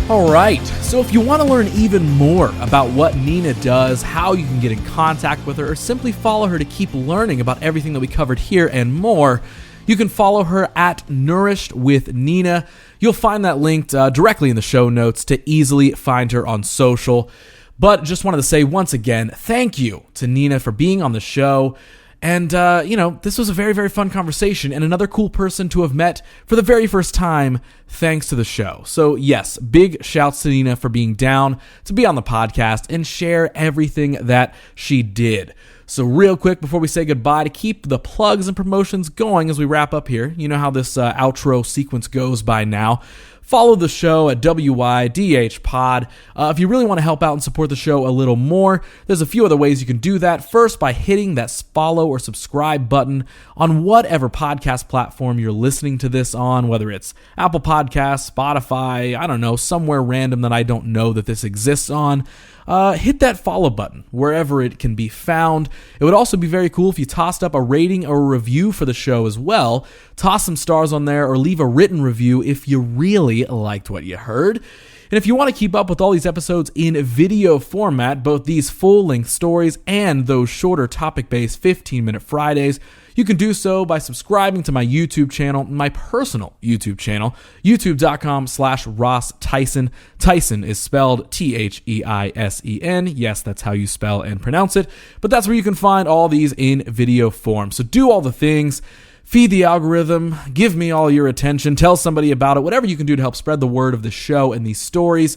All right, so if you want to learn even more about what Nina does, how you can get in contact with her, or simply follow her to keep learning about everything that we covered here and more, You can follow her at Nourished with Nina. You'll find that linked directly in the show notes to easily find her on social. But just wanted to say once again, thank you to Nina for being on the show. And, this was a very, very fun conversation and another cool person to have met for the very first time thanks to the show. So, yes, big shouts to Nina for being down to be on the podcast and share everything that she did. So real quick before we say goodbye, to keep the plugs and promotions going as we wrap up here, you know how this outro sequence goes by now. Follow the show at WYDH Pod. If you really want to help out and support the show a little more, there's a few other ways you can do that. First, by hitting that follow or subscribe button on whatever podcast platform you're listening to this on, whether it's Apple Podcasts, Spotify, I don't know, somewhere random that I don't know that this exists on. Hit that follow button wherever it can be found. It would also be very cool if you tossed up a rating or a review for the show as well. Toss some stars on there or leave a written review if you really liked what you heard. And if you want to keep up with all these episodes in video format, both these full-length stories and those shorter topic-based 15-minute Fridays, you can do so by subscribing to my YouTube channel, my personal YouTube channel, youtube.com/Ross Tyson. Tyson is spelled Theisen. Yes, that's how you spell and pronounce it. But that's where you can find all these in video form. So do all the things. Feed the algorithm, give me all your attention, tell somebody about it, whatever you can do to help spread the word of the show and these stories.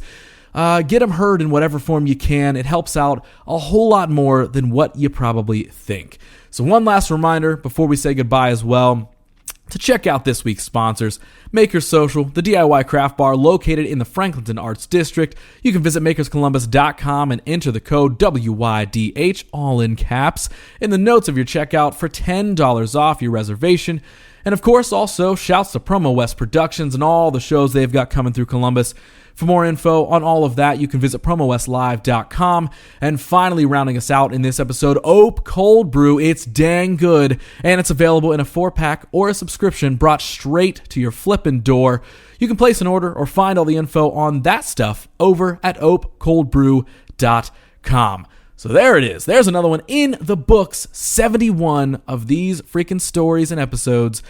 Get them heard in whatever form you can. It helps out a whole lot more than what you probably think. So one last reminder before we say goodbye as well, to check out this week's sponsors, Makers Social, the DIY craft bar located in the Franklinton Arts District. You can visit makerscolumbus.com and enter the code WYDH, all in caps, in the notes of your checkout for $10 off your reservation. And of course, also, shouts to PromoWest Productions and all the shows they've got coming through Columbus. For more info on all of that, you can visit PromoWestLive.com. And finally, rounding us out in this episode, Oak Cold Brew. It's dang good, and it's available in a 4-pack or a subscription brought straight to your flippin' door. You can place an order or find all the info on that stuff over at oakcoldbrew.com. So there it is. There's another one in the books. 71 of these freaking stories and episodes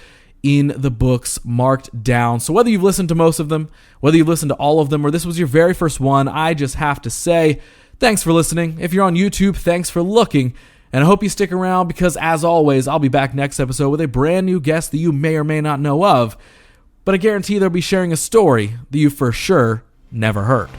in the books marked down. So whether you've listened to most of them, whether you've listened to all of them, or this was your very first one, I just have to say, thanks for listening. If you're on YouTube, thanks for looking. And I hope you stick around because, as always, I'll be back next episode with a brand new guest that you may or may not know of. But I guarantee they'll be sharing a story that you for sure never heard.